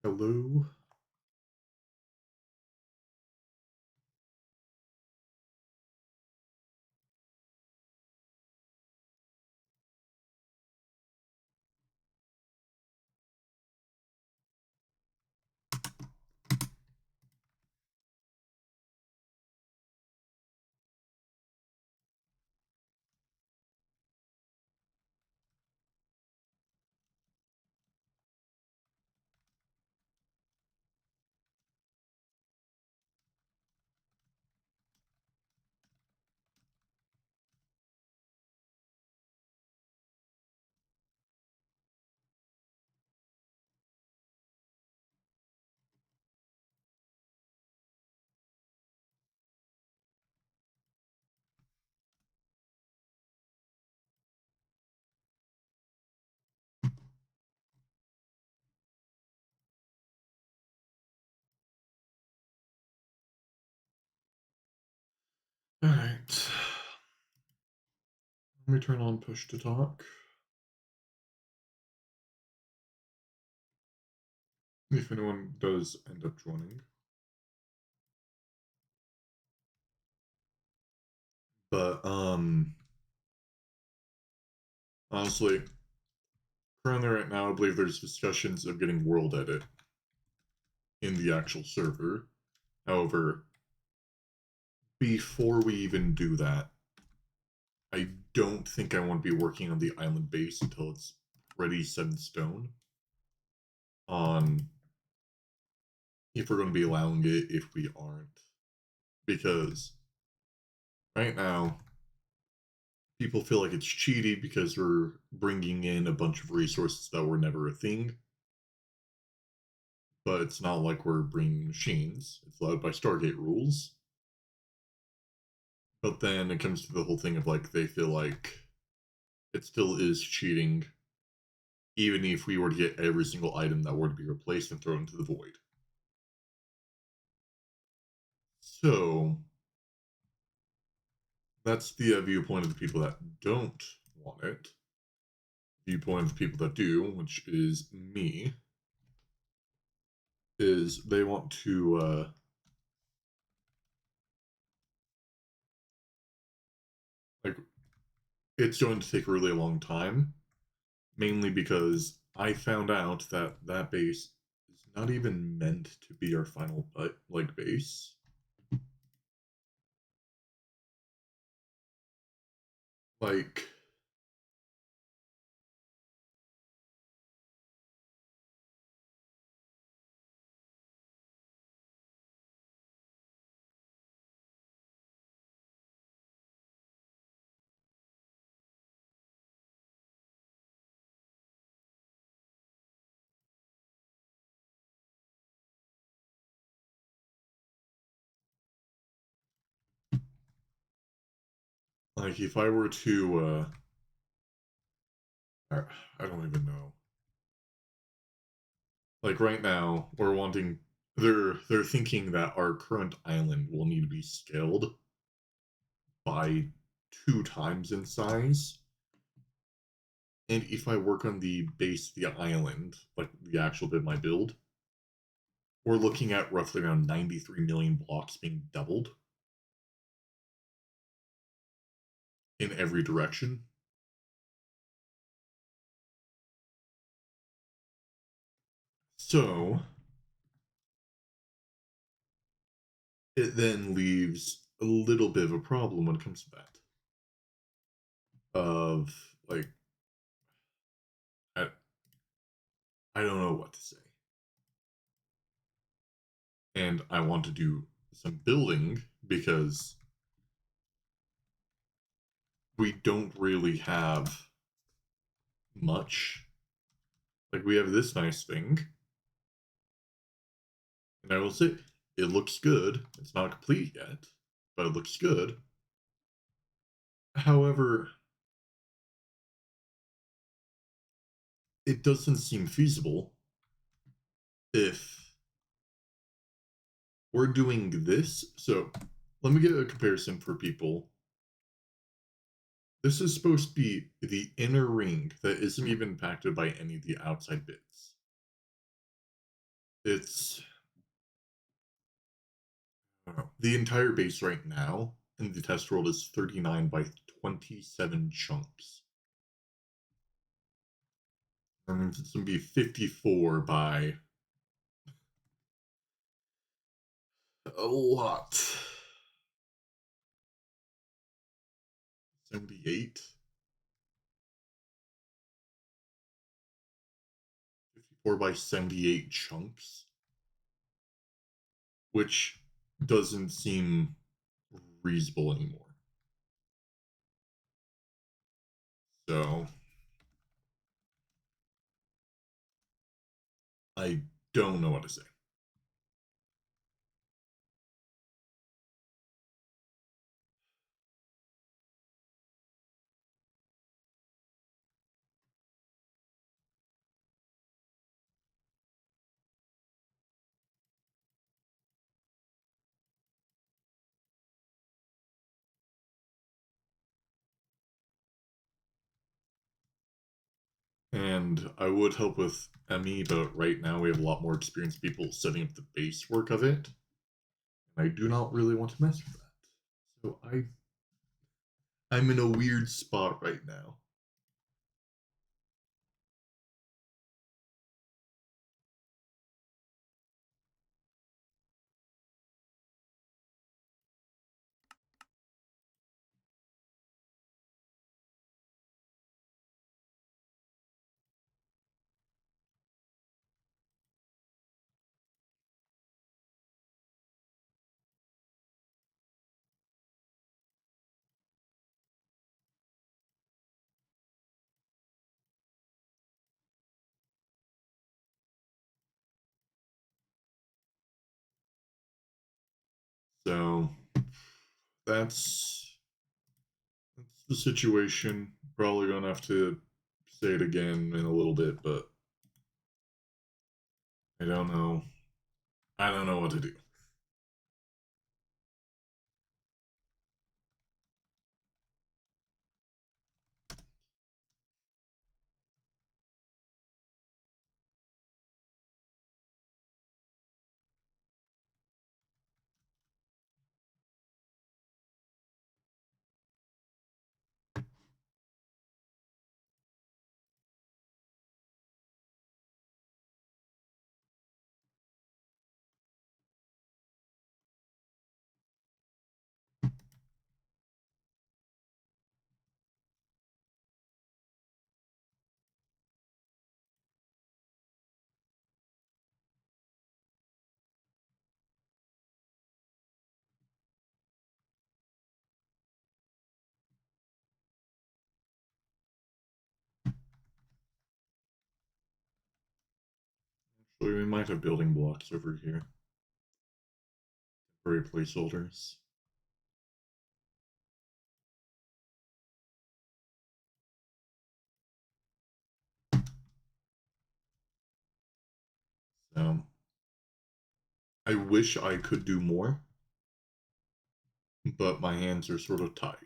Hello. All right. Let me turn on push to talk. If anyone does end up joining. But honestly, currently right now I believe there's discussions of getting world edit in the actual server. However, before we even do that, I don't think I want to be working on the island base until it's ready set in stone on if we're going to be allowing it, if we aren't. Because right now, people feel like it's cheaty because we're bringing in a bunch of resources that were never a thing. But it's not like we're bringing machines. It's allowed by Stargate rules. But then it comes to the whole thing of like they feel like it still is cheating, even if we were to get every single item that were to be replaced and thrown into the void. So that's the viewpoint of the people that don't want it. Viewpoint of the people that do, which is me, is they want to like it's going to take a really long time, mainly because I found out that that base is not even meant to be our final like base. Like like if I were to I don't even know. Like right now, we're wanting they're thinking that our current island will need to be scaled by 2 times in size. And if I work on the base of the island, like the actual bit of my build, we're looking at roughly around 93 million blocks being doubled in every direction. So it then leaves a little bit of a problem when it comes to that. Of like, I, I don't know what to say. And I want to do some building because we don't really have much. Like, we have this nice thing, and I will say it looks good. It's not complete yet, but it looks good. However, it doesn't seem feasible if we're doing this. So, let me get a comparison for people. This is supposed to be the inner ring that isn't even impacted by any of the outside bits. It's the entire base right now in the test world is 39 by 27 chunks. That means it's going to be 54 by a lot. 78? 54 by 78 chunks, which doesn't seem reasonable anymore. So I don't know what to say. And I would help with Emmy, but right now we have a lot more experienced people setting up the base work of it. And I do not really want to mess with that. So I'm in a weird spot right now. So that's the situation. Probably gonna have to say it again in a little bit, but I don't know. I don't know what to do. Actually, we might have building blocks over here. Temporary placeholders. So I wish I could do more, but my hands are sort of tied.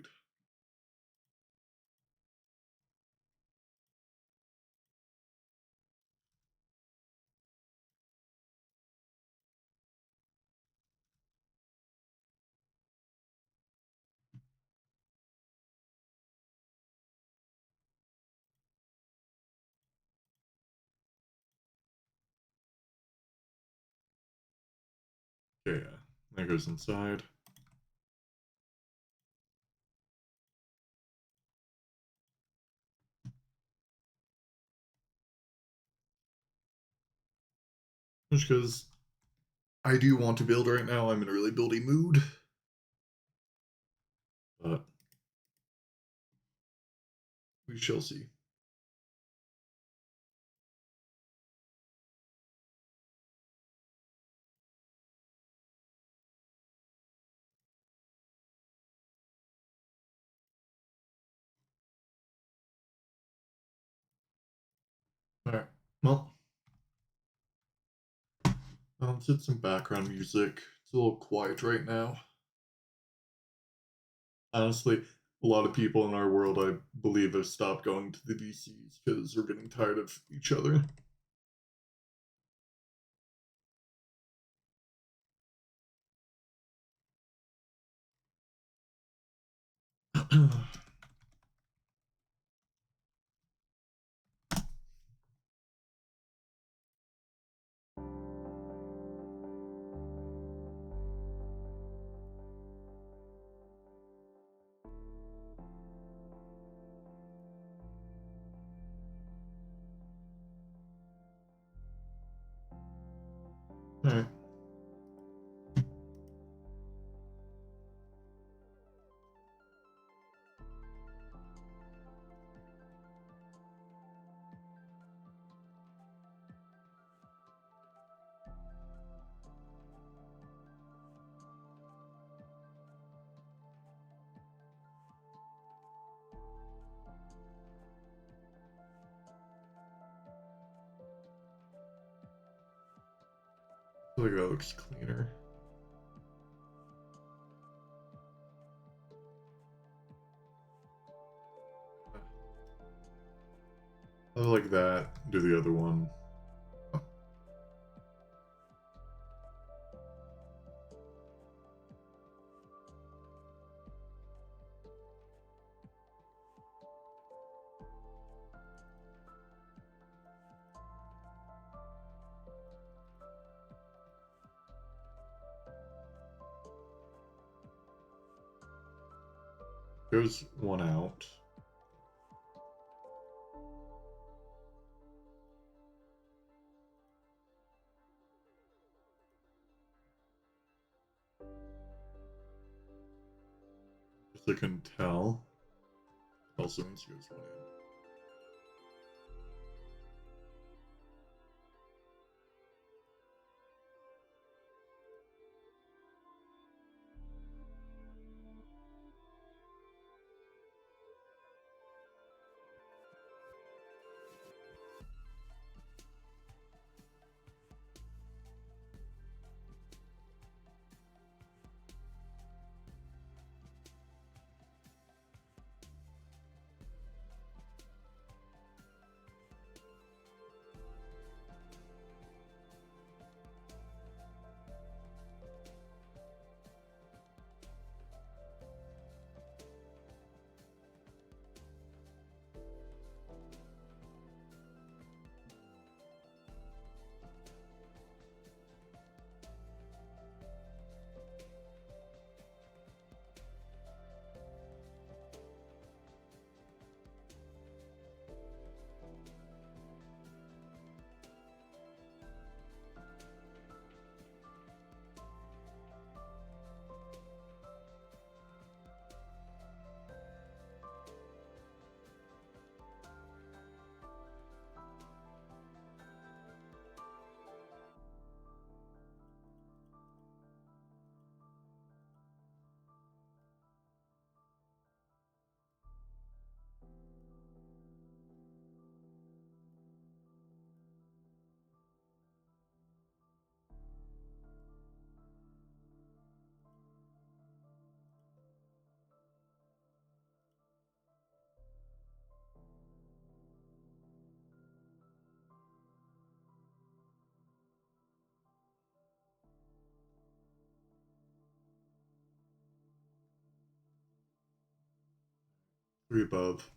Okay, yeah. That goes inside. Just because I do want to build right now. I'm in a really buildy mood. But we shall see. Alright. Well, let's hit some background music. It's a little quiet right now. Honestly, a lot of people in our world, I believe, have stopped going to the DCs because we're getting tired of each other. Alright. I feel like that looks cleaner. I like that. Do the other one. Goes one out. As I can tell. Also means goes one in. Three above.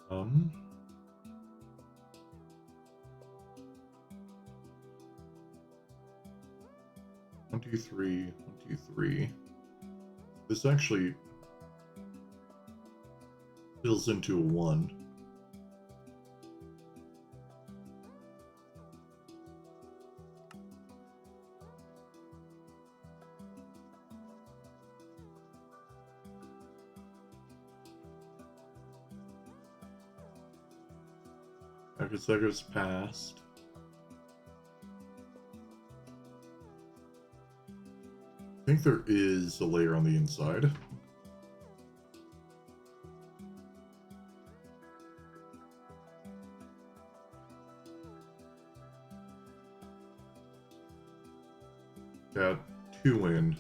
um, 1, 2, 3, 1, 2, 3. This actually fills into a 1. I guess that goes past. I think there is a layer on the inside. Got 2 in.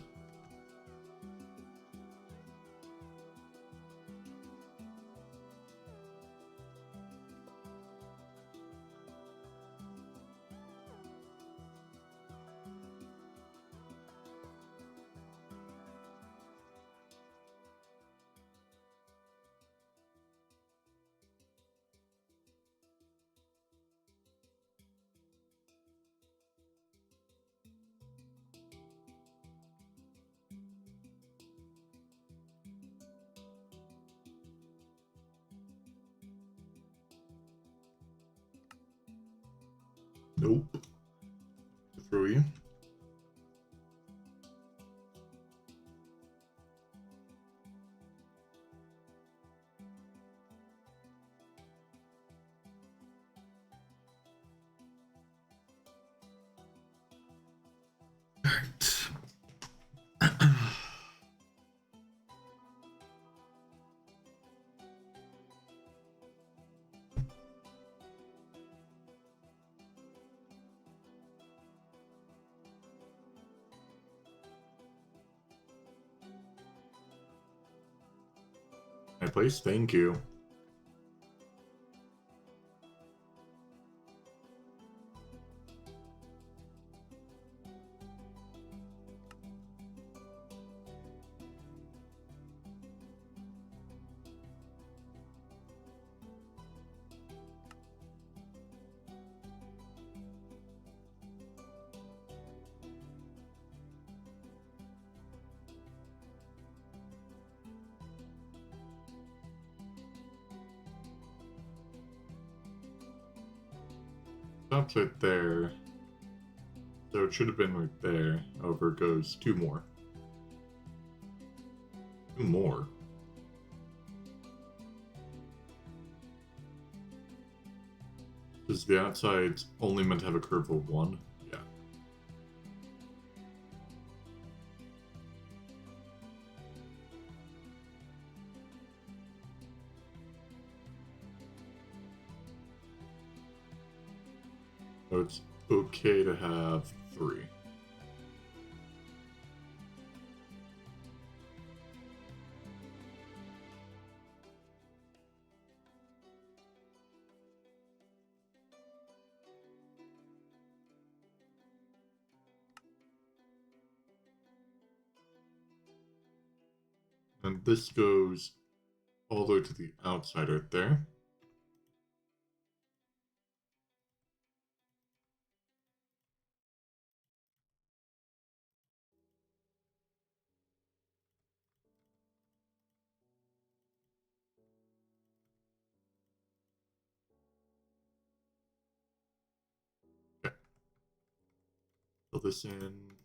Nope. Throw you. Alright. My place, thank you. Stops right there. So it should have been right there. Over it goes 2 more. 2 more. Is the outside only meant to have a curve of 1? Yeah. So it's okay to have 3. And this goes all the way to the outside right there. Okay. Fill this in.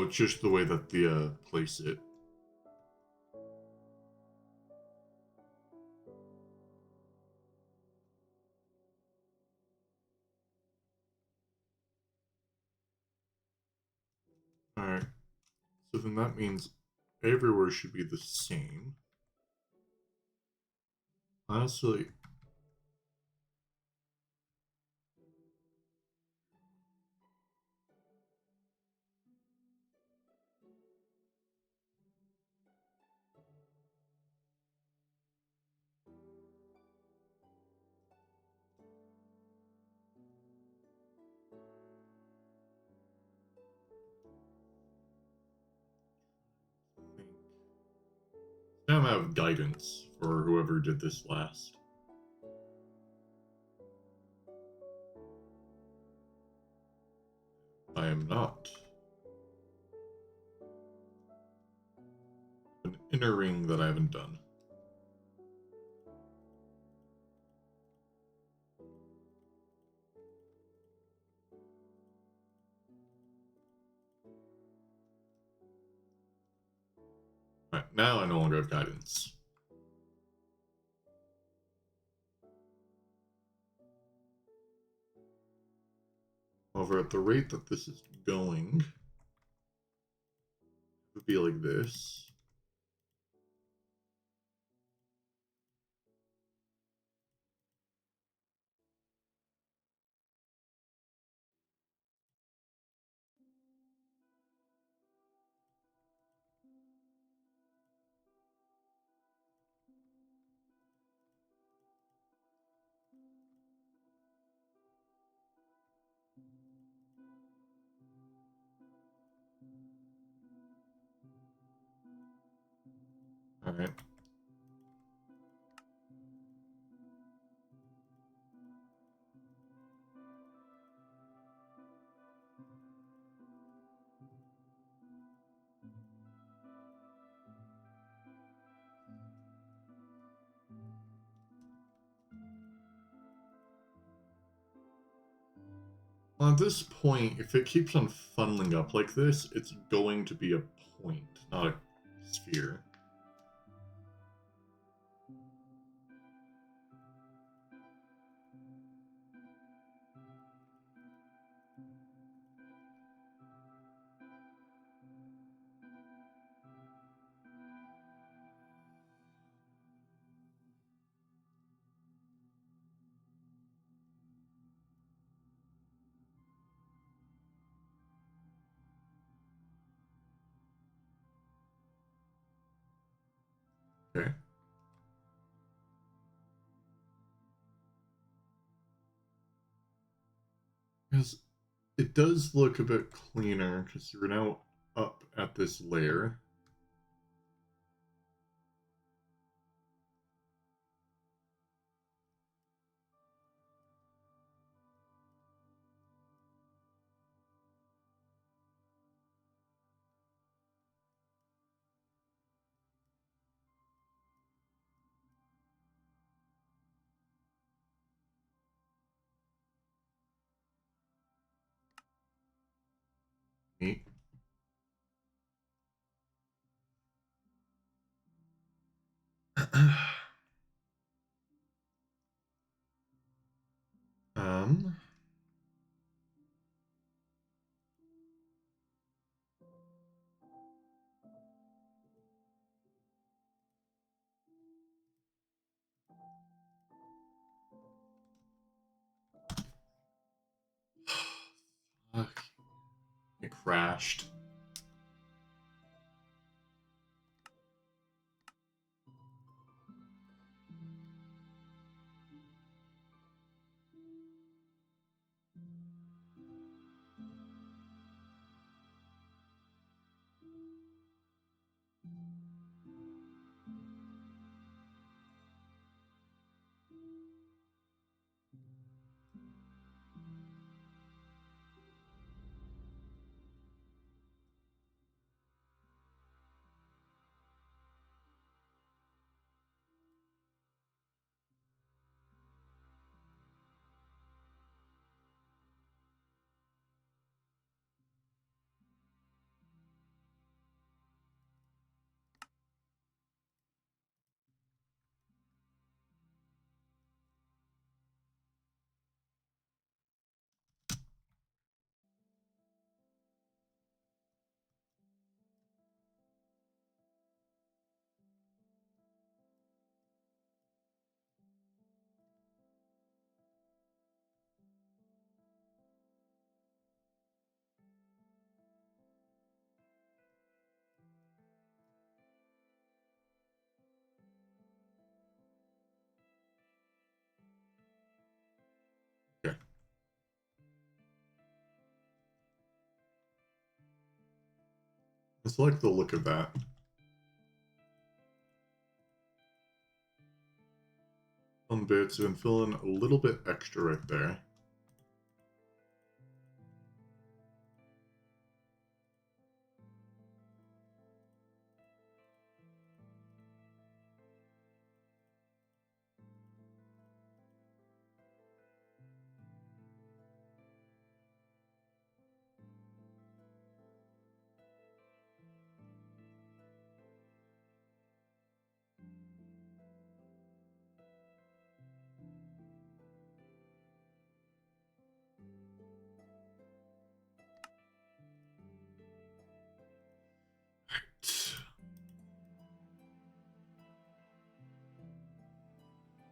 No, it's just the way that the place it. Alright. So then that means everywhere should be the same. Honestly, I think now I'm out of guidance for whoever did this last. I am not. An inner ring that I haven't done. Right, now I no longer have guidance. However, at the rate that this is going, it would be like this. Alright. Well, at this point, if it keeps on funneling up like this, it's going to be a point, not a sphere. Okay. Because it does look a bit cleaner, because you're now up at this layer. Neat. um... Fuck. It crashed. I just like the look of that. Some bits and fill in a little bit extra right there.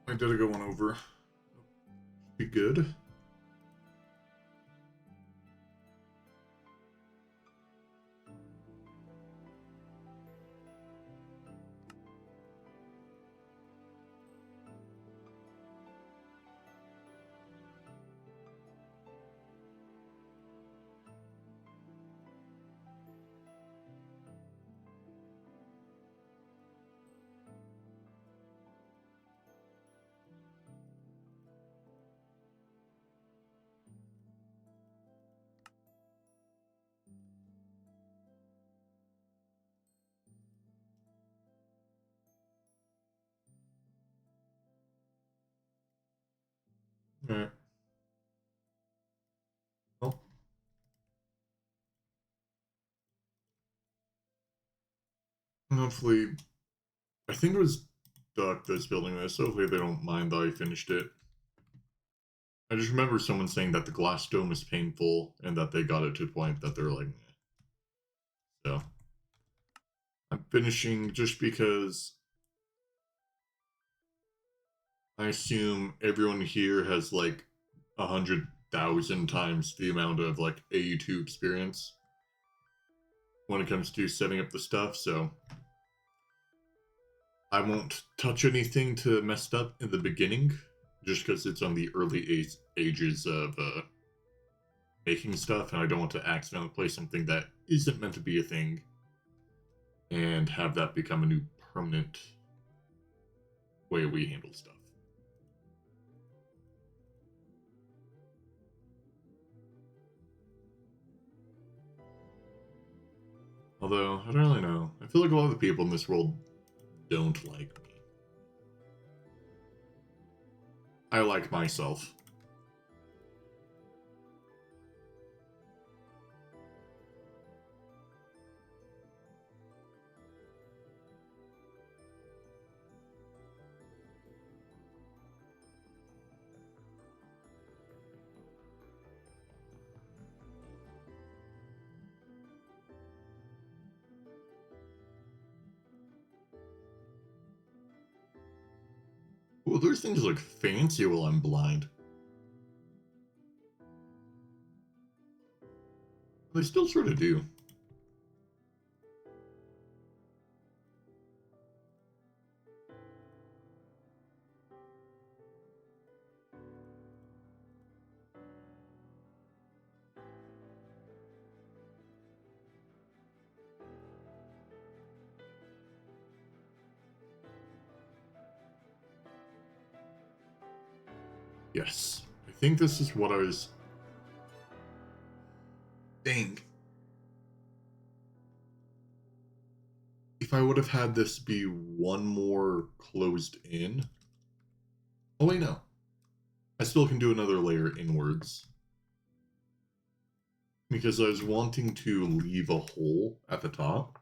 I did go one over. Be good. Alright. Well. Hopefully, I think it was Duck that's building this. Hopefully they don't mind that I finished it. I just remember someone saying that the glass dome is painful and that they got it to the point that they're like, meh. So I'm finishing just because I assume everyone here has like 100,000 times the amount of like AU2 experience when it comes to setting up the stuff, so I won't touch anything to mess up in the beginning, just because it's on the early ages of making stuff, and I don't want to accidentally play something that isn't meant to be a thing, and have that become a new permanent way we handle stuff. Although, I don't really know. I feel like a lot of the people in this world don't like me. I like myself. Well, there's things like fancy while I'm blind. They still sort of do. Yes. I think this is what I was... Dang. If I would have had this be one more closed in... Oh, wait, no. I still can do another layer inwards. Because I was wanting to leave a hole at the top.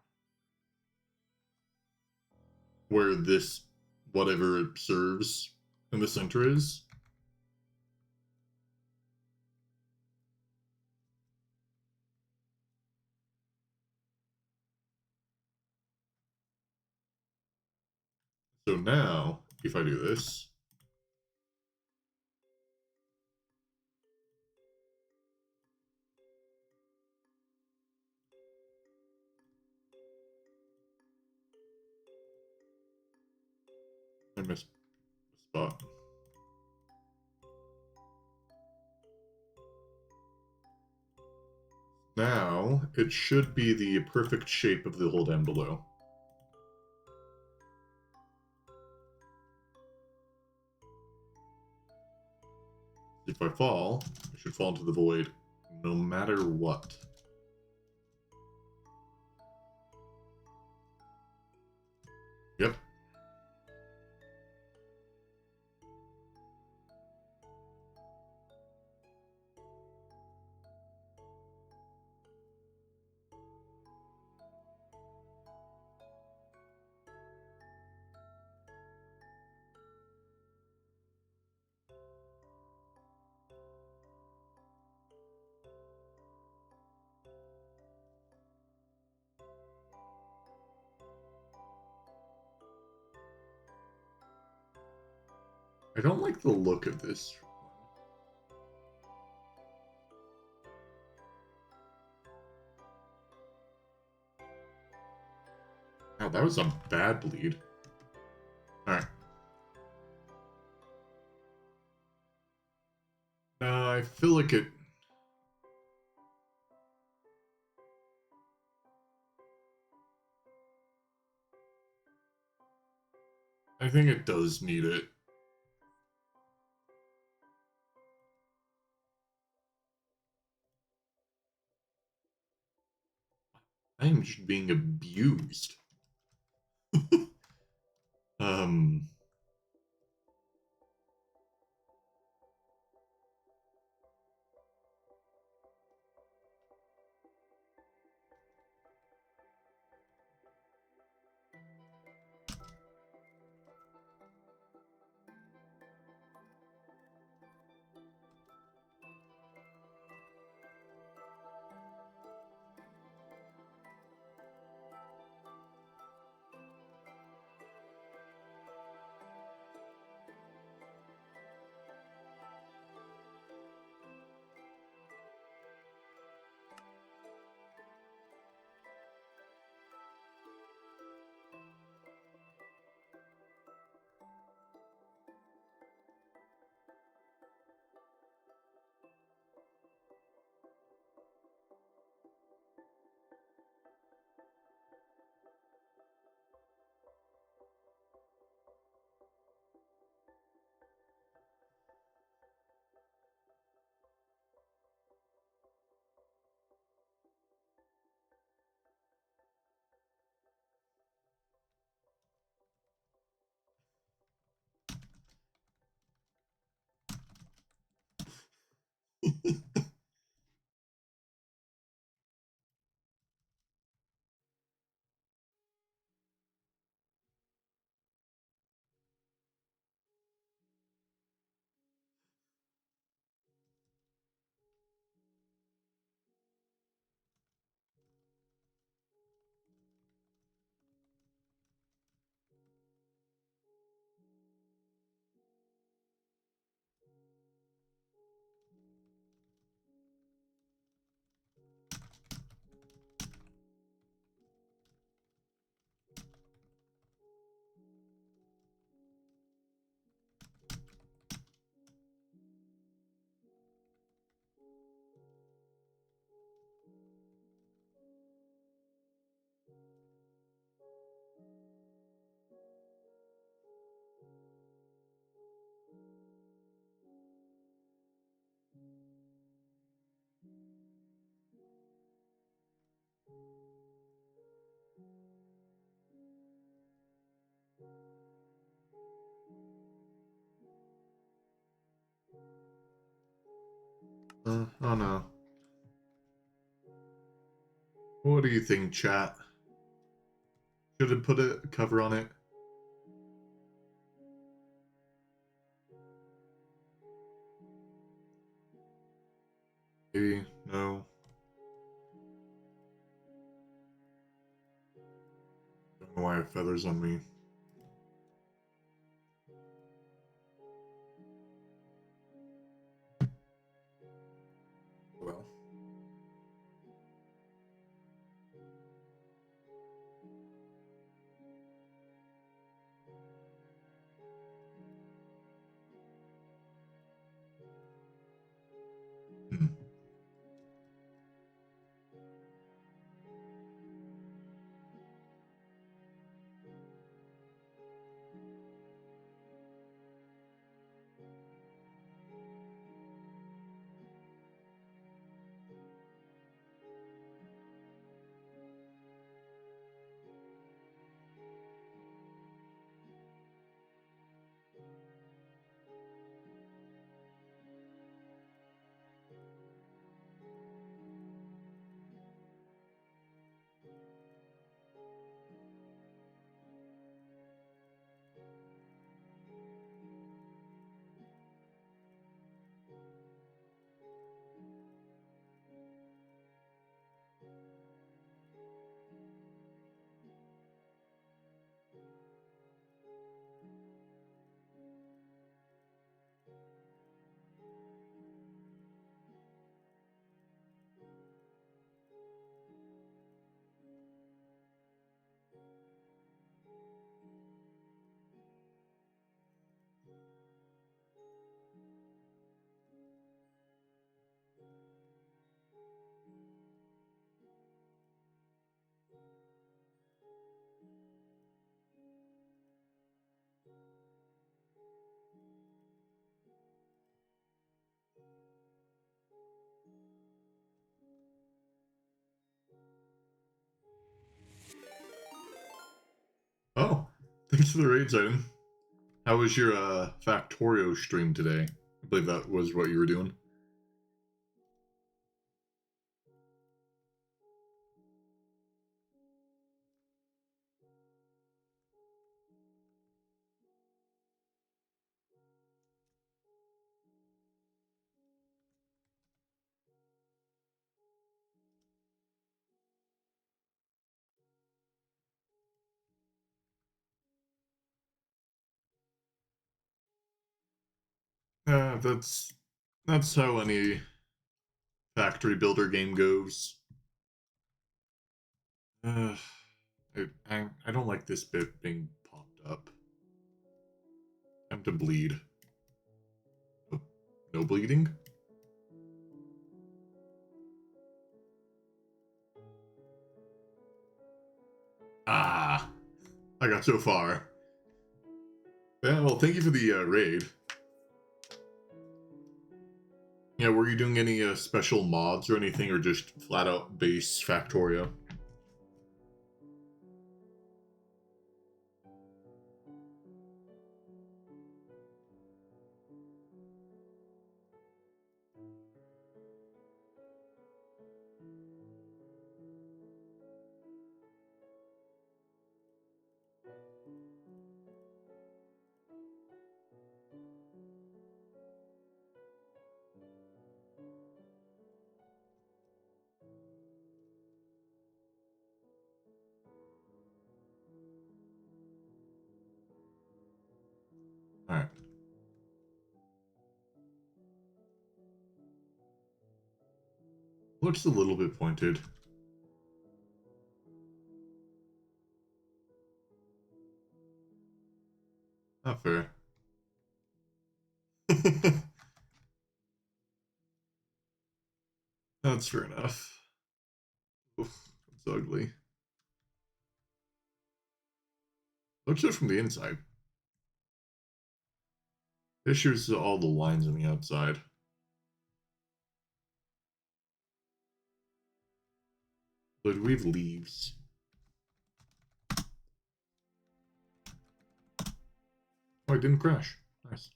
Where this, whatever it serves in the center is. So now, if I do this... I missed a spot. Now, it should be the perfect shape of the hole down below. If I fall, I should fall into the void, no matter what. Yep. I don't like the look of this. Wow, that was a bad bleed. Alright. I feel like it... I think it does need it. I am just being abused. um... oh no. What do you think, chat? Should have put a cover on it? Maybe, no. Don't know why I have feathers on me. Well. Hmm. Thanks for the raid, Titan. How was your Factorio stream today? I believe that was what you were doing. That's how any factory builder game goes. I don't like this bit being popped up. Time to bleed. Oh, no bleeding? Ah, I got so far. Yeah, well, thank you for the raid. Yeah, were you doing any special mods or anything, or just flat out base Factorio? Alright. Looks a little bit pointed. Not fair. That's fair enough. Oof, that's ugly. Looks good from the inside. Issues all the lines on the outside. But we have leaves. Oh, it didn't crash. Nice.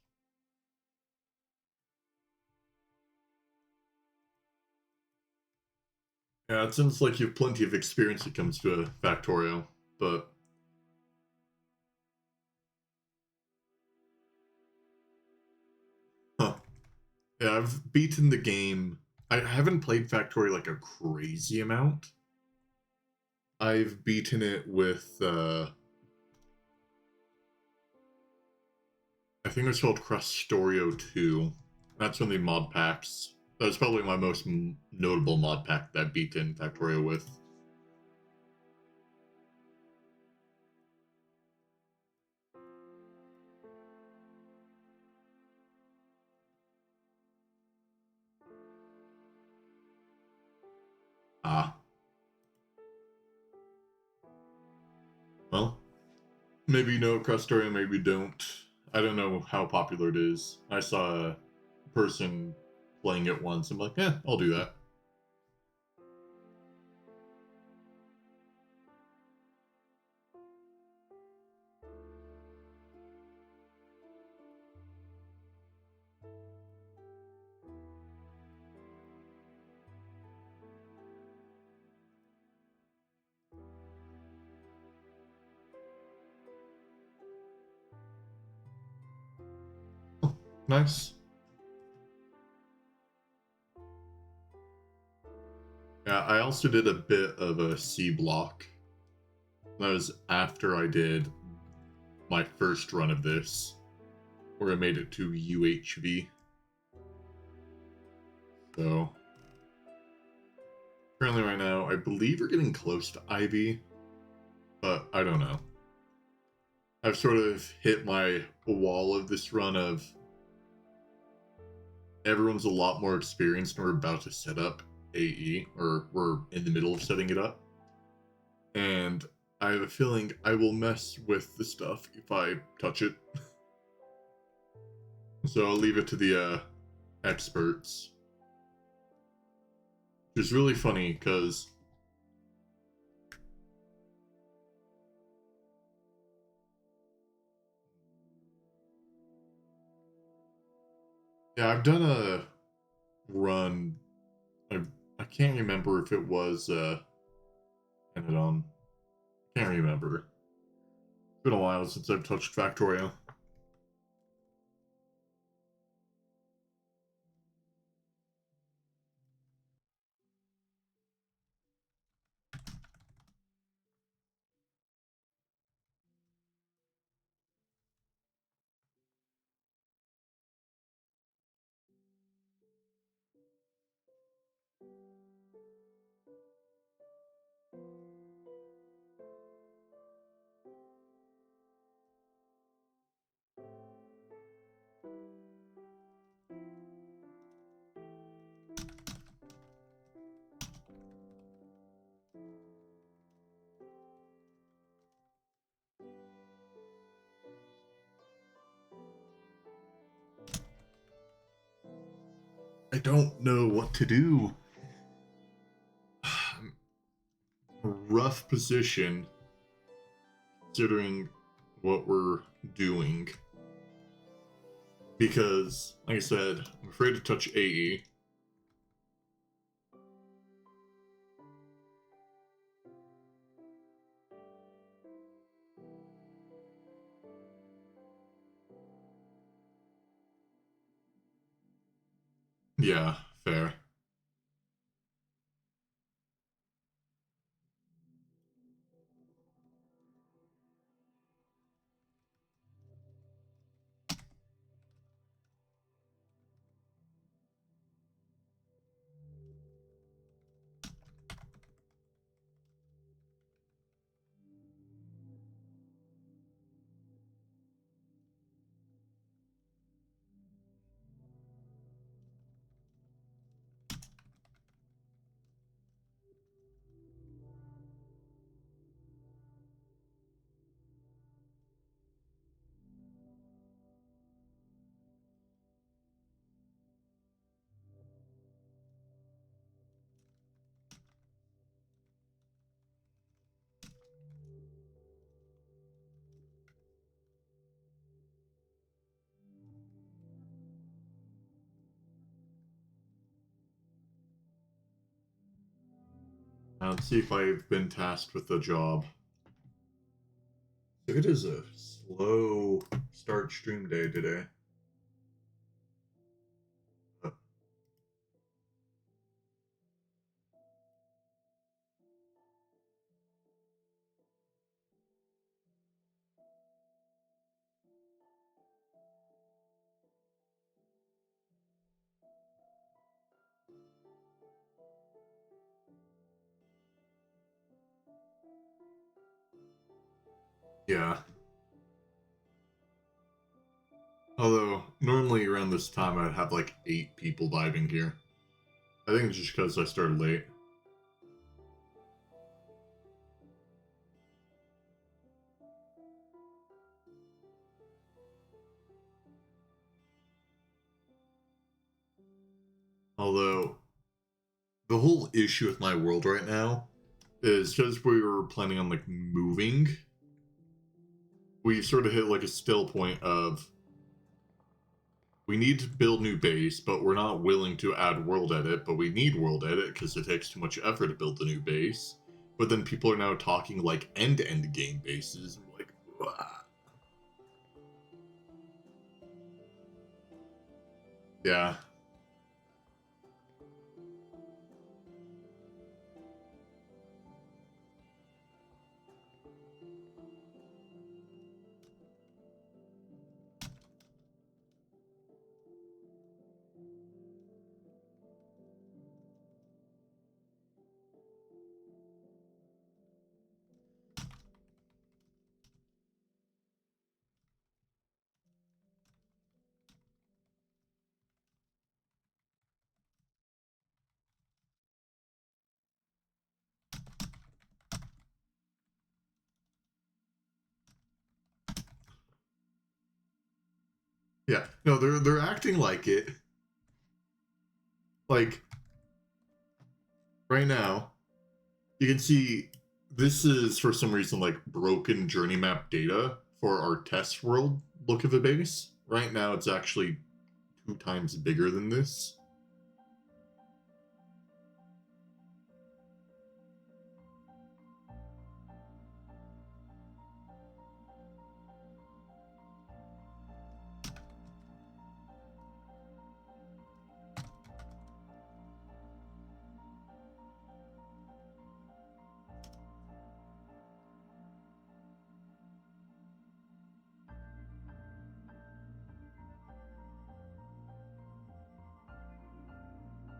Yeah, it sounds like you have plenty of experience when it comes to a Factorio, but... Huh. Yeah, I've beaten the game. I haven't played Factorio like a crazy amount. I've beaten it with, I think it's called Crustorio 2. That's one of the mod packs. That's probably my most notable mod pack that I've beaten Factorio with. Ah. Well, maybe you know Crustorio, maybe you don't. I don't know how popular it is. I saw a person playing it once. I'm like, I'll do that. Oh, nice. Yeah, I also did a bit of a C block. That was after I did my first run of this, where I made it to UHV. So, currently right now, I believe we're getting close to Ivy, but I don't know. I've sort of hit my wall of this run of everyone's a lot more experienced and we're about to set up AE, or we're in the middle of setting it up. And I have a feeling I will mess with the stuff if I touch it. So I'll leave it to the experts. Which is really funny because Yeah, I've done a run. I, I can't remember if it was ended on. Can't remember. It's been a while since I've touched Factorio. I don't know what to do. Rough position considering what we're doing. Because, like I said, I'm afraid to touch AE. Yeah, fair. Now let's see if I've been tasked with the job. So it is a slow start stream day today. Yeah. Although, normally around this time I'd have like 8 people diving here. I think it's just because I started late. Although, the whole issue with my world right now is because we were planning on like moving, we sort of hit like a still point of we need to build new base, but we're not willing to add world edit, but we need world edit because it takes too much effort to build the new base. But then people are now talking like end-to-end game bases. I'm like, "Wah." Yeah. Yeah. No, they're acting like it. Like right now, you can see this is for some reason like broken journey map data for our test world look of the base. Right now it's actually 2 times bigger than this.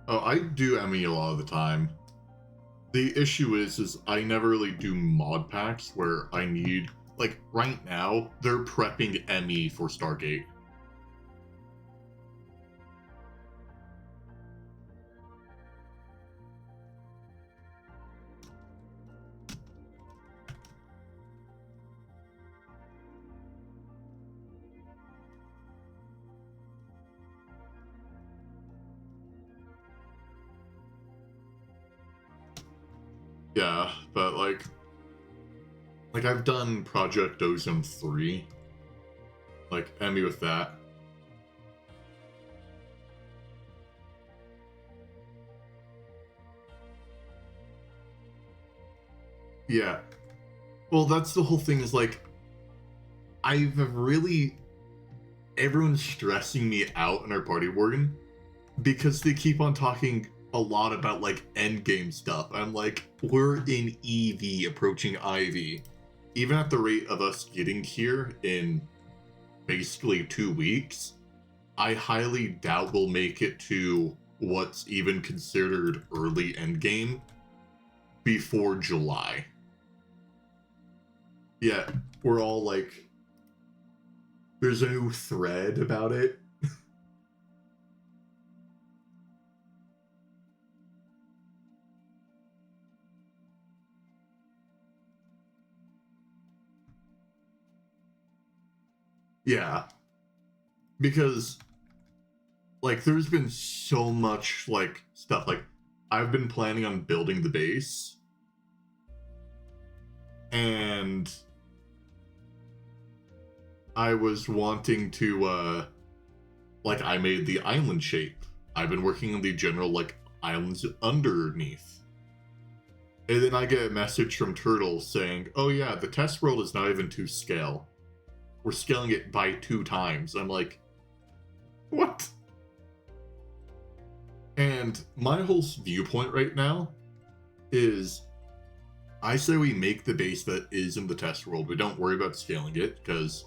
Oh, I do ME a lot of the time. The issue is I never really do mod packs where I need, like, right now, they're prepping ME for Stargate. Yeah, but like I've done Project Ozone 3, like Emmy with that. Yeah. Well, that's the whole thing is like I've really everyone's stressing me out in our party warden because they keep on talking a lot about like end game stuff. I'm like, we're in EV approaching IV. Even at the rate of us getting here in basically 2 weeks, I highly doubt we'll make it to what's even considered early endgame before July. Yeah, we're all like, there's a new thread about it. Yeah, because like there's been so much like stuff. Like I've been planning on building the base, and I was wanting to like I made the island shape. I've been working on the general like islands underneath. And then I get a message from Turtle saying, "Oh yeah, the test world is not even to scale. We're scaling it by 2 times." I'm like, "What?" And my whole viewpoint right now is I say we make the base that is in the test world. We don't worry about scaling it because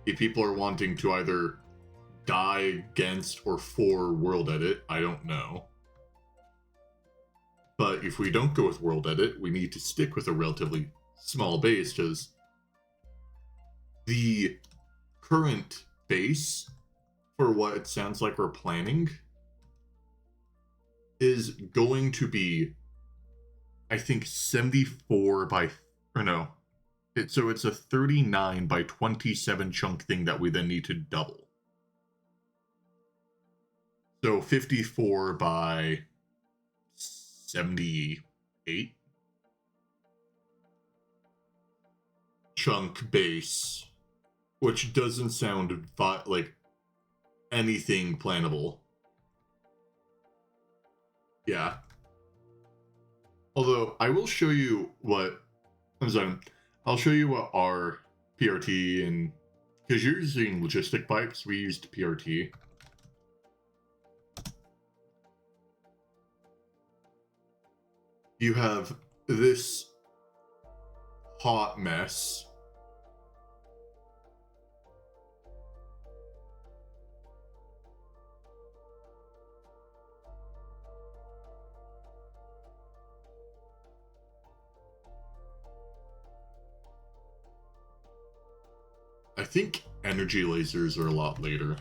if people are wanting to either die against or for world edit, I don't know. But if we don't go with world edit, we need to stick with a relatively small base because the current base for what it sounds like we're planning is going to be, I think, 74 by, or no, so it's a 39 by 27 chunk thing that we then need to double. So 54 by 78 chunk base, which doesn't sound like anything plannable. Yeah. Although I will show you what I'll show you what our PRT and because you're using logistic pipes, we used PRT. You have this hot mess. I think energy lasers are a lot later.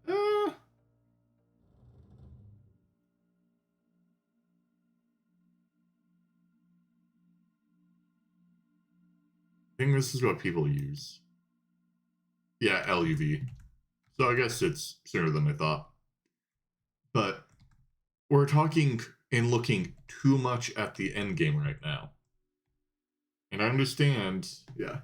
Uh, I think this is what people use. Yeah, LUV. So I guess it's sooner than I thought. But we're talking and looking too much at the end game right now. And I understand, yeah.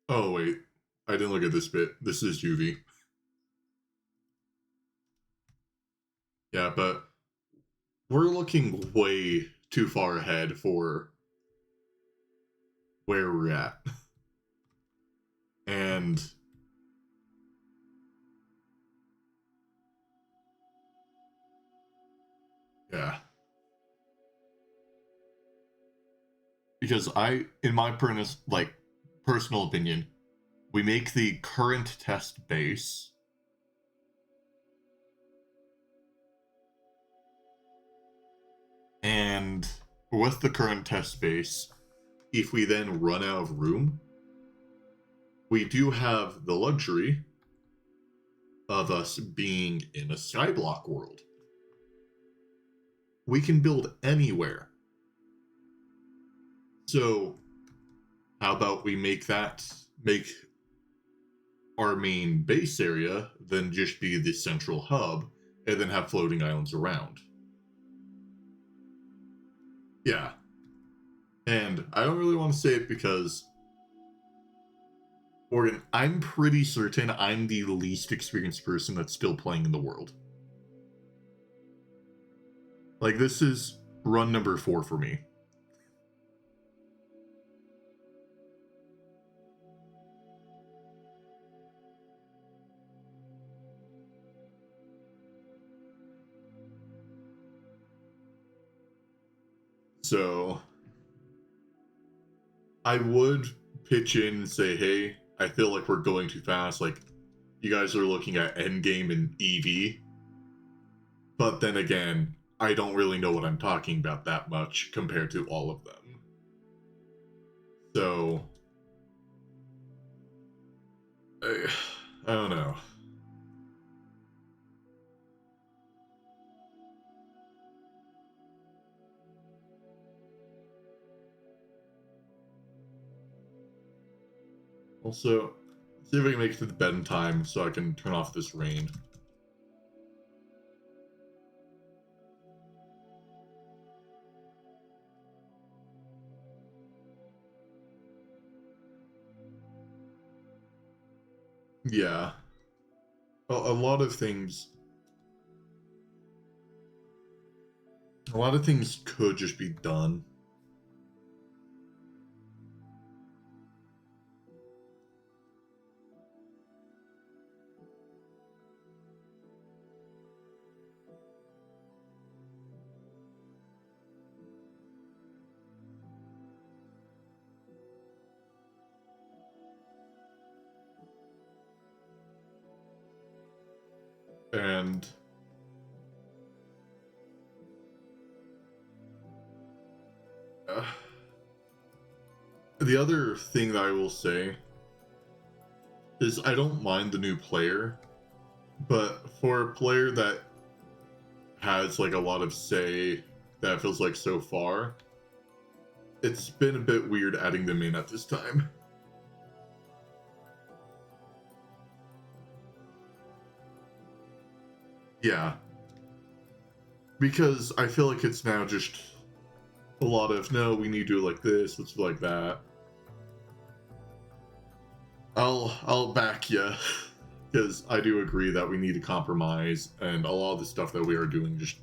Oh, wait. I didn't look at this bit. This is UV. Yeah, but we're looking way too far ahead for where we're at. And yeah. Because in my personal opinion, we make the current test base, and with the current test base, if we then run out of room, we do have the luxury of us being in a skyblock world. We can build anywhere. So how about we make our main base area, then just be the central hub, and then have floating islands around. Yeah. And I don't really want to say it because, Morgan, I'm pretty certain I'm the least experienced person that's still playing in the world. Like, this is run number 4 for me. So I would pitch in and say, hey, I feel like we're going too fast. Like, you guys are looking at endgame and EV. But then again, I don't really know what I'm talking about that much compared to all of them. So, I don't know. Also, see if I can make it to the bed in time so I can turn off this rain. Yeah. A lot of things. A lot of things could just be done. And uh, the other thing that I will say is I don't mind the new player, but for a player that has like a lot of say that feels like so far, it's been a bit weird adding them in at this time. Yeah. Because I feel like it's now just a lot of, no, we need to do it like this, let's do it like that. I'll back you, because I do agree that we need to compromise, and a lot of the stuff that we are doing just,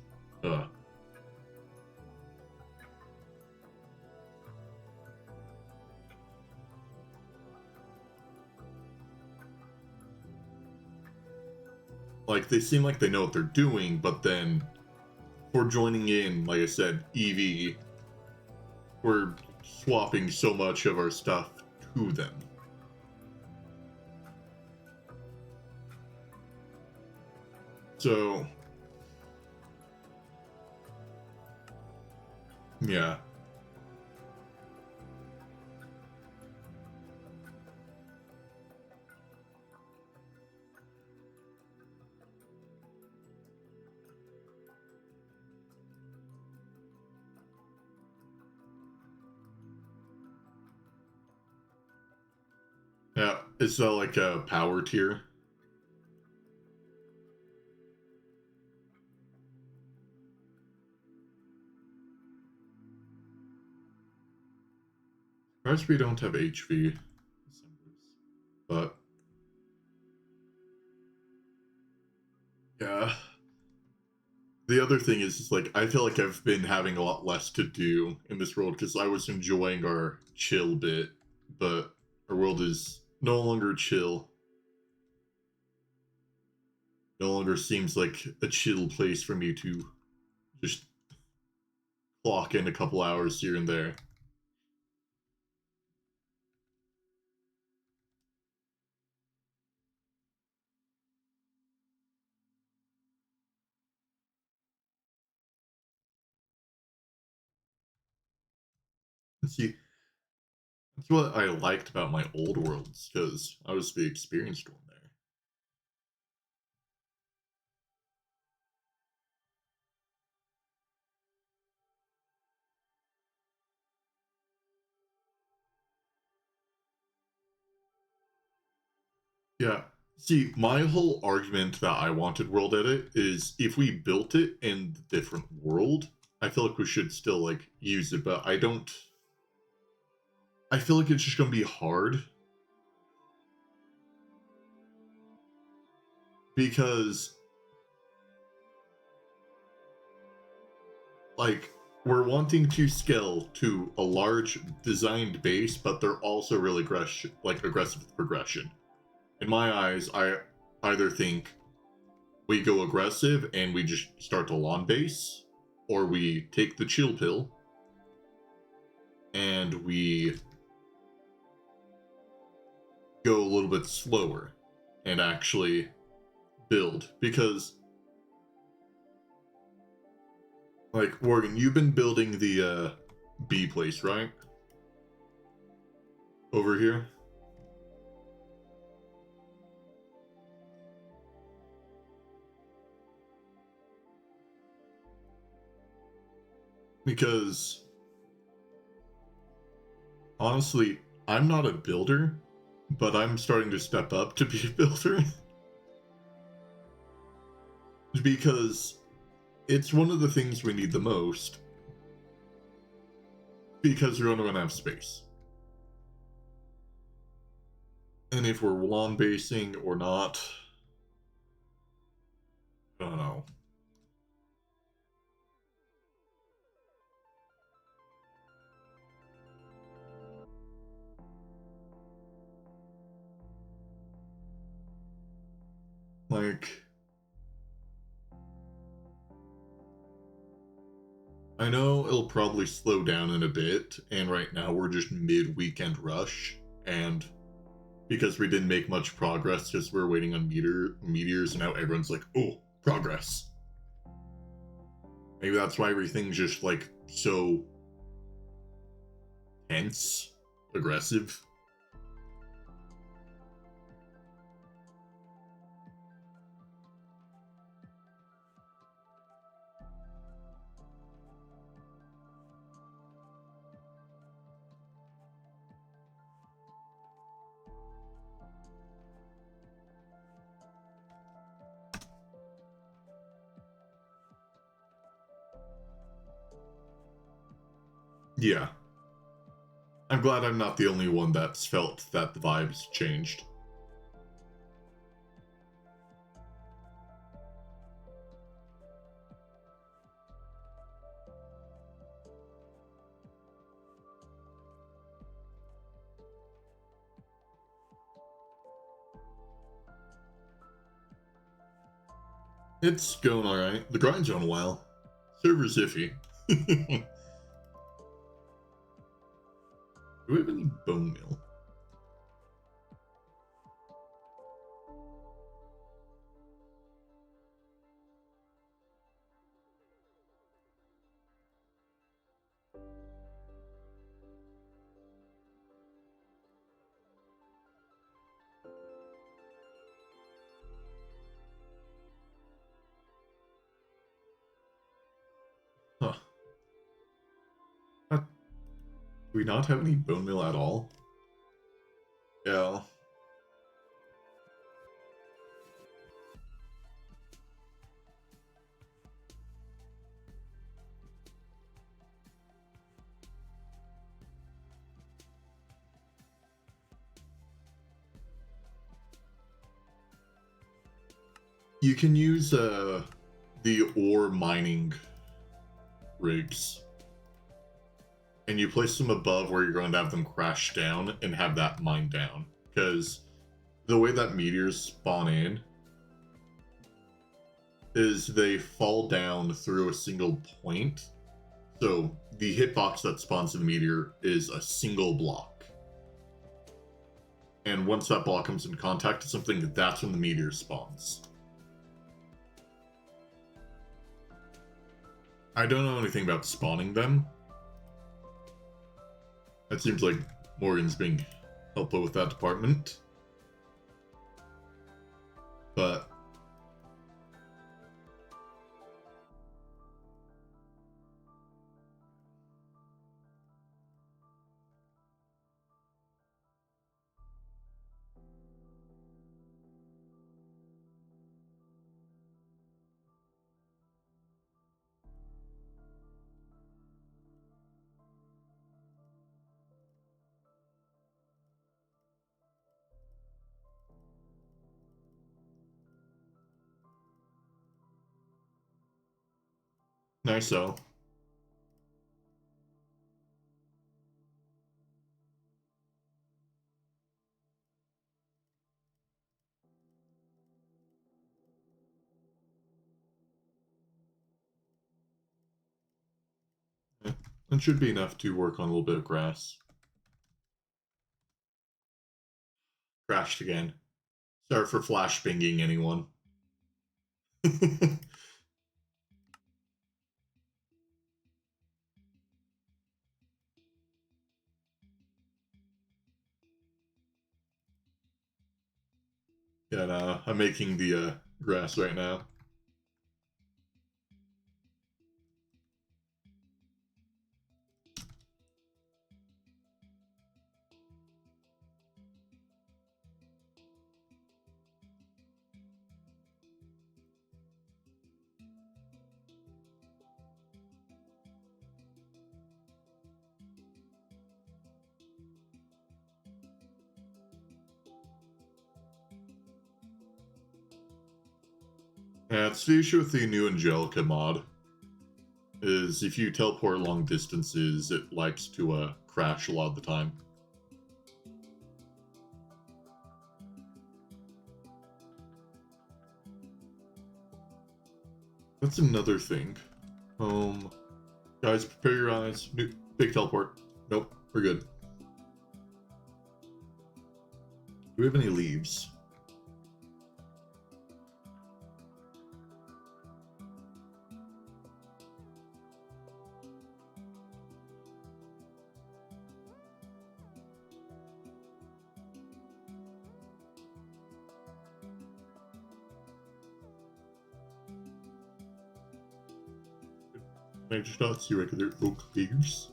like, they seem like they know what they're doing, but then for joining in, like I said, EV, we're swapping so much of our stuff to them. So, yeah. Yeah, it's like a power tier. Perhaps we don't have HV assemblies, but yeah. The other thing is like I feel like I've been having a lot less to do in this world because I was enjoying our chill bit, but our world is no longer chill. No longer seems like a chill place for me to just clock in a couple hours here and there. See, that's what I liked about my old worlds because I was the experienced one there. Yeah. See, my whole argument that I wanted World Edit is if we built it in a different world, I feel like we should still like use it, but I don't. I feel like it's just gonna be hard because like we're wanting to scale to a large designed base, but they're also really aggressive progression. In my eyes, I either think we go aggressive and we just start a lawn base, or we take the chill pill and we go a little bit slower and actually build. Because, like, Morgan, you've been building the B place, right? Over here? Because, honestly, I'm not a builder, but I'm starting to step up to be a builder. Because it's one of the things we need the most. Because we're going to have space. And if we're lawn basing or not, I don't know. Like, I know it'll probably slow down in a bit, and right now we're just mid-weekend rush, and because we didn't make much progress because we're waiting on meteors, and now everyone's like, oh, progress. Maybe that's why everything's just like so tense, aggressive. Yeah. I'm glad I'm not the only one that's felt that the vibes changed. It's going alright. The grind's on a while. Server's iffy. Do we have any bone meal? Do we not have any bone meal at all? Yeah. You can use the ore mining rigs. And you place them above where you're going to have them crash down and have that mine down. Because the way that meteors spawn in is they fall down through a single point. So the hitbox that spawns the meteor is a single block. And once that block comes in contact with something, that's when the meteor spawns. I don't know anything about spawning them. It seems like Morgan's being helpful with that department. But nice so. That should be enough to work on a little bit of grass. Crashed again. Sorry for flash binging anyone. Yeah, no, I'm making the grass right now. Yeah, it's the issue with the new Angelica mod. Is if you teleport long distances, it likes to crash a lot of the time. That's another thing. Guys, prepare your eyes. New big teleport. Nope, we're good. Do we have any leaves? Can I just not see regular oak leaves?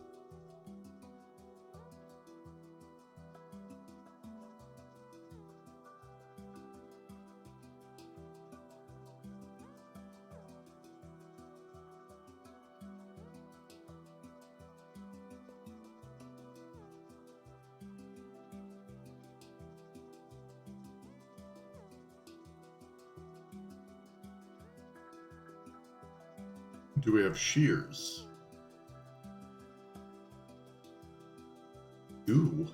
Do we have shears? Ooh.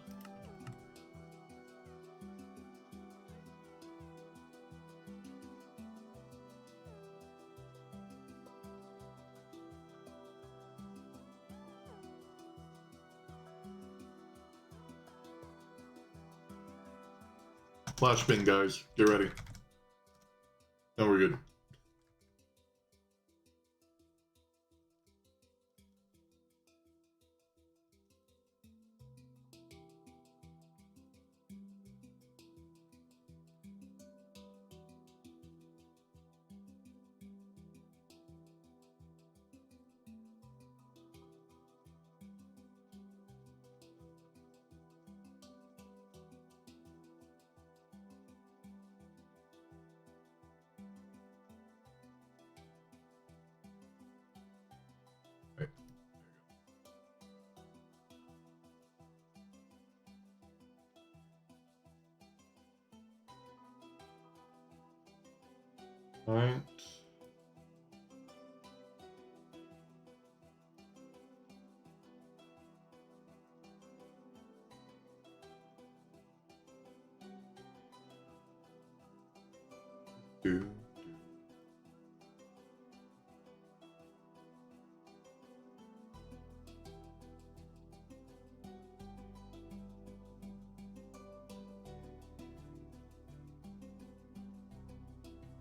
Flashbang, guys. Get ready. No, we're good. Alright. Do.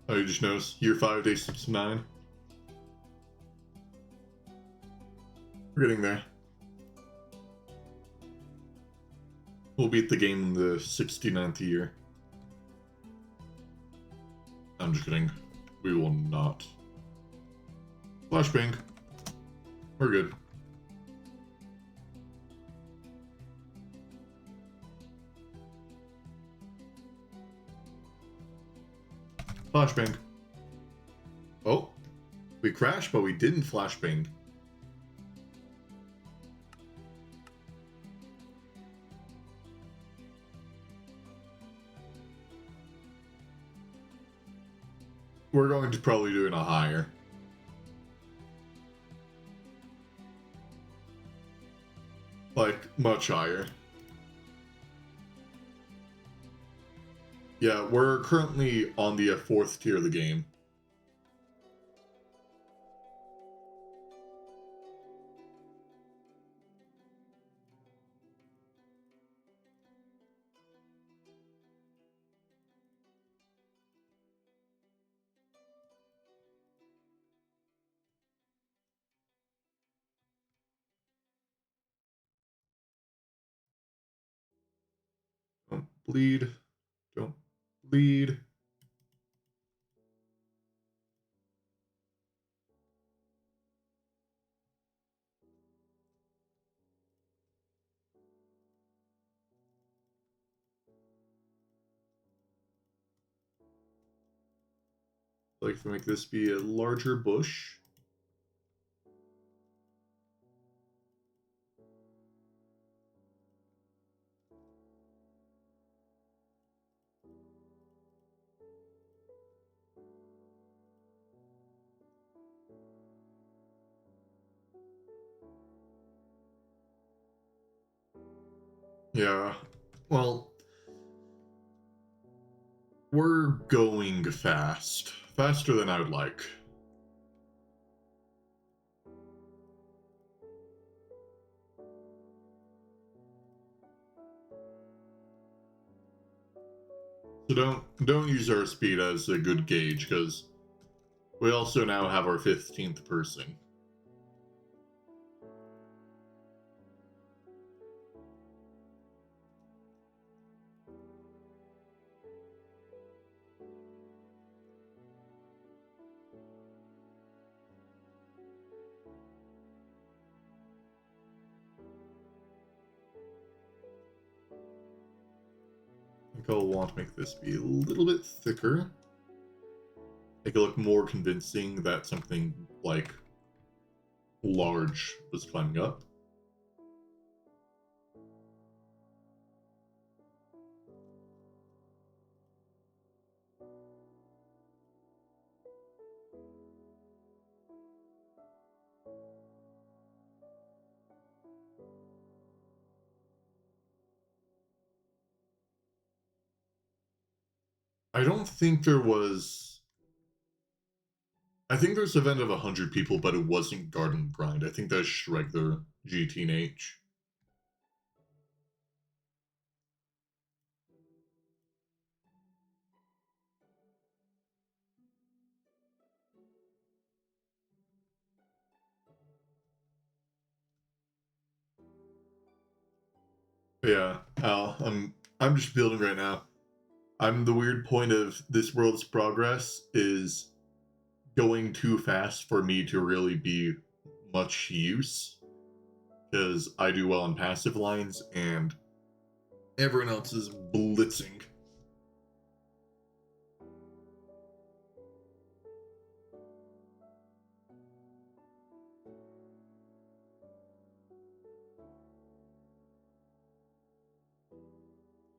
Oh, you just noticed year 5, day 69. We're getting there. We'll beat the game in the 69th year. I'm just kidding. We will not. Flashbang. We're good. Flashbang. Oh. We crashed, but we didn't flashbang. We're going to probably do it a higher. Like, much higher. Yeah, we're currently on the 4th tier of the game. Don't bleed. Don't bleed. I'd like to make this be a larger bush. Yeah. Well, we're going fast. Faster than I would like. So don't use our speed as a good gauge, because we also now have our 15th person. I think I'll want to make this be a little bit thicker. Make it look more convincing that something, like, large was climbing up. I don't think there was... I think there's an event of 100 people, but it wasn't Garden Grind. I think that's just regular GT&H. Yeah, Al, I'm just building right now. The weird point of this world's progress is going too fast for me to really be much use, because I do well on passive lines and everyone else is blitzing.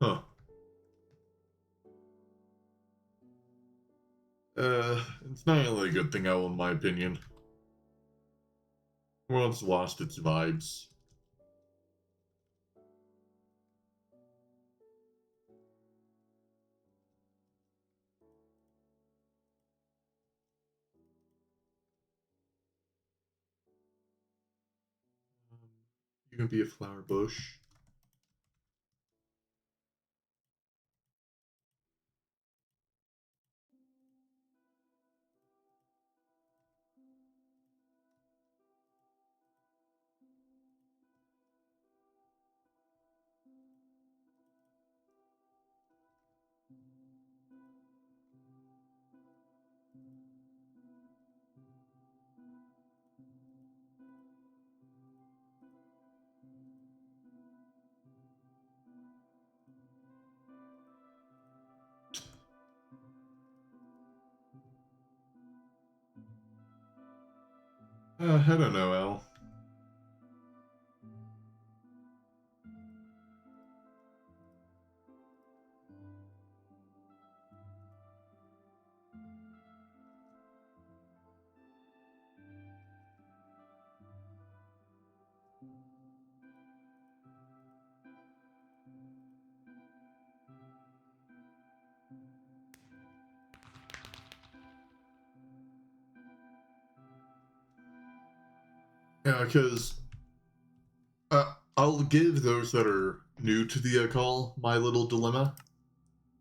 Huh. It's not really a good thing, Owl, in my opinion. The world's lost its vibes. You can be a flower bush. I don't know, Al. Yeah, because I'll give those that are new to the call my little dilemma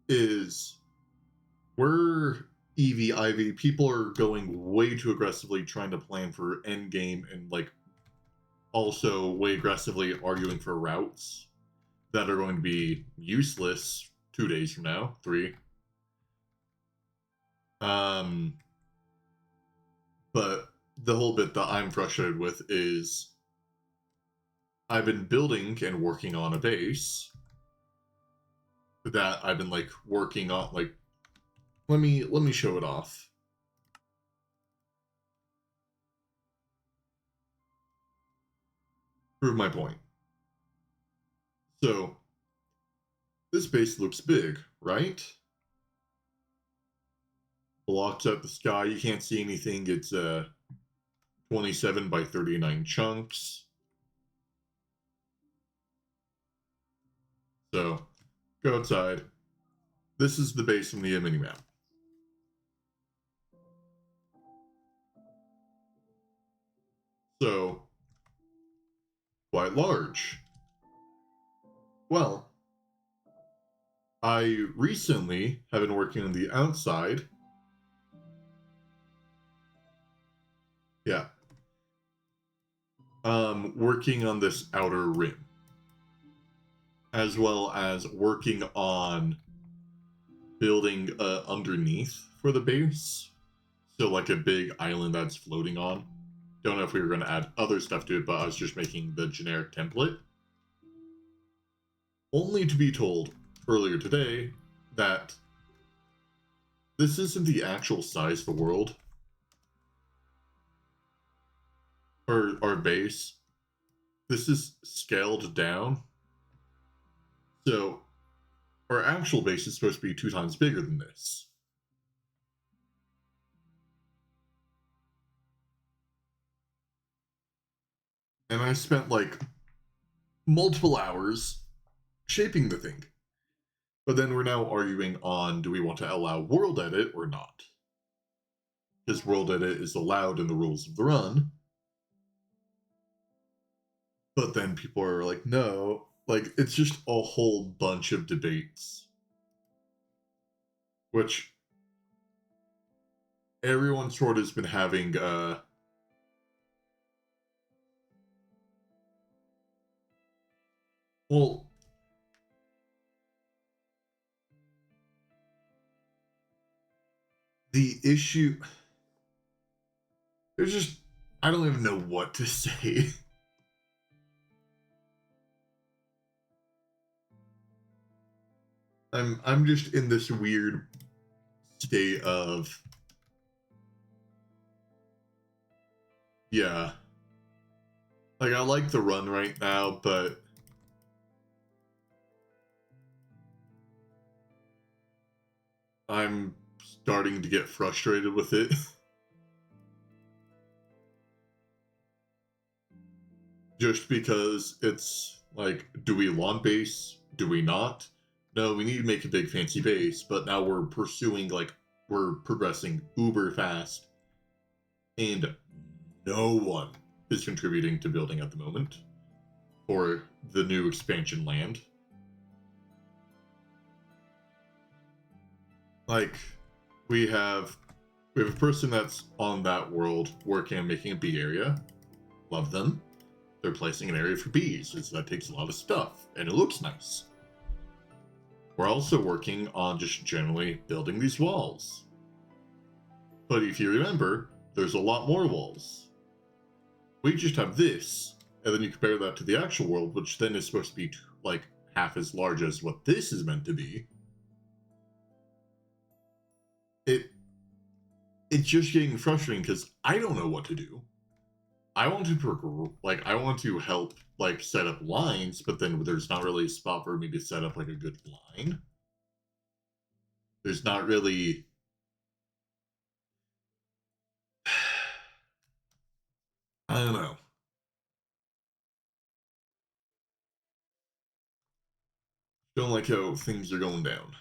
is we're EV people are going way too aggressively trying to plan for endgame and like also way aggressively arguing for routes that are going to be useless 2 days from now, 3. Um, but the whole bit that I'm frustrated with is I've been building and working on a base that I've been like working on. Like, let me show it off. Prove my point. So this base looks big, right? Blocks out the sky. You can't see anything. It's 27 by 39 chunks. So go outside. This is the base from the mini map. So quite large. Well, I recently have been working on the outside. Yeah. Working on this outer rim. As well as working on building underneath for the base. So like a big island that's floating on. Don't know if we were going to add other stuff to it, but I was just making the generic template. Only to be told earlier today that this isn't the actual size of the world. Or our base. This is scaled down. So our actual base is supposed to be 2 times bigger than this. And I spent like multiple hours shaping the thing. But then we're now arguing on do we want to allow world edit or not? Because world edit is allowed in the rules of the run. But then people are like, no. Like, it's just a whole bunch of debates. Which everyone sort of has been having well, the issue, there's just, I don't even know what to say. I'm just in this weird state of, yeah. Like, I like the run right now, but I'm starting to get frustrated with it. Just because it's like, do we want base? Do we not? No, we need to make a big fancy base, but now we're pursuing, like, we're progressing uber fast, and no one is contributing to building at the moment for the new expansion land. Like, we have a person that's on that world working on making a bee area. Love them. They're placing an area for bees, so that takes a lot of stuff, and it looks nice. We're also working on just generally building these walls. But if you remember, there's a lot more walls. We just have this, and then you compare that to the actual world, which then is supposed to be like half as large as what this is meant to be. It's just getting frustrating because I don't know what to do. I want to help like set up lines, but then there's not really a spot for me to set up like a good line. There's not really. I don't know. Don't like how things are going down.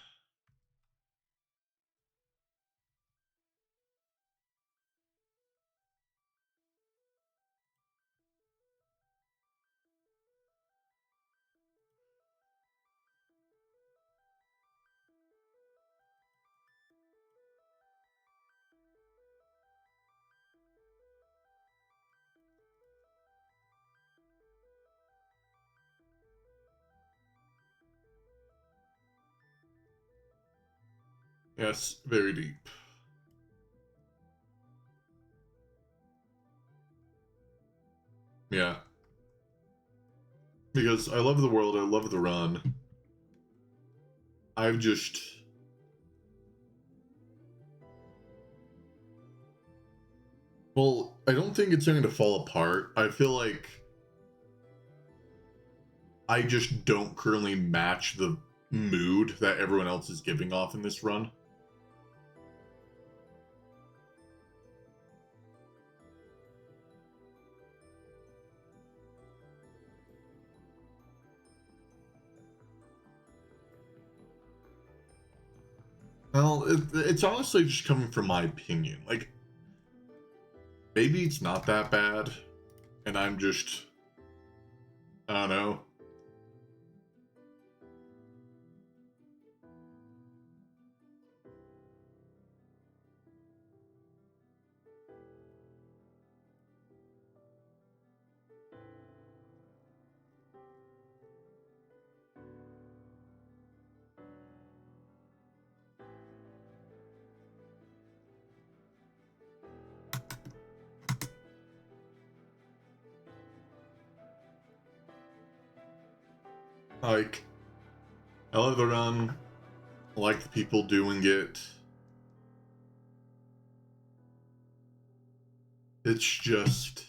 Yes, very deep. Yeah. Because I love the world, I love the run. I've just. Well, I don't think it's going to fall apart. I feel like I just don't currently match the mood that everyone else is giving off in this run. Well, it's honestly just coming from my opinion. Like, maybe it's not that bad, and I'm just. I don't know. Like, I love the run. I like the people doing it. It's just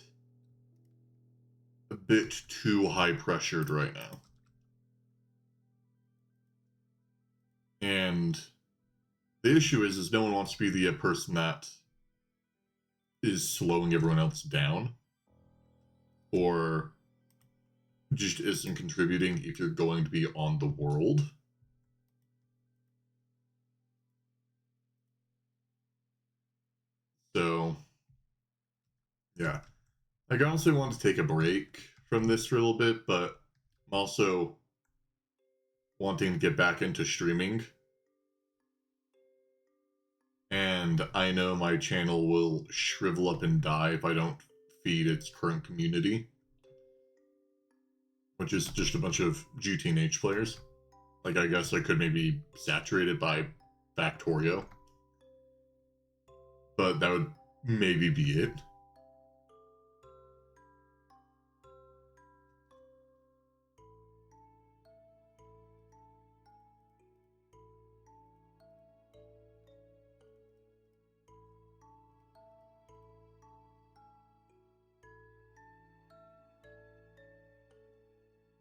a bit too high pressured right now. And the issue is no one wants to be the person that is slowing everyone else down or just isn't contributing if you're going to be on the world. So, yeah. I honestly want to take a break from this for a little bit, but I'm also wanting to get back into streaming. And I know my channel will shrivel up and die if I don't feed its current community, which is just a bunch of GTNH players. Like, I guess I could maybe saturate it by Factorio, but that would maybe be it.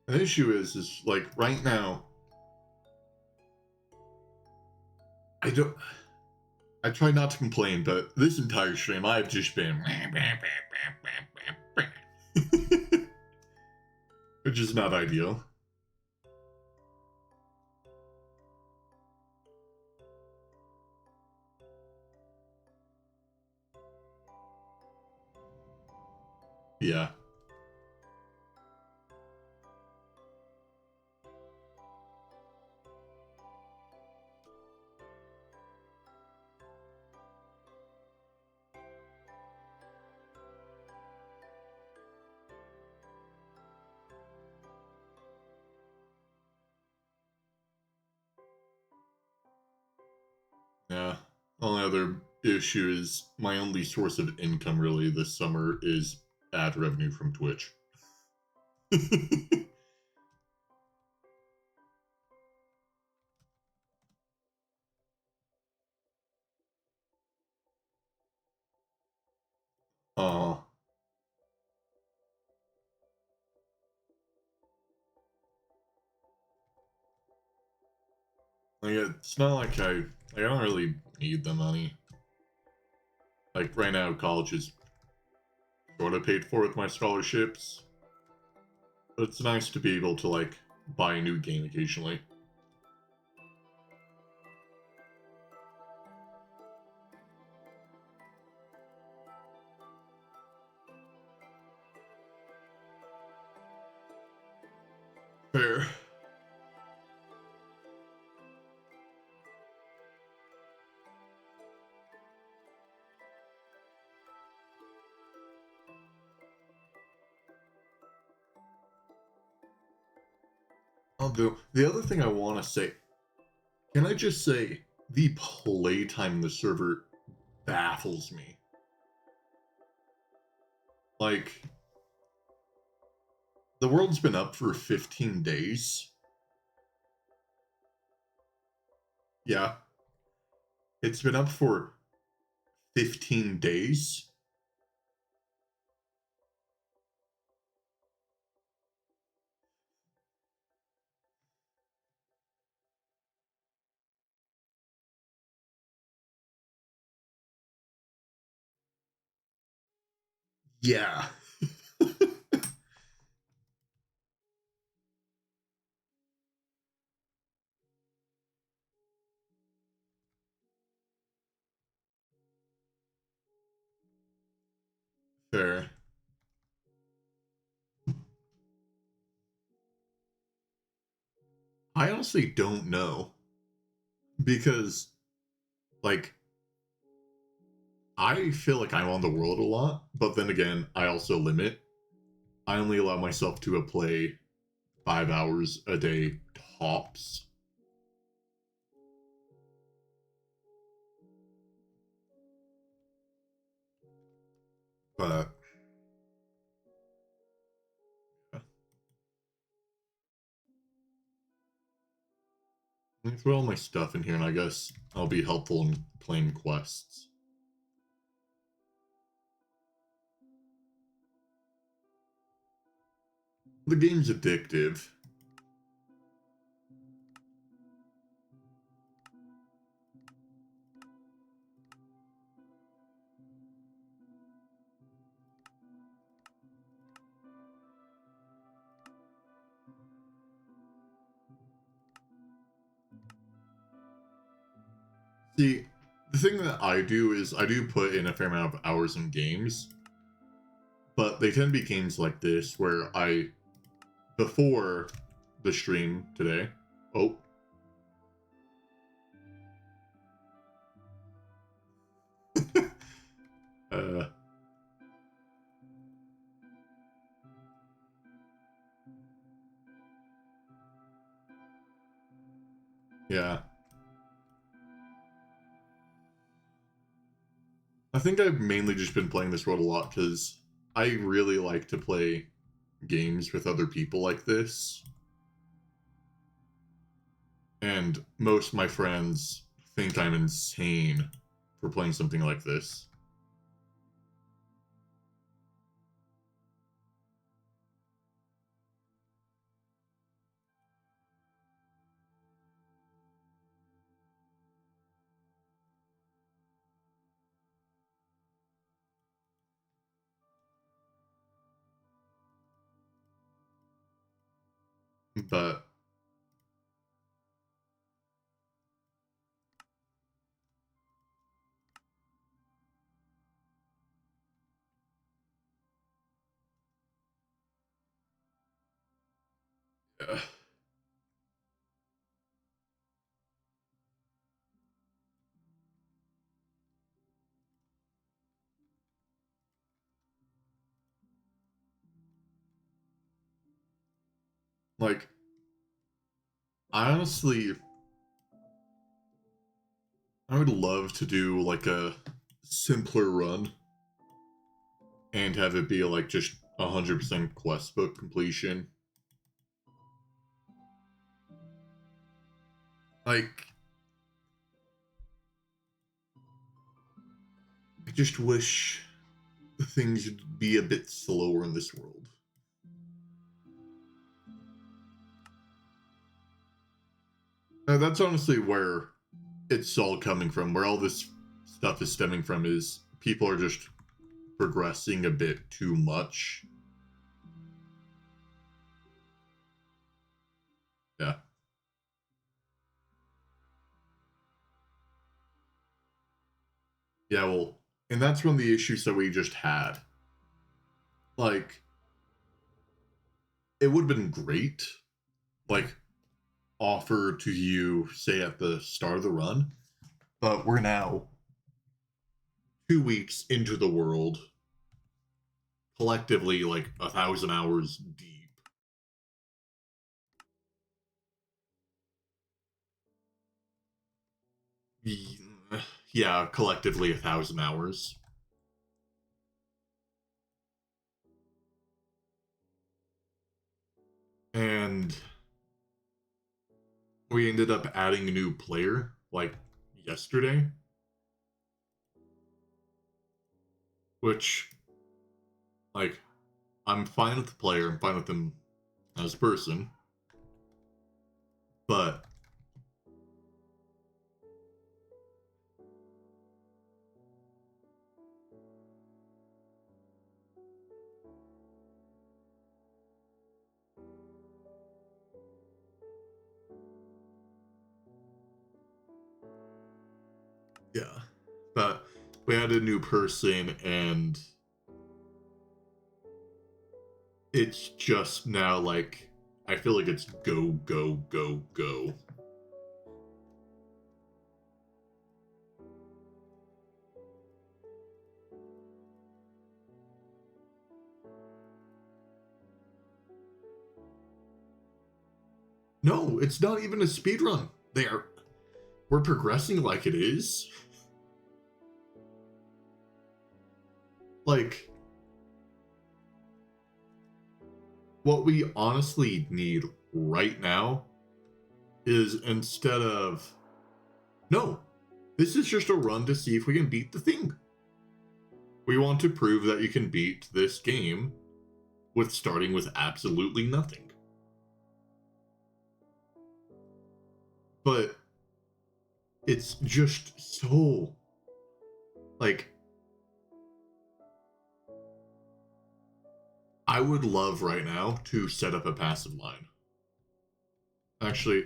The issue is like right now, I I try not to complain, but this entire stream I've just been which is not ideal. Yeah. Yeah. Only other issue is my only source of income really this summer is ad revenue from Twitch. Oh. Like, it's not like I don't really need the money. Like, right now, college is sort of paid for with my scholarships. But it's nice to be able to, like, buy a new game occasionally. Fair. Although, the other thing I want to say, can I just say, the playtime in the server baffles me. Like, the world's been up for 15 days. Yeah. It's been up for 15 days. Yeah. Fair. I honestly don't know. Because, like, I feel like I'm on the world a lot, but then again, I also limit. I only allow myself to play 5 hours a day tops. But yeah. Let me throw all my stuff in here, and I guess I'll be helpful in playing quests. The game's addictive. See, the thing that I do is I do put in a fair amount of hours in games, but they tend to be games like this where before the stream today, oh, uh, yeah. I think I've mainly just been playing this world a lot because I really like to play games with other people like this. And most of my friends think I'm insane for playing something like this. But uh, like, I would love to do like a simpler run and have it be like just 100% quest book completion. Like, I just wish things would be a bit slower in this world. That's honestly where it's all coming from, where all this stuff is stemming from, is people are just progressing a bit too much. Yeah. Yeah, well, and that's one of the issues that we just had. Like, it would have been great, like, offer to you, say, at the start of the run, but we're now 2 weeks into the world, collectively, like, 1,000 hours deep. Yeah, collectively 1,000 hours. And we ended up adding a new player, like, yesterday. Which, like, I'm fine with the player, I'm fine with him as a person. But yeah. But we had a new person, and it's just now like, I feel like it's go, go, go, go. No, it's not even a speed run. We're progressing like it is. Like, what we honestly need right now is, instead of, no, this is just a run to see if we can beat the thing. We want to prove that you can beat this game with starting with absolutely nothing. But it's just so, like, I would love right now to set up a passive line. Actually,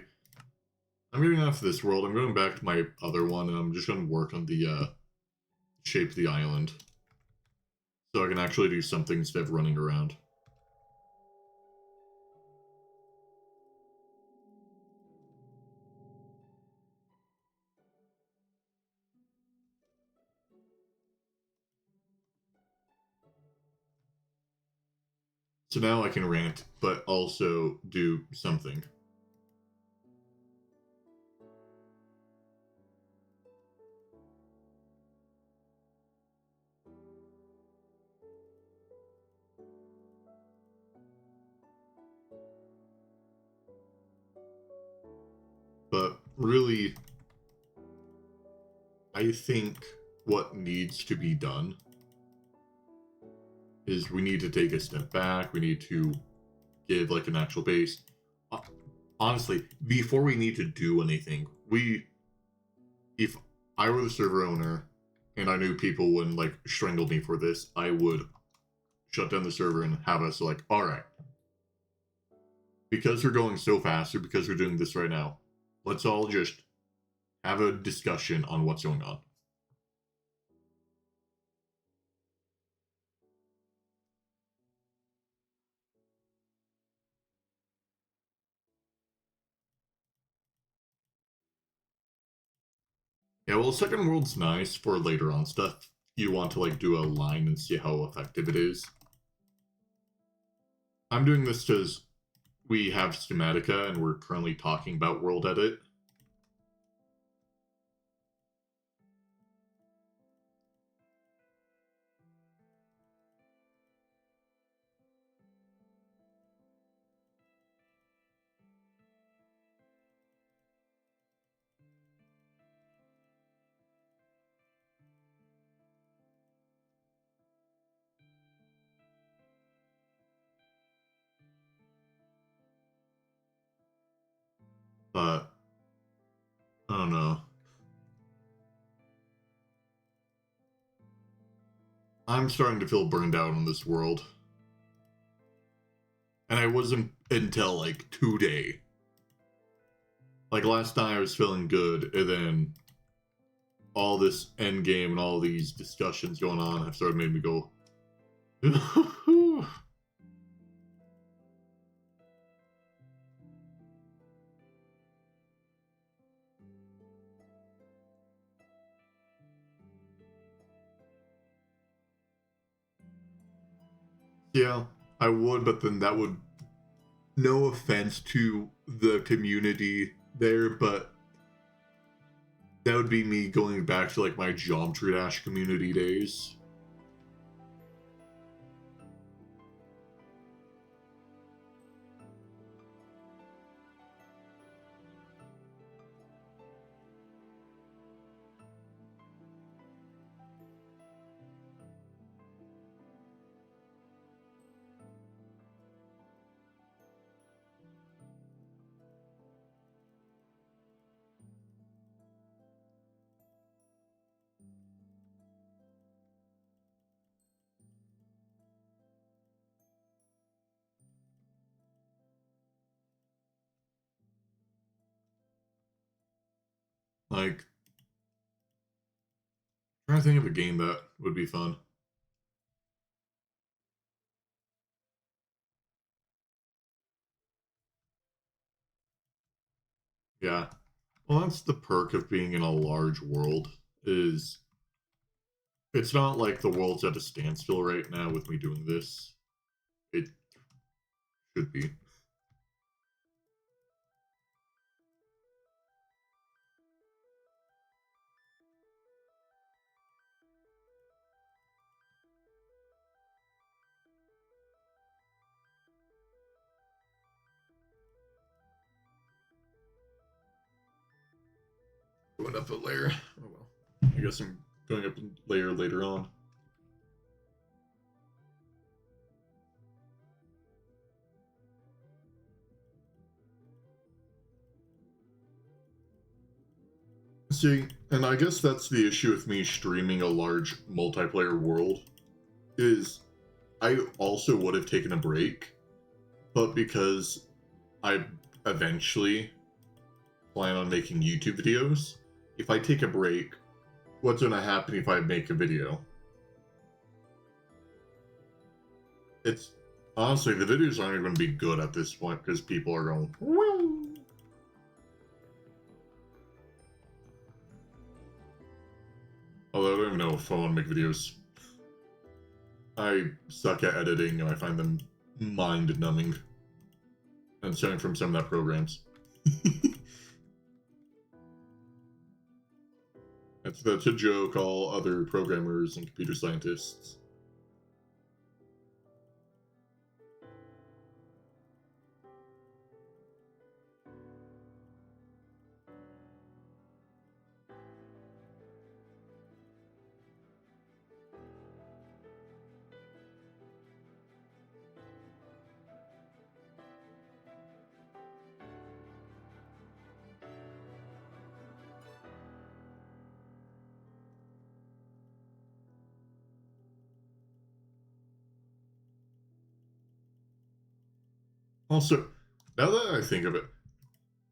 I'm getting off this world. I'm going back to my other one, and I'm just going to work on the shape of the island, so I can actually do something instead of running around. So now I can rant, but also do something. But really, I think what needs to be done is we need to take a step back. We need to give like an actual base. Honestly, before we need to do anything, if I were the server owner and I knew people wouldn't like strangle me for this, I would shut down the server and have us like, all right, because we're going so fast, or because we're doing this right now, let's all just have a discussion on what's going on. Yeah, well, second world's nice for later on stuff. You want to like do a line and see how effective it is. I'm doing this because we have Schematica and we're currently talking about world edit. But I don't know. I'm starting to feel burned out on this world. And I wasn't until like today. Like last night I was feeling good, and then all this end game and all these discussions going on have started made me go. Yeah, I would, but then that would, no offense to the community there, but that would be me going back to like my Geometry Dash community days. Like, I'm trying to think of a game that would be fun. Yeah. Well, that's the perk of being in a large world, is it's not like the world's at a standstill right now with me doing this. It should be. Going up a layer. Oh well. I guess I'm going up a layer later on. See, and I guess that's the issue with me streaming a large multiplayer world, is I also would have taken a break, but because I eventually plan on making YouTube videos, if I take a break, what's going to happen if I make a video? It's honestly, the videos aren't even going to be good at this point because people are going, "Woo." Although I don't even know if I want to make videos. I suck at editing and I find them mind numbing. And starting from some of that programs. That's a joke, all other programmers and computer scientists. Also, Now that I think of it,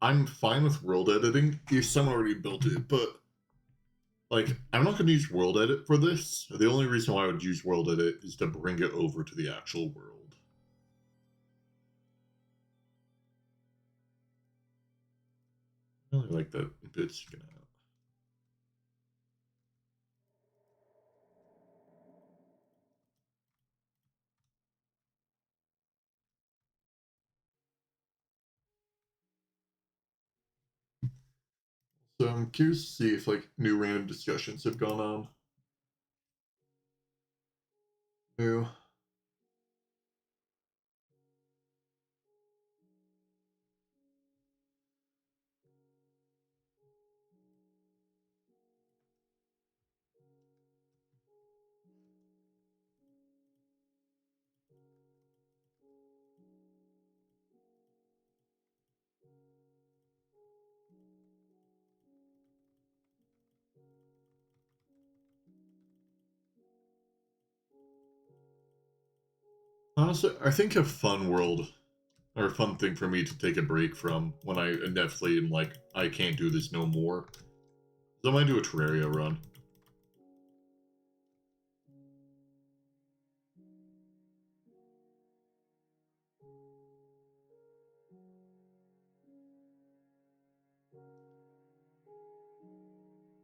I'm fine with world editing if someone already built it, but like I'm not going to use world edit for this. The only reason why I would use world edit is to bring it over to the actual world. I really like that bit sticking out. So I'm curious to see if like new random discussions have gone on. New. Honestly, I think a fun world or a fun thing for me to take a break from when I inevitably am like, I can't do this no more. So I might do a Terraria run.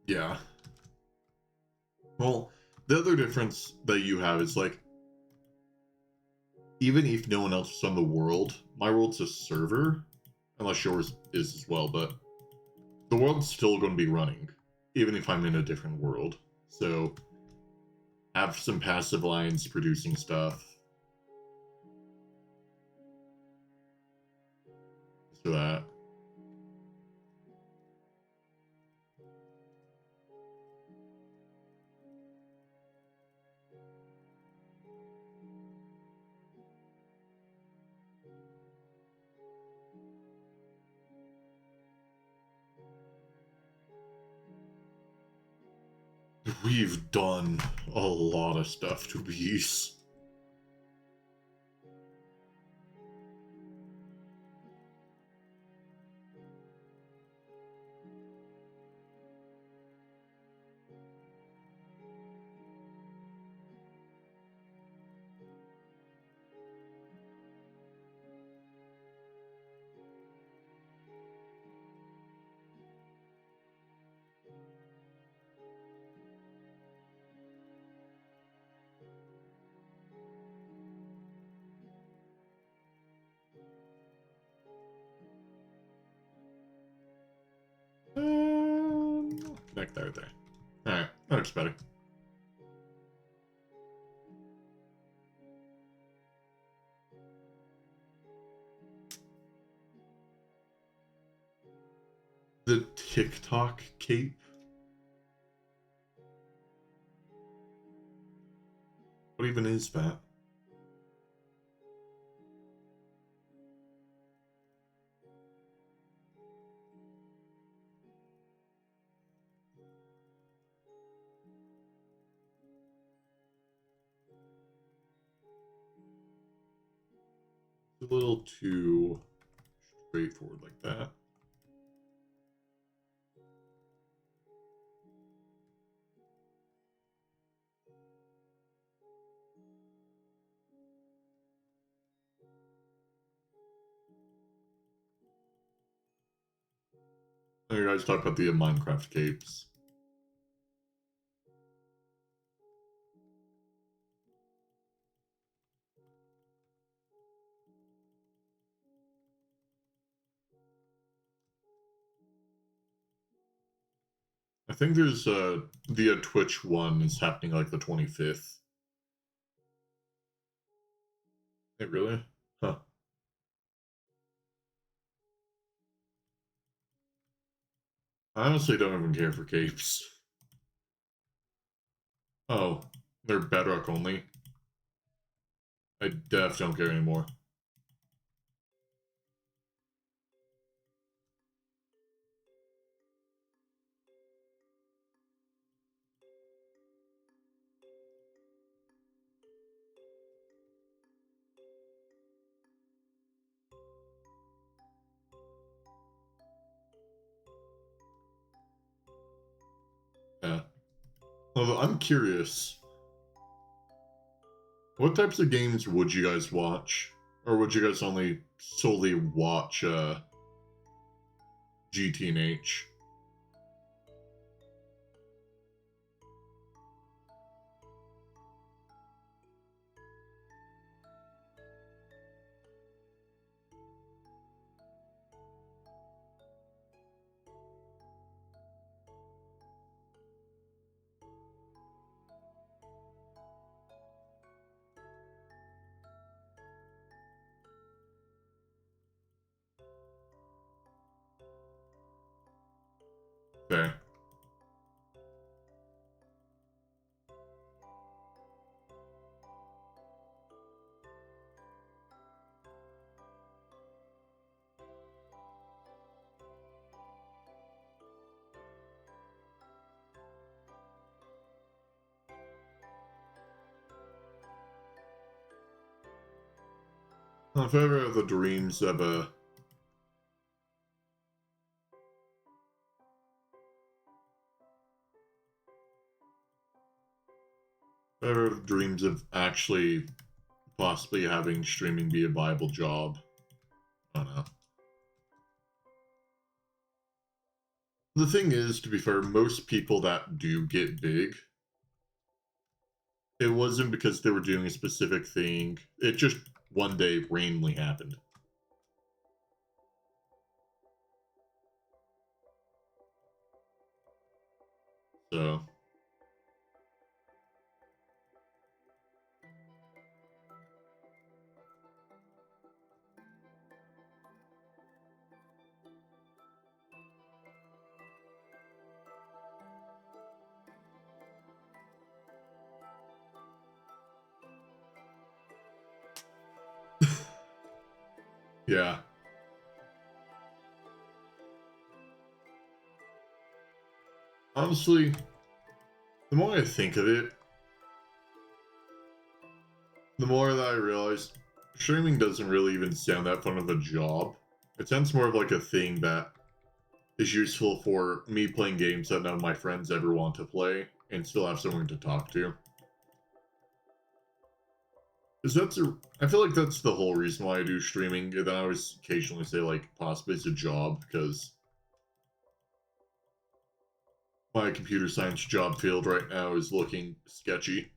Yeah. Well, the other difference that you have is like, even if no one else is on the world, my world's a server, unless yours is as well, but the world's still going to be running, even if I'm in a different world. So, have some passive lines producing stuff. So that. We've done a lot of stuff to bees. Connect there. Alright, that looks better. The TikTok cape? What even is that? A little too straightforward like that. You guys talk about the Minecraft capes. I think there's the Twitch one is happening like the 25th. Hey, really? Huh. I honestly don't even care for capes. Oh, they're bedrock only. I def don't care anymore. Although I'm curious, what types of games would you guys watch? Or would you guys only solely watch GT and H? Okay. If I ever have the dreams of a dreams of actually possibly having streaming be a viable job. I don't know. The thing is, to be fair, most people that do get big, it wasn't because they were doing a specific thing. It just one day randomly happened. So. Yeah. Honestly, the more I think of it, the more that I realize streaming doesn't really even sound that fun of a job. It sounds more of like a thing that is useful for me playing games that none of my friends ever want to play and still have someone to talk to. Because I feel like that's the whole reason why I do streaming. And then I always occasionally say, like, possibly it's a job because my computer science job field right now is looking sketchy.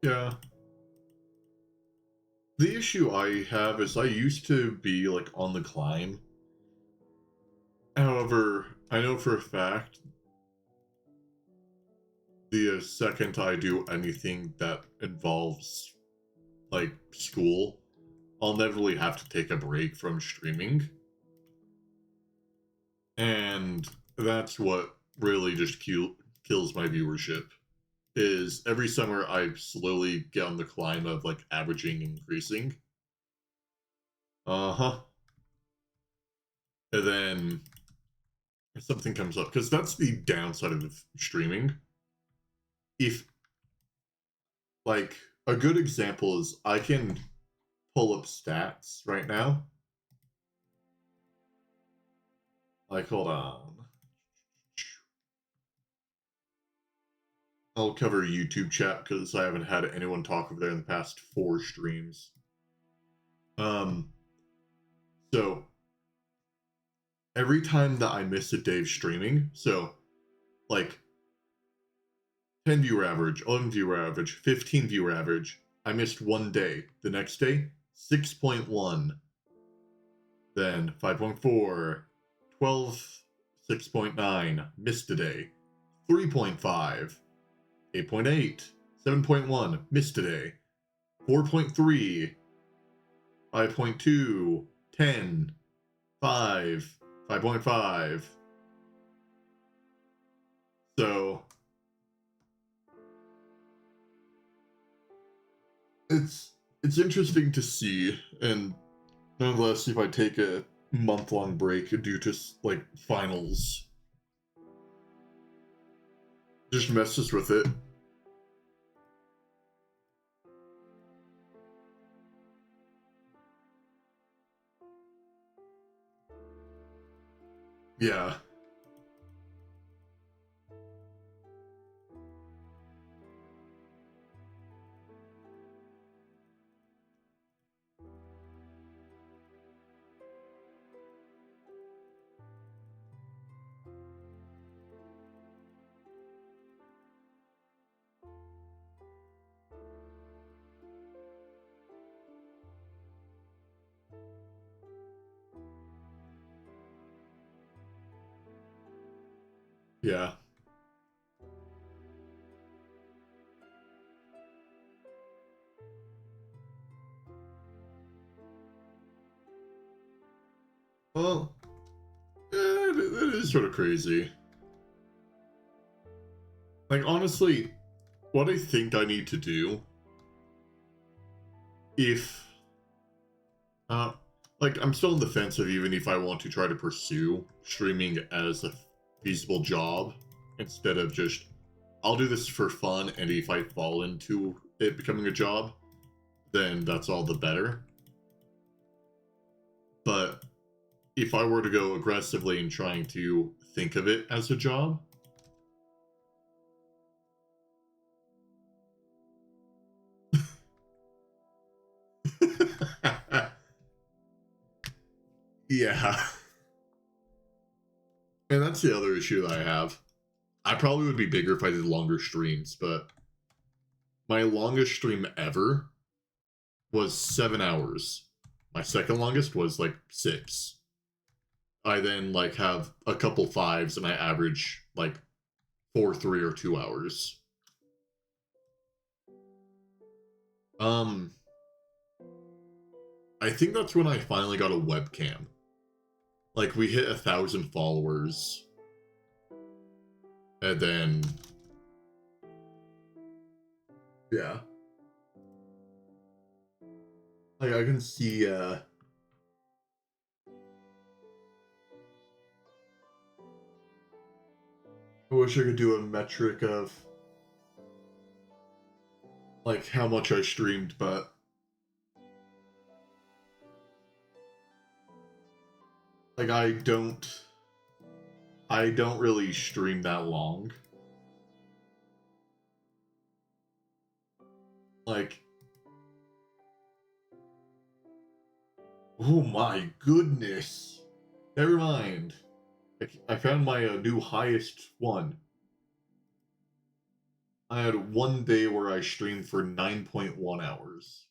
Yeah. The issue I have is I used to be, like, on the climb. However, I know for a fact the second I do anything that involves, like, school, I'll never really have to take a break from streaming. And that's what really just kills my viewership. Is every summer I slowly get on the climb of, like, averaging increasing. Uh-huh. And then something comes up. Because that's the downside of streaming. If, like, a good example is I can pull up stats right now. Like, hold on. I'll cover YouTube chat because I haven't had anyone talk over there in the past 4 streams. Um, so every time that I miss a day of streaming, so like 10 viewer average, 11 viewer average, 15 viewer average, I missed one day. The next day, 6.1, then 5.4, 12, 6.9, missed a day, 3.5, 8.8, 7.1, missed a day, 4.3, 5.2, 10, 5, 5.5. So it's interesting to see, and nonetheless, if I take a month-long break due to like finals, just messes with it. Yeah. Yeah. Well, it is sort of crazy. Like, honestly, what I think I need to do, if, uh, like, I'm still on the fence of even if I want to try to pursue streaming as a feasible job, instead of just, I'll do this for fun, and if I fall into it becoming a job, then that's all the better. But if I were to go aggressively in trying to think of it as a job, yeah. And that's the other issue that I have. I probably would be bigger if I did longer streams, but my longest stream ever was 7 hours. My second longest was like 6. I then like have a couple 5s and I average like 4, 3, or 2 hours. I think that's when I finally got a webcam. Like, we hit 1,000 followers. And then... yeah. Like, I can see, I wish I could do a metric of, like, how much I streamed, but... like, I don't really stream that long. Like, oh my goodness. Never mind. I found my new highest one. I had one day where I streamed for 9.1 hours.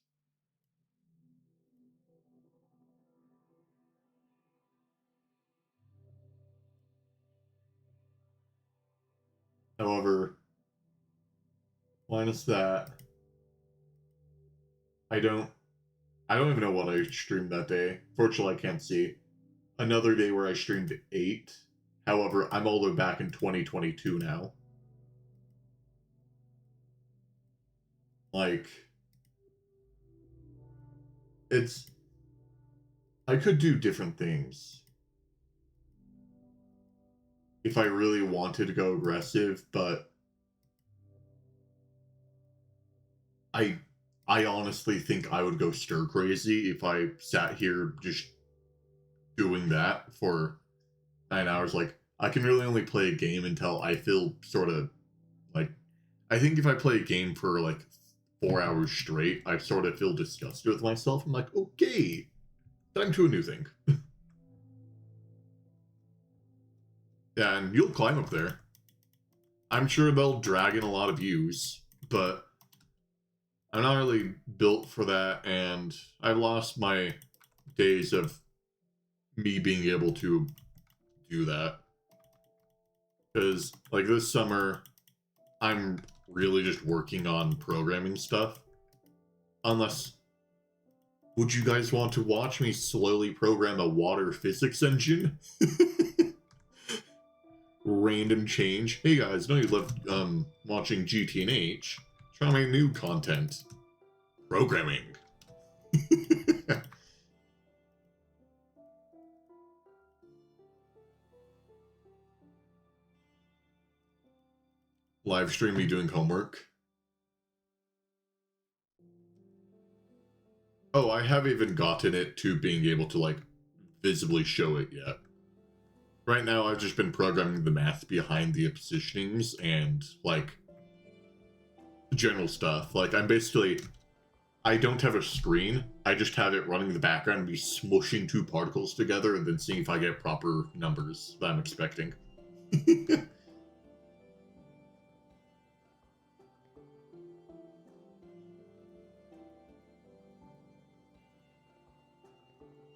However, minus that, I don't even know what I streamed that day. Fortunately, I can't see. Another day where I streamed 8. However, I'm all the way back in 2022 now. Like, it's... I could do different things if I really wanted to go aggressive, but I honestly think I would go stir crazy if I sat here just doing that for 9 hours. Like, I can really only play a game until I feel sort of like I think if I play a game for like 4 hours straight, I sort of feel disgusted with myself. I'm like, okay, time to a new thing. Yeah, and you'll climb up there. I'm sure they'll drag in a lot of views, but I'm not really built for that, and I lost my days of me being able to do that. Because, like, this summer, I'm really just working on programming stuff. Unless, would you guys want to watch me slowly program a water physics engine? Random change. Hey guys, know you love watching GT&H. Try my new content. Programming. Live stream me doing homework. Oh, I haven't even gotten it to being able to, like, visibly show it yet. Right now, I've just been programming the math behind the positionings and, like, general stuff. Like, I don't have a screen. I just have it running in the background and be smushing two particles together and then seeing if I get proper numbers that I'm expecting.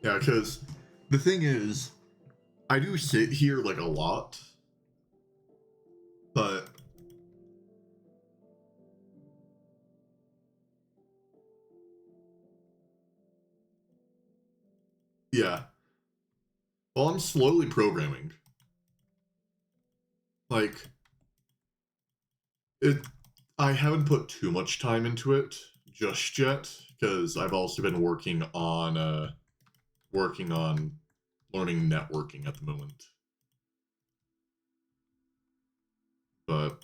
Yeah, because the thing is, I do sit here, like, a lot, but yeah. Well, I'm slowly programming. Like, it. I haven't put too much time into it just yet, because I've also been working on learning networking at the moment. But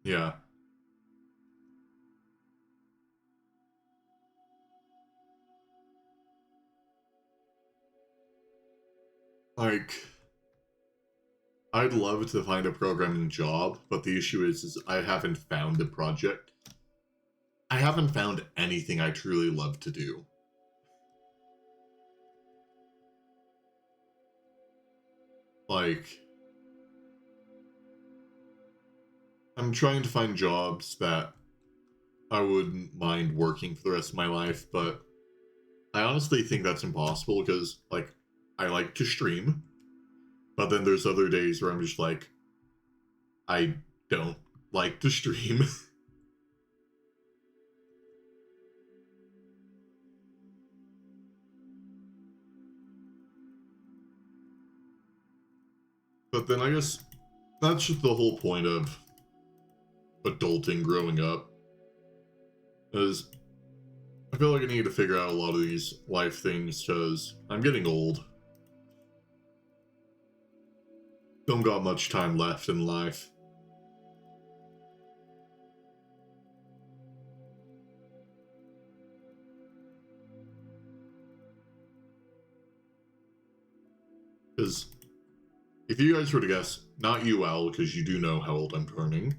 yeah, like, I'd love to find a programming job, but the issue is I haven't found a project. I haven't found anything I truly love to do. Like, I'm trying to find jobs that I wouldn't mind working for the rest of my life, but I honestly think that's impossible because, like, I like to stream, but then there's other days where I'm just like, I don't like to stream. But then I guess that's just the whole point of adulting growing up. Is I feel like I need to figure out a lot of these life things because I'm getting old. Don't got much time left in life. Because if you guys were to guess, not you, Al, because you do know how old I'm turning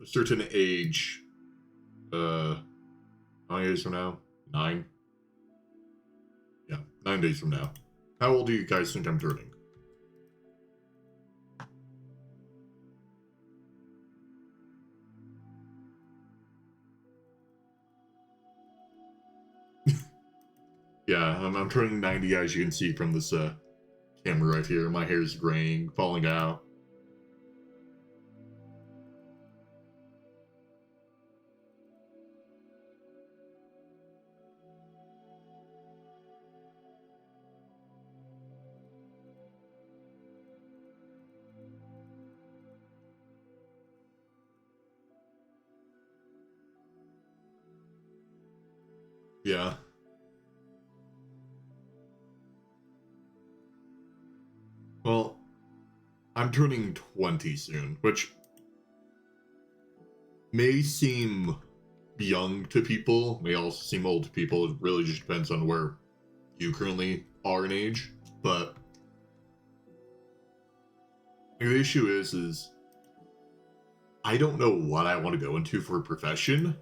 a certain age, how many days from now? 9? Yeah, 9 days from now. How old do you guys think I'm turning? Yeah, I'm turning 90, as you can see from this camera right here. My hair's graying, falling out. Yeah. Well, I'm turning 20 soon, which may seem young to people, may also seem old to people. It really just depends on where you currently are in age. But the issue is I don't know what I want to go into for a profession.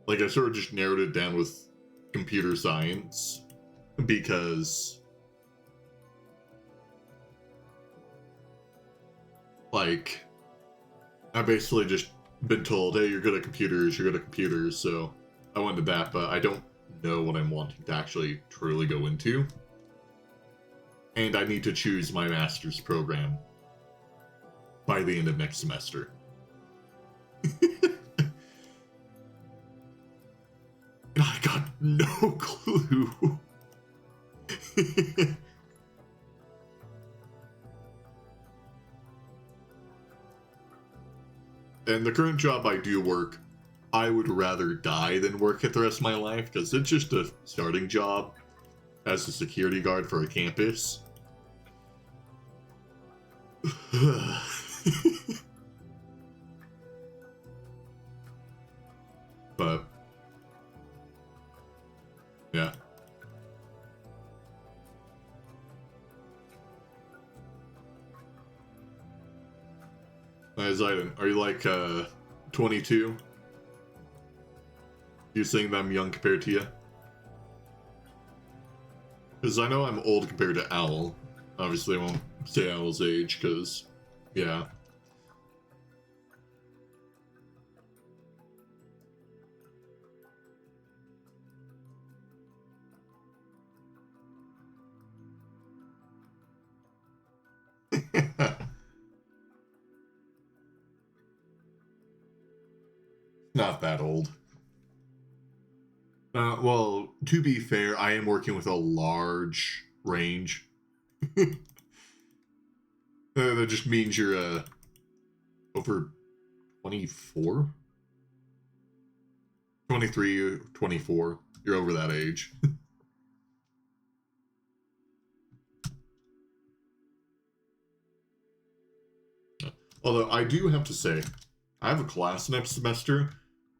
Like, I sort of just narrowed it down with computer science because, like, I basically just been told, hey, you're good at computers, so I went to that, but I don't know what I'm wanting to actually truly go into. And I need to choose my master's program by the end of next semester. And I got no clue. And the current job I do work, I would rather die than work it the rest of my life, because it's just a starting job as a security guard for a campus. But yeah. Zayden, are you like 22? You saying that I'm young compared to you? Because I know I'm old compared to Owl. Obviously, I won't say Owl's age, because, yeah. Not that old. Well, to be fair, I am working with a large range. That just means you're over 24? 23, 24. You're over that age. Although I do have to say, I have a class next semester,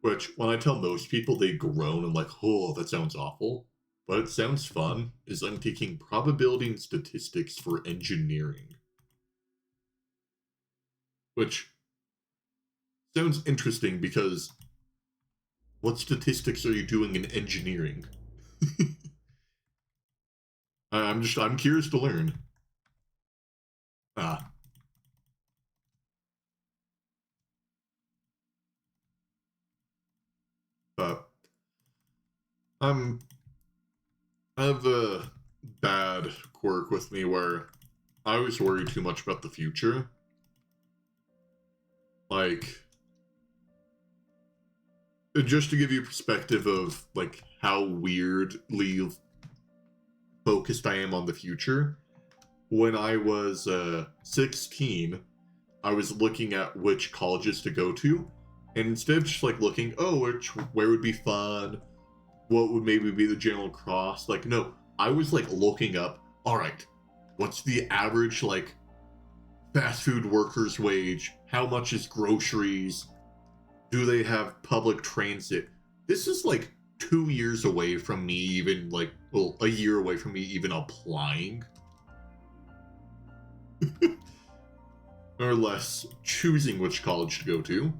which when I tell most people, they groan and like, oh, that sounds awful. But it sounds fun, is I'm taking probability and statistics for engineering. Which sounds interesting because what statistics are you doing in engineering? I'm curious to learn. Ah. But I have a bad quirk with me where I always worry too much about the future. Like, just to give you a perspective of like how weirdly focused I am on the future. When I was 16, I was looking at which colleges to go to, and instead of just like looking, oh, where would be fun, what would maybe be the general cross, like no, I was like looking up, all right, what's the average like fast food worker's wage? How much is groceries? Do they have public transit? This is like 2 years away from me even like, well, a year away from me even applying. Or less choosing which college to go to.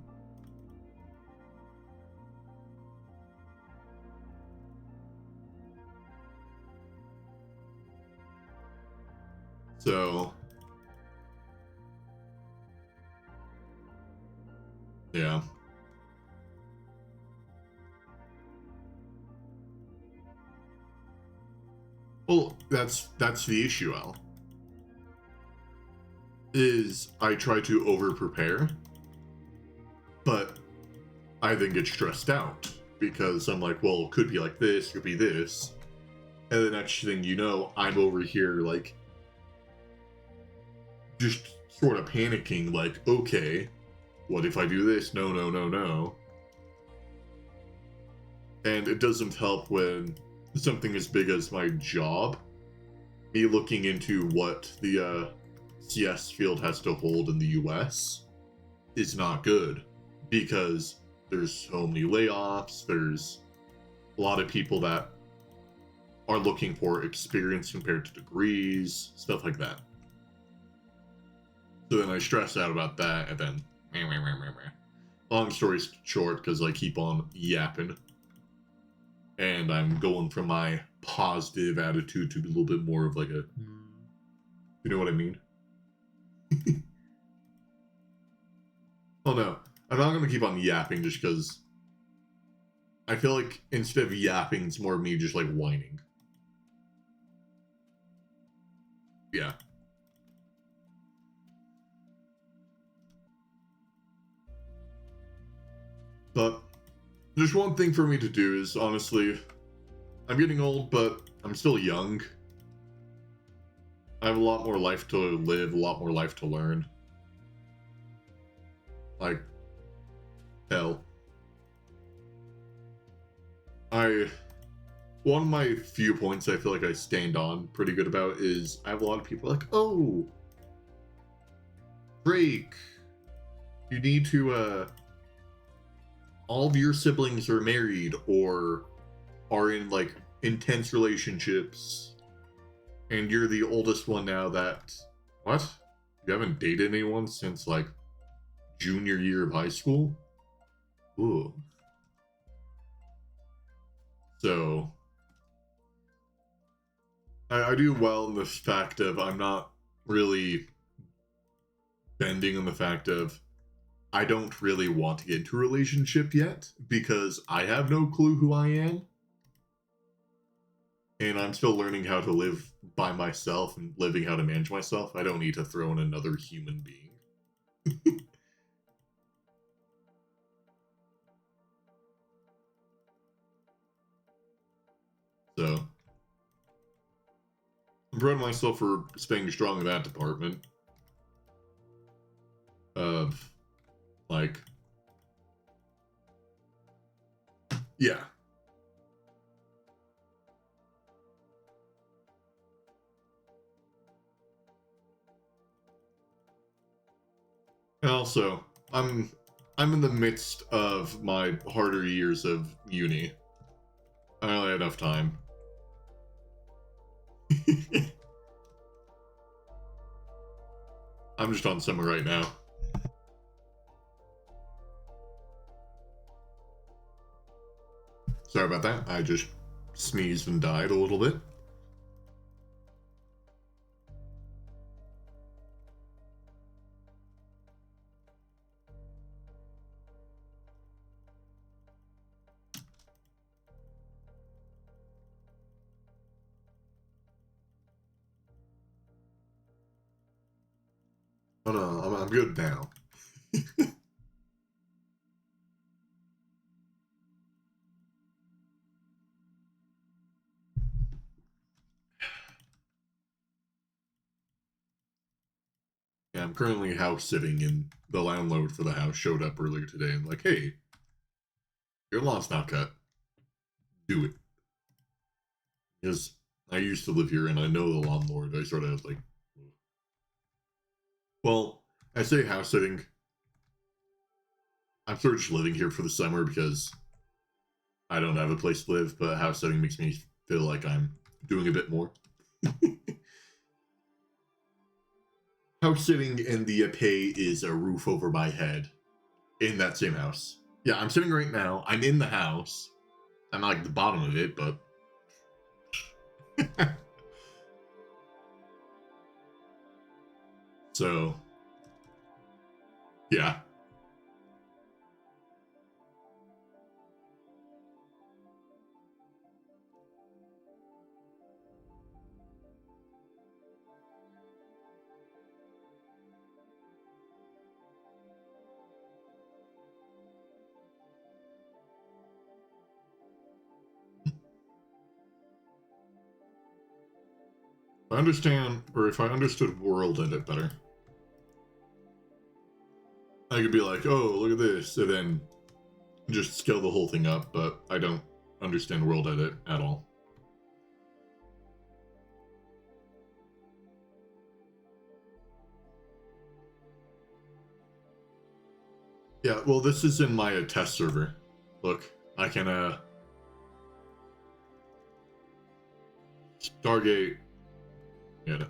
So, yeah. Well, that's the issue, Al. Is I try to over prepare, but I then get stressed out because I'm like, well, it could be like this, it could be this. And the next thing you know, I'm over here like just sort of panicking, like, okay, what if I do this? No, no, no, no. And it doesn't help when something as big as my job, me looking into what the CS field has to hold in the US, is not good, because there's so many layoffs, there's a lot of people that are looking for experience compared to degrees, stuff like that. So then I stress out about that, and then long story short, because I keep on yapping, and I'm going from my positive attitude to a little bit more of like a, you know what I mean? Oh no, I'm not going to keep on yapping just because I feel like instead of yapping, it's more of me just like whining. Yeah. But there's one thing for me to do is, honestly, I'm getting old, but I'm still young. I have a lot more life to live, a lot more life to learn. Like, hell. One of my few points I feel like I stand on pretty good about is I have a lot of people like, oh, Drake, you need to, all of your siblings are married or are in like intense relationships, and you're the oldest one now that, what? You haven't dated anyone since like junior year of high school? Ooh. So, I do well in the fact of I'm not really bending on the fact of I don't really want to get into a relationship yet because I have no clue who I am. And I'm still learning how to live by myself and living how to manage myself. I don't need to throw in another human being. So, I'm proud of myself for staying strong in that department. Of, like, yeah. And also, I'm in the midst of my harder years of uni. I only had enough time. I'm just on summer right now. Sorry about that. I just sneezed and died a little bit. Oh no, I'm good now. Yeah, I'm currently house sitting, and the landlord for the house showed up earlier today and like, hey, your lawn's not cut. Do it. Because I used to live here and I know the landlord. I sort of like, well, I say house sitting. I'm sort of just living here for the summer because I don't have a place to live, but house sitting makes me feel like I'm doing a bit more. House sitting and the pay is a roof over my head in that same house. Yeah, I'm sitting right now. I'm in the house. I'm like the bottom of it, but so yeah. I understand, or if I understood world in it better, I could be like, oh, look at this, and then just scale the whole thing up, but I don't understand world edit at all. Yeah, well, this is in my test server. Look, I can Stargate. Get it.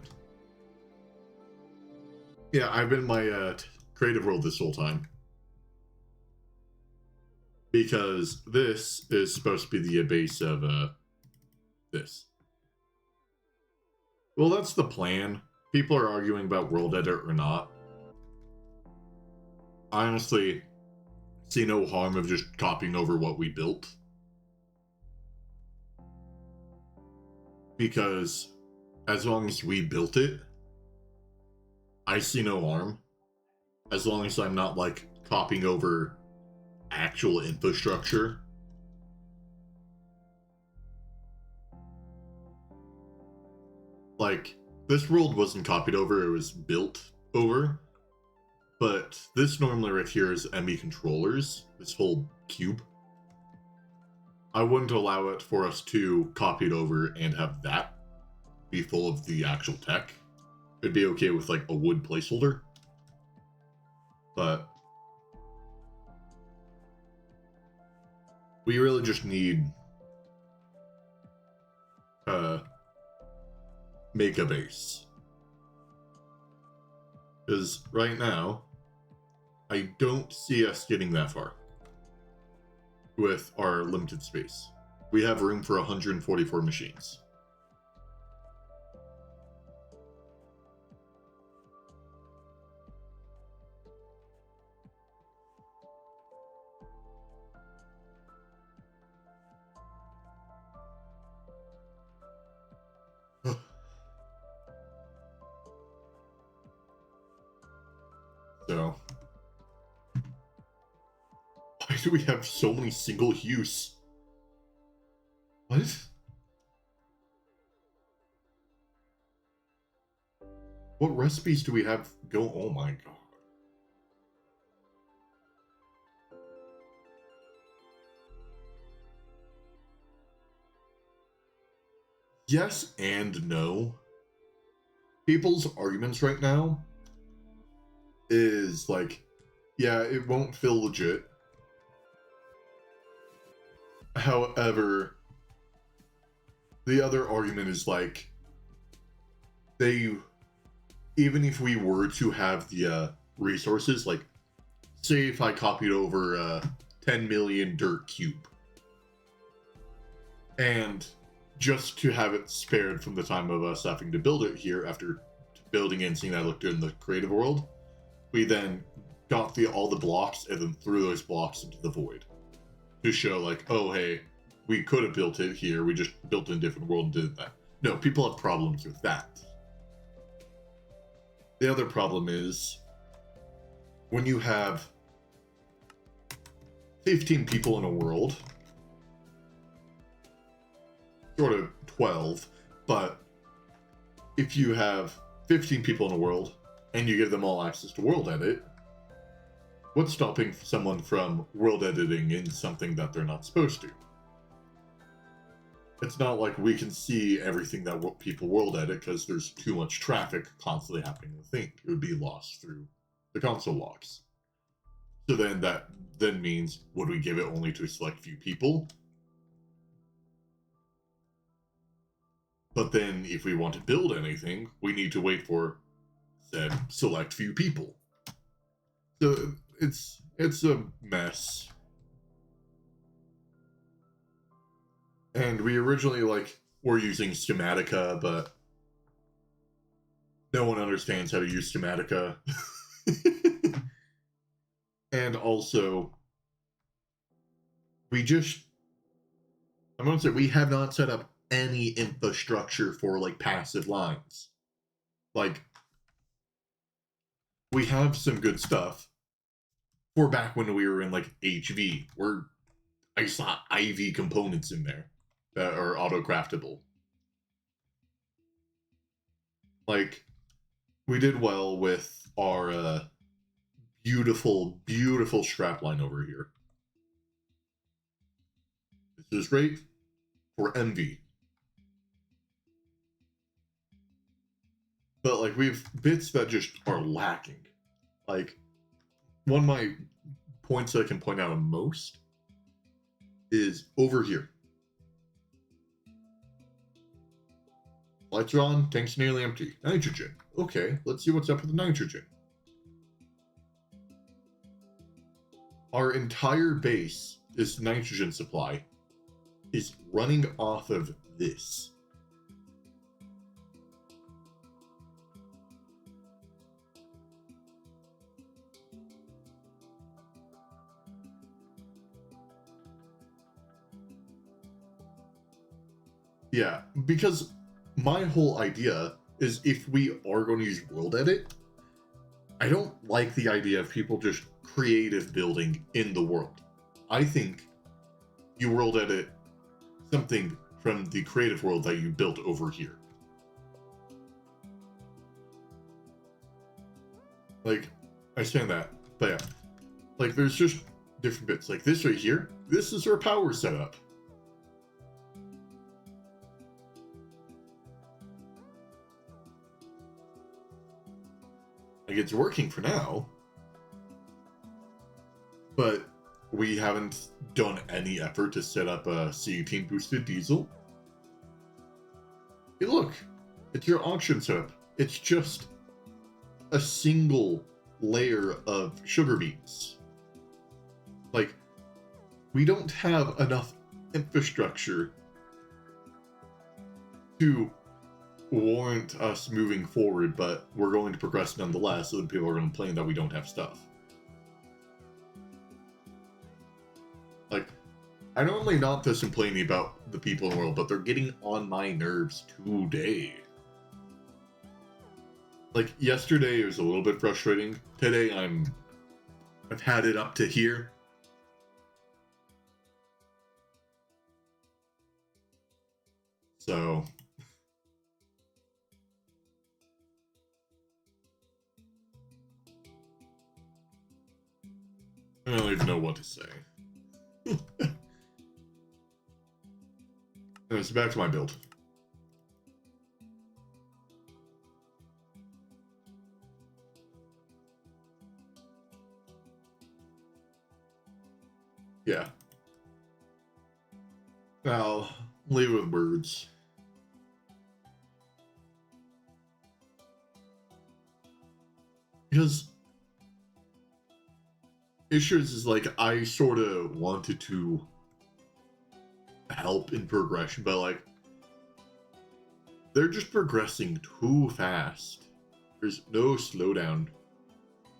Yeah, I've been in my creative world this whole time. Because this is supposed to be the base of this. Well, that's the plan. People are arguing about world edit or not. I honestly see no harm of just copying over what we built. Because as long as we built it, I see no harm. As long as I'm not, like, copying over actual infrastructure. Like, this world wasn't copied over, it was built over. But this normally right here is ME controllers, this whole cube. I wouldn't allow it for us to copy it over and have that be full of the actual tech. It'd be okay with, like, a wood placeholder. But we really just need make a base. Because right now, I don't see us getting that far with our limited space. We have room for 144 machines. So, why do we have so many single use? What? What recipes do we have go? Oh my god. Yes and no. People's arguments right now is like, yeah, it won't feel legit. However, the other argument is like, even if we were to have the resources, like, say if I copied over 10 million dirt cube, and just to have it spared from the time of us having to build it here, after building it and seeing that I looked good in the creative world, we then got all the blocks and then threw those blocks into the void to show, like, oh hey, we could have built it here, we just built it in a different world and did that. No, people have problems with that. The other problem is when you have 15 people in a world, sort of 12, but if you have 15 people in a world and you give them all access to world edit, what's stopping someone from world editing in something that they're not supposed to? It's not like we can see everything that people world edit because there's too much traffic constantly happening in the thing. It would be lost through the console logs. So then that means, would we give it only to a select few people? But then if we want to build anything, we need to wait for said select few people. So it's a mess. And we originally were using Schematica, but no one understands how to use Schematica. And also, I'm going to say, we have not set up any infrastructure for passive lines. We have some good stuff for back when we were in HV, where I saw IV components in there that are auto-craftable. We did well with our beautiful, beautiful strapline over here. This is great for envy. But like we have bits that just are lacking. Like one of my points that I can point out most is over here. Lights are on, tanks nearly empty. Nitrogen. Okay, let's see what's up with the nitrogen. Our entire base, this nitrogen supply, is running off of this. Yeah, because my whole idea is if we are going to use world edit, I don't like the idea of people just creative building in the world. I think you world edit something from the creative world that you built over here. Like, I stand that, but yeah. Like, there's just different bits. Like this right here, this is our power setup. Like, it's working for now, but we haven't done any effort to set up a C18 boosted diesel. Hey, look, it's your auction setup. It's just a single layer of sugar beets. Like, we don't have enough infrastructure to warrant us moving forward, but we're going to progress nonetheless, so that people are going to complain that we don't have stuff. Like, I normally not this complaining about the people in the world, but they're getting on my nerves today. Like, yesterday it was a little bit frustrating. Today I've had it up to here. So I don't even know what to say. Anyways, back to my build. Yeah. Now, leave it with words. Because issues is like I sort of wanted to help in progression, but like they're just progressing too fast. There's no slowdown.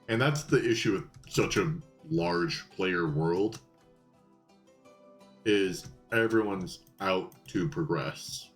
And that's the issue with such a large player world, is everyone's out to progress.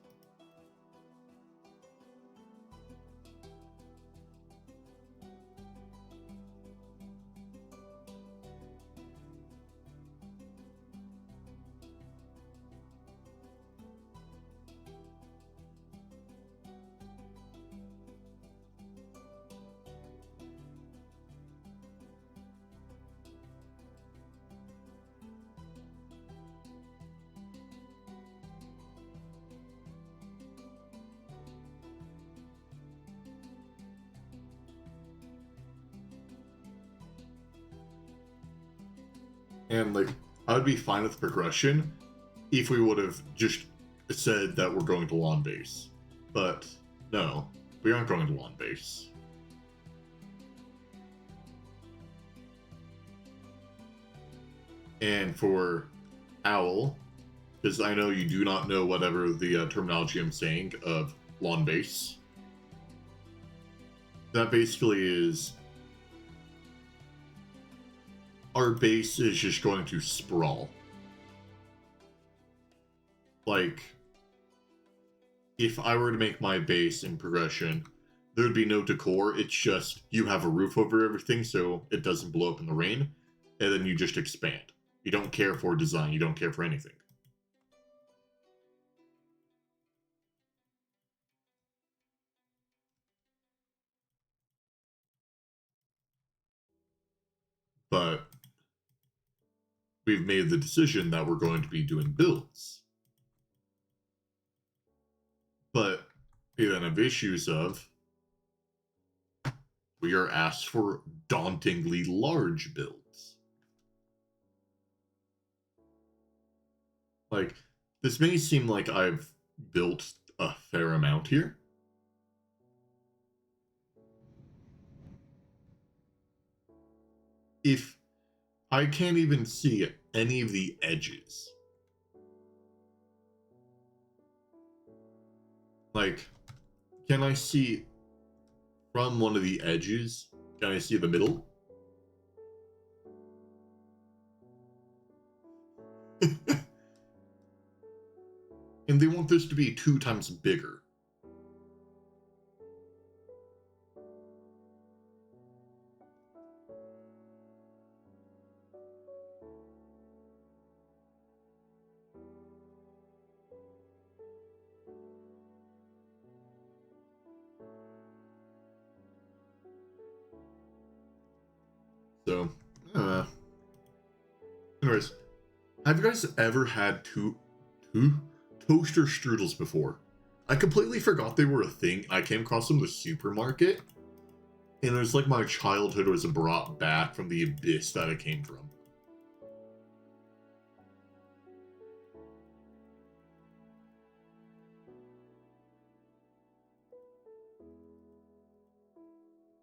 And like I would be fine with progression if we would have just said that we're going to lawn base. But no, we aren't going to lawn base. And for owl, because I know you do not know whatever the terminology I'm saying of lawn base. That basically is our base is just going to sprawl. Like, if I were to make my base in progression, there'd be no decor. It's just you have a roof over everything so it doesn't blow up in the rain, and then you just expand. You don't care for design, you don't care for anything. But we've made the decision that we're going to be doing builds. But we then have issues of we are asked for dauntingly large builds. Like, this may seem like I've built a fair amount here. If I can't even see any of the edges, like, can I see from one of the edges? Can I see the middle? And they want this to be 2 times bigger. So, anyways, have you guys ever had two toaster strudels before? I completely forgot they were a thing. I came across them in the supermarket, and it was like my childhood was brought back from the abyss that it came from.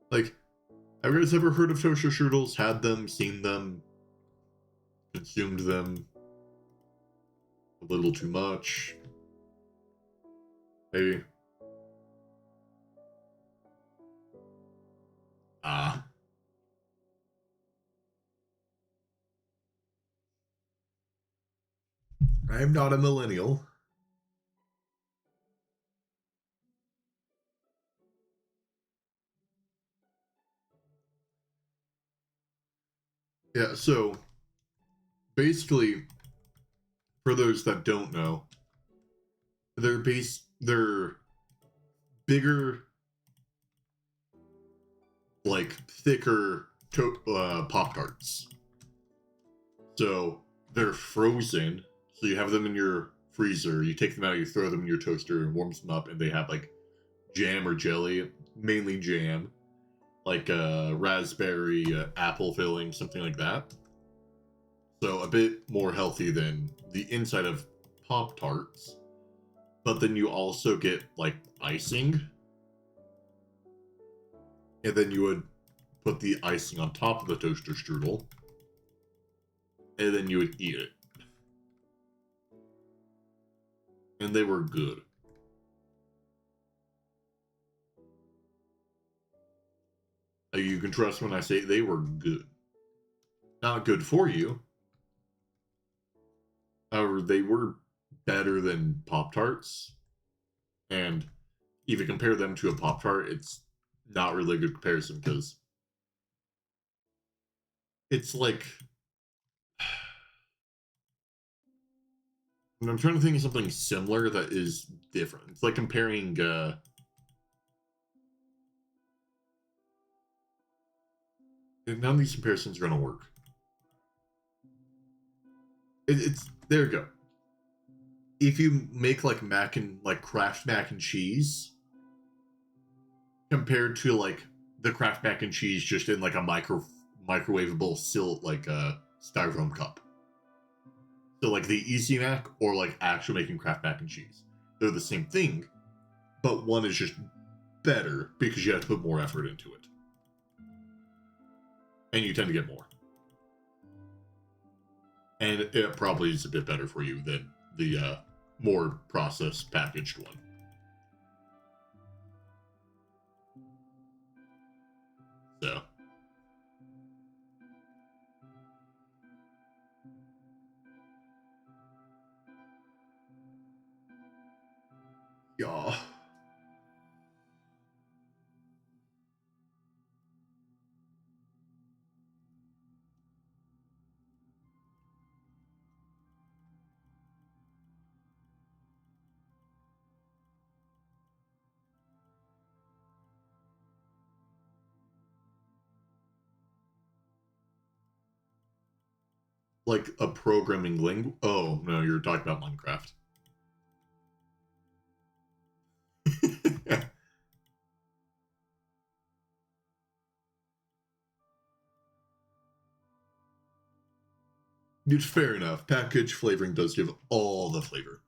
Like, have you guys ever heard of toaster strudels? Had them, seen them, consumed them? A little too much? Maybe. Ah. I'm not a millennial. Yeah, so basically, for those that don't know, they're bigger, like thicker Pop Tarts. So they're frozen. So you have them in your freezer. You take them out, you throw them in your toaster, and warms them up, and they have like jam or jelly, mainly jam, like raspberry, apple filling, something like that. So a bit more healthy than the inside of Pop Tarts. But then you also get like icing, and then you would put the icing on top of the toaster strudel, and then you would eat it. And they were good. You can trust when I say they were good. Not good for you. However, they were better than Pop Tarts. And if you compare them to a Pop Tart, it's not really a good comparison because it's like. I'm trying to think of something similar that is different. It's like comparing. None of these comparisons are going to work. It's there you go. If you make like Kraft mac and cheese compared to like the Kraft mac and cheese just in like a microwavable styrofoam cup. So like the Easy Mac or like actually making Kraft mac and cheese. They're the same thing, but one is just better because you have to put more effort into it. And you tend to get more. And it probably is a bit better for you than the more processed packaged one. So. Yeah. like a programming language. Oh no, you're talking about Minecraft. Dude, fair enough. Package flavoring does give all the flavor.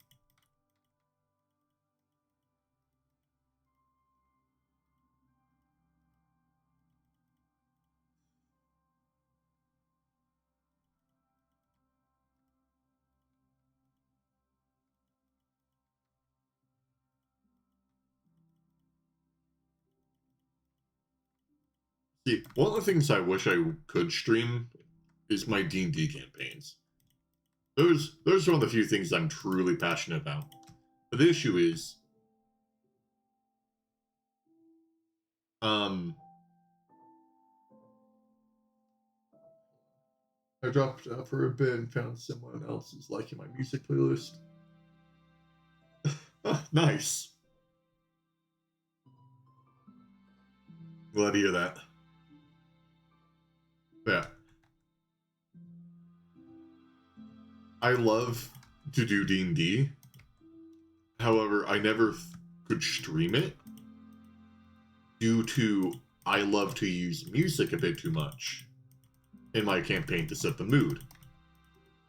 See, one of the things I wish I could stream is my D&D campaigns. Those are one of the few things I'm truly passionate about. But the issue is, I dropped out for a bit and found someone else is liking my music playlist. Oh, nice. Glad to hear that. Yeah. I love to do D&D. However, I never could stream it due to I love to use music a bit too much in my campaign to set the mood.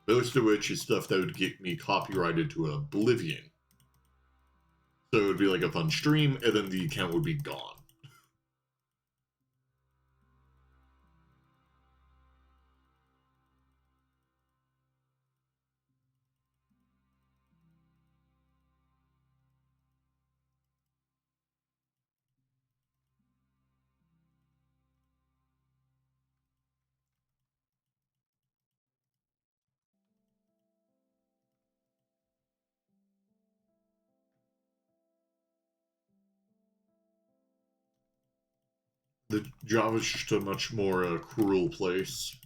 Most of which is stuff that would get me copyrighted to oblivion. So it would be like a fun stream, and then the account would be gone. The Java's just a much more cruel place.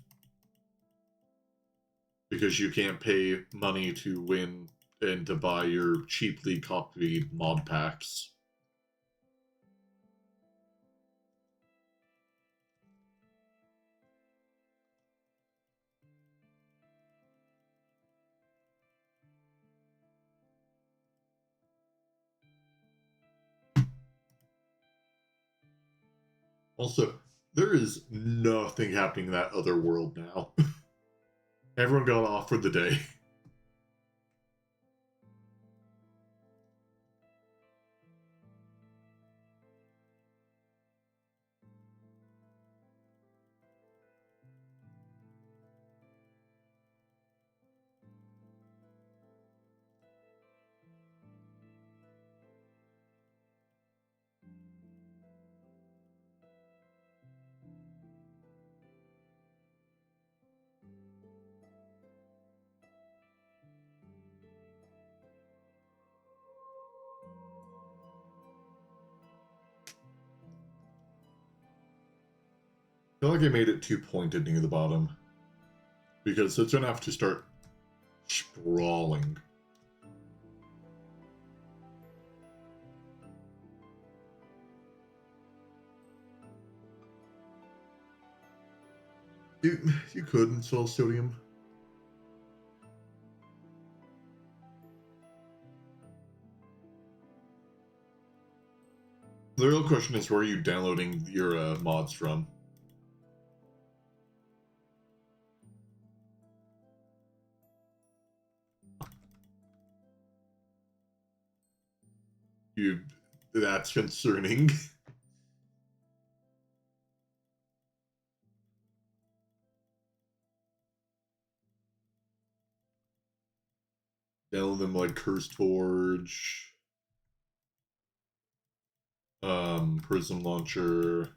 Because you can't pay money to win and to buy your cheaply copied mod packs. Also, there is nothing happening in that other world now. Everyone got off for the day. I feel like I made it too pointed near the bottom. Because it's gonna have to start sprawling. You could install sodium. The real question is, where are you downloading your mods from? That's concerning. Download them like Cursed Forge, Prism Launcher.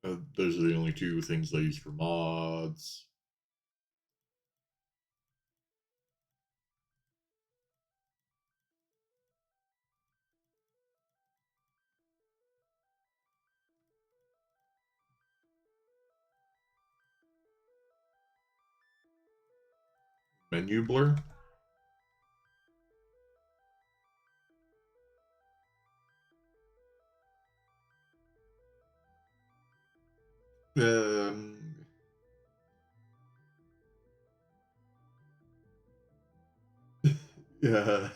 Those are the only two things I use for mods. Menu blur. Um, Yeah.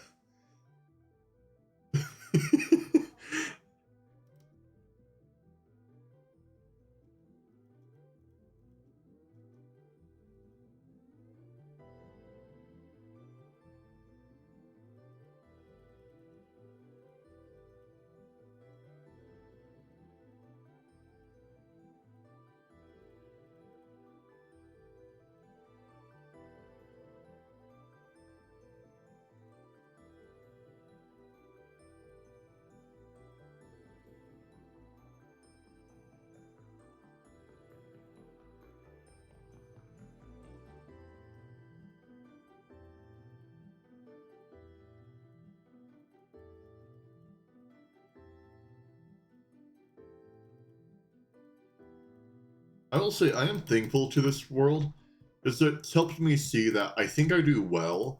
I will say I am thankful to this world, because it's helped me see that I think I do well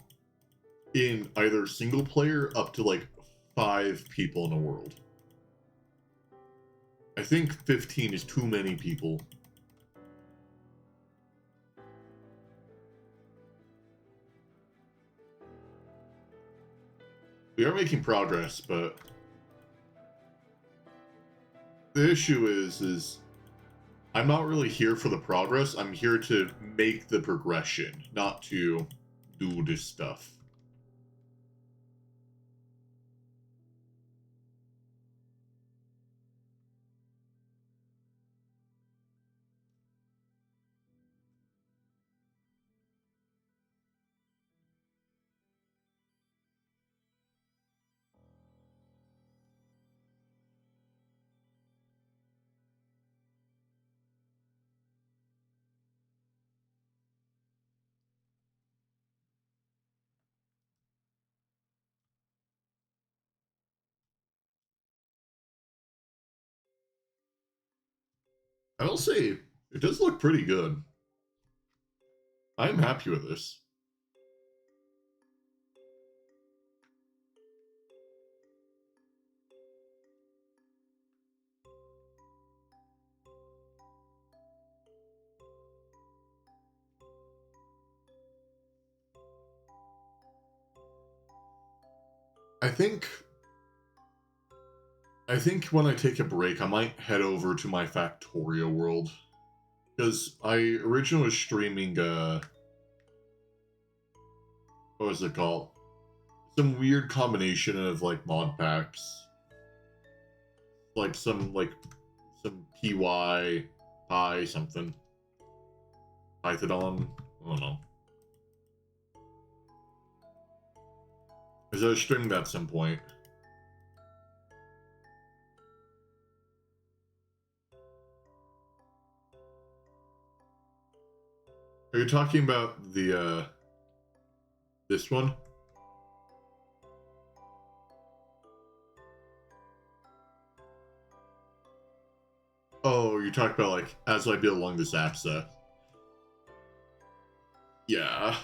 in either single player up to like 5 people in a world. I think 15 is too many people. We are making progress, but the issue is I'm not really here for the progress. I'm here to make the progression, not to do this stuff. I will say, it does look pretty good. I'm happy with this. I think when I take a break, I might head over to my Factorio world. Because I originally was streaming, what was it called? Some weird combination of, like, mod packs. Like, some PY, Pi something. Python, I don't know. Because I was streaming that at some point. Are you talking about the, this one? Oh, you're talking about, like, as I build along this APSA. Yeah.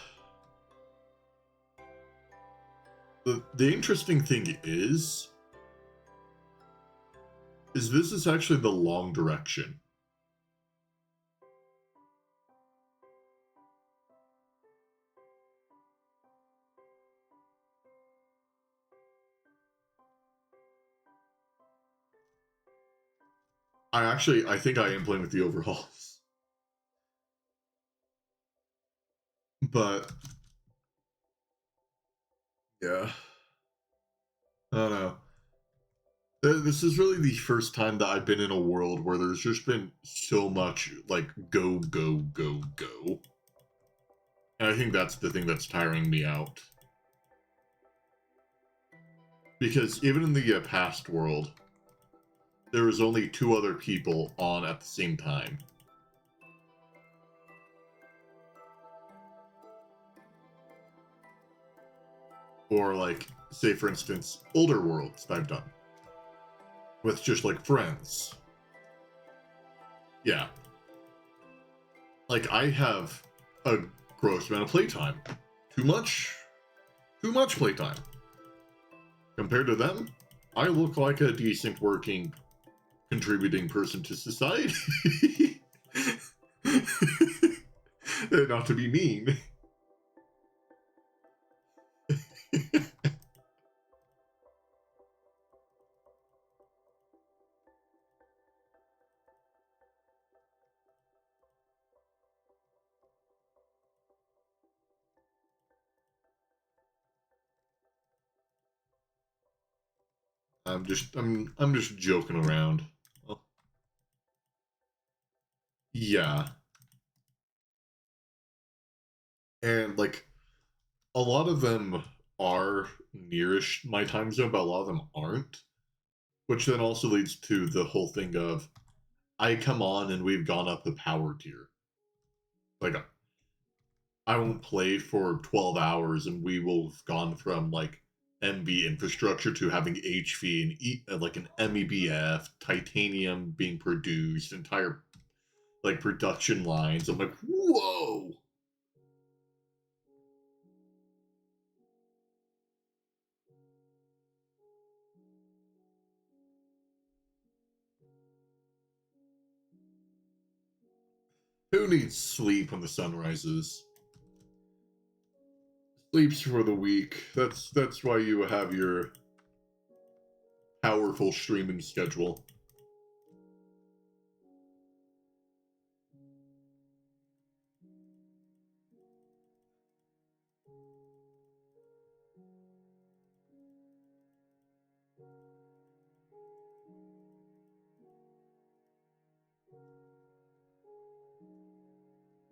The interesting thing is this is actually the long direction. I think I am playing with the overhauls. But yeah. I don't know. This is really the first time that I've been in a world where there's just been so much, like, go, go, go, go. And I think that's the thing that's tiring me out. Because even in the past world, there was only 2 other people on at the same time. Or, like, say, for instance, older worlds that I've done. With just, like, friends. Yeah. Like, I have a gross amount of playtime. Too much playtime. Compared to them, I look like a decent working, contributing person to society. Not to be mean. I'm just joking around. Well, yeah. And like a lot of them are nearish my time zone, but a lot of them aren't. Which then also leads to the whole thing of I come on and we've gone up the power tier. Like I won't play for 12 hours and we will have gone from like MB infrastructure to having HV and like an MEBF, titanium being produced, entire like production lines. I'm like, whoa. Who needs sleep when the sun rises? Sleeps for the weak. That's why you have your powerful streaming schedule.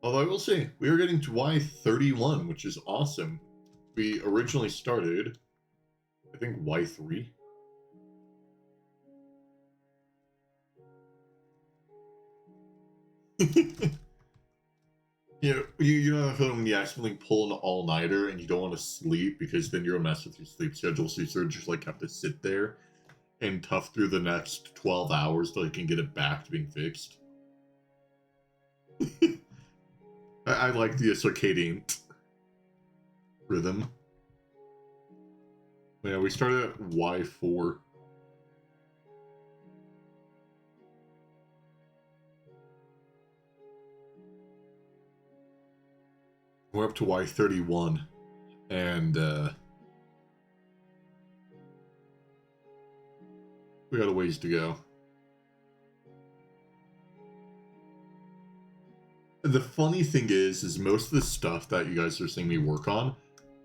Although I will say, we are getting to Y31, which is awesome. We originally started, I think, Y3. You know when you accidentally pull an all-nighter and you don't want to sleep because then you're a mess with your sleep schedule, so you sort of just like have to sit there and tough through the next 12 hours till you can get it back to being fixed. I like the circadian rhythm. Yeah, we started at Y4. We're up to Y31, and we got a ways to go. The funny thing is most of the stuff that you guys are seeing me work on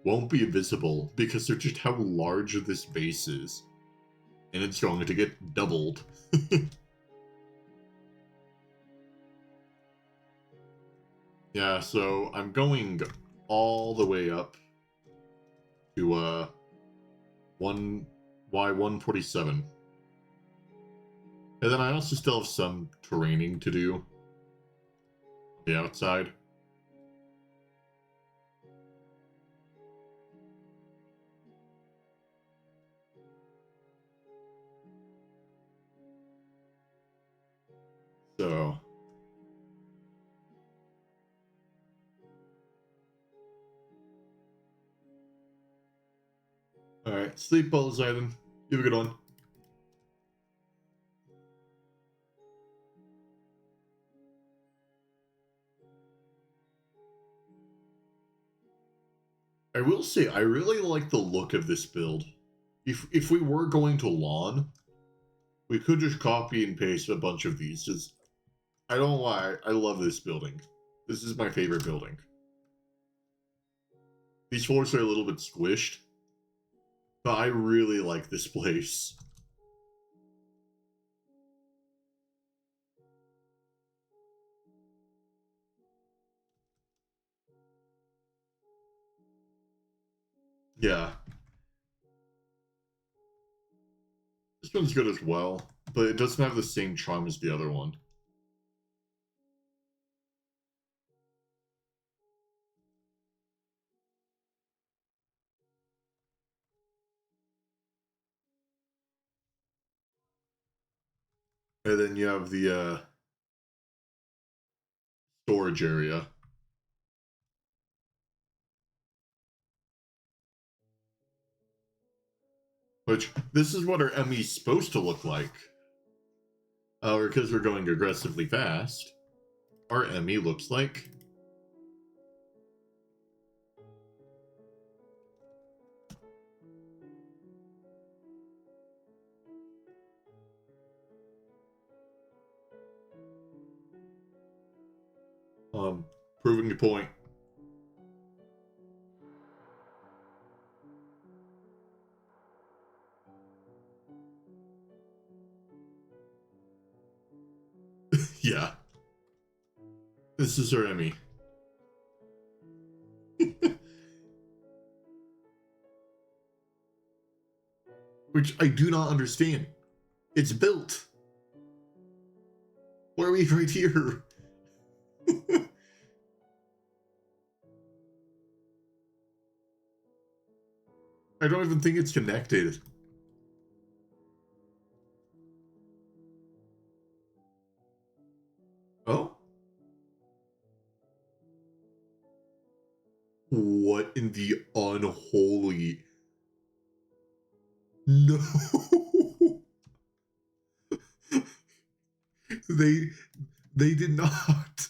won't be visible because they're just how large this base is. And it's going to get doubled. Yeah, so I'm going all the way up to Y147. And then I also still have some terraining to do on the outside. So alright, sleep well, Zayden. You have a good one. I will say, I really like the look of this build. If we were going to lawn, we could just copy and paste a bunch of these. Just, I don't lie, I love this building. This is my favorite building. These floors are a little bit squished, but I really like this place. Yeah. This one's good as well, but it doesn't have the same charm as the other one. And then you have the storage area. Which, this is what our ME is supposed to look like. Because we're going aggressively fast, our ME looks like proving the point. Yeah. This is our Emmy. Which I do not understand. It's built. Why are we right here? I don't even think it's connected. Oh? What in the unholy? No. they they did not.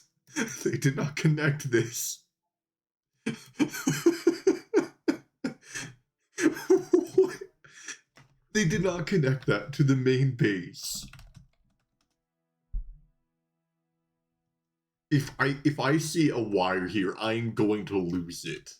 They did not connect this. What? They did not connect that to the main base. If I see a wire here, I'm going to lose it.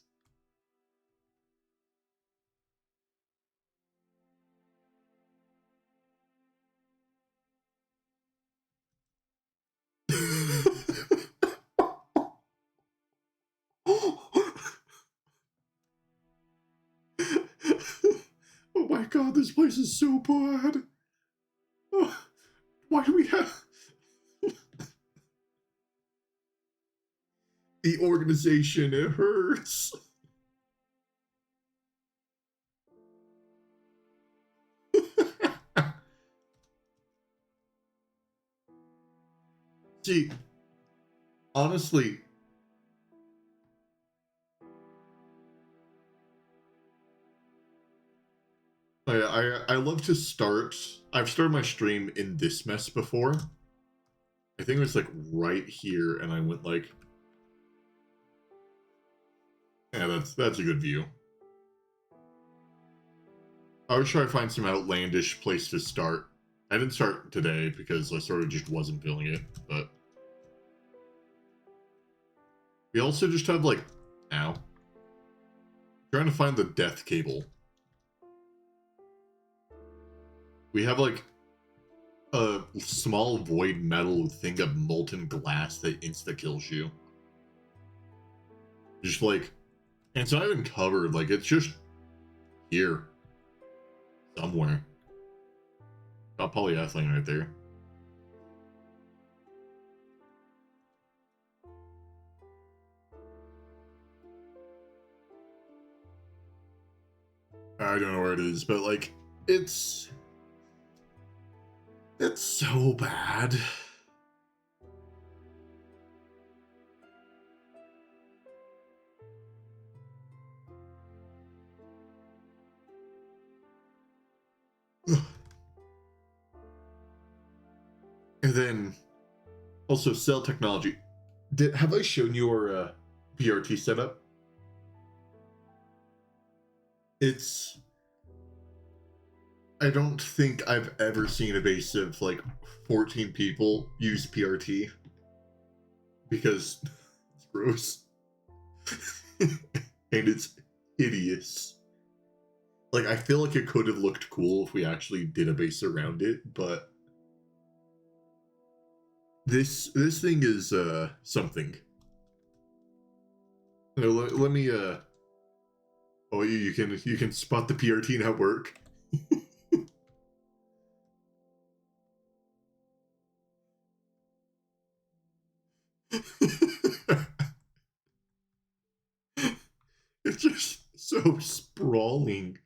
Oh my god, this place is so bad. Why do we have... The organization, it hurts. See, honestly, I love to start. I've started my stream in this mess before. I think it was like right here, and I went like, yeah, that's a good view. I was trying to find some outlandish place to start. I didn't start today because I sort of just wasn't feeling it, but we also just have like, ow, trying to find the death cable. We have like a small void metal thing of molten glass that insta kills you. Just like, and it's not even covered, like it's just here somewhere. Got polyethylene right there. I don't know where it is, but like it's so bad. And then also cell technology. Have I shown you our PRT setup? It's, I don't think I've ever seen a base of like 14 people use PRT because it's gross. And it's hideous. Like, I feel like it could have looked cool if we actually did a base around it, but this thing is something. No, let me oh, you can spot the PRT network. It's just so sprawling.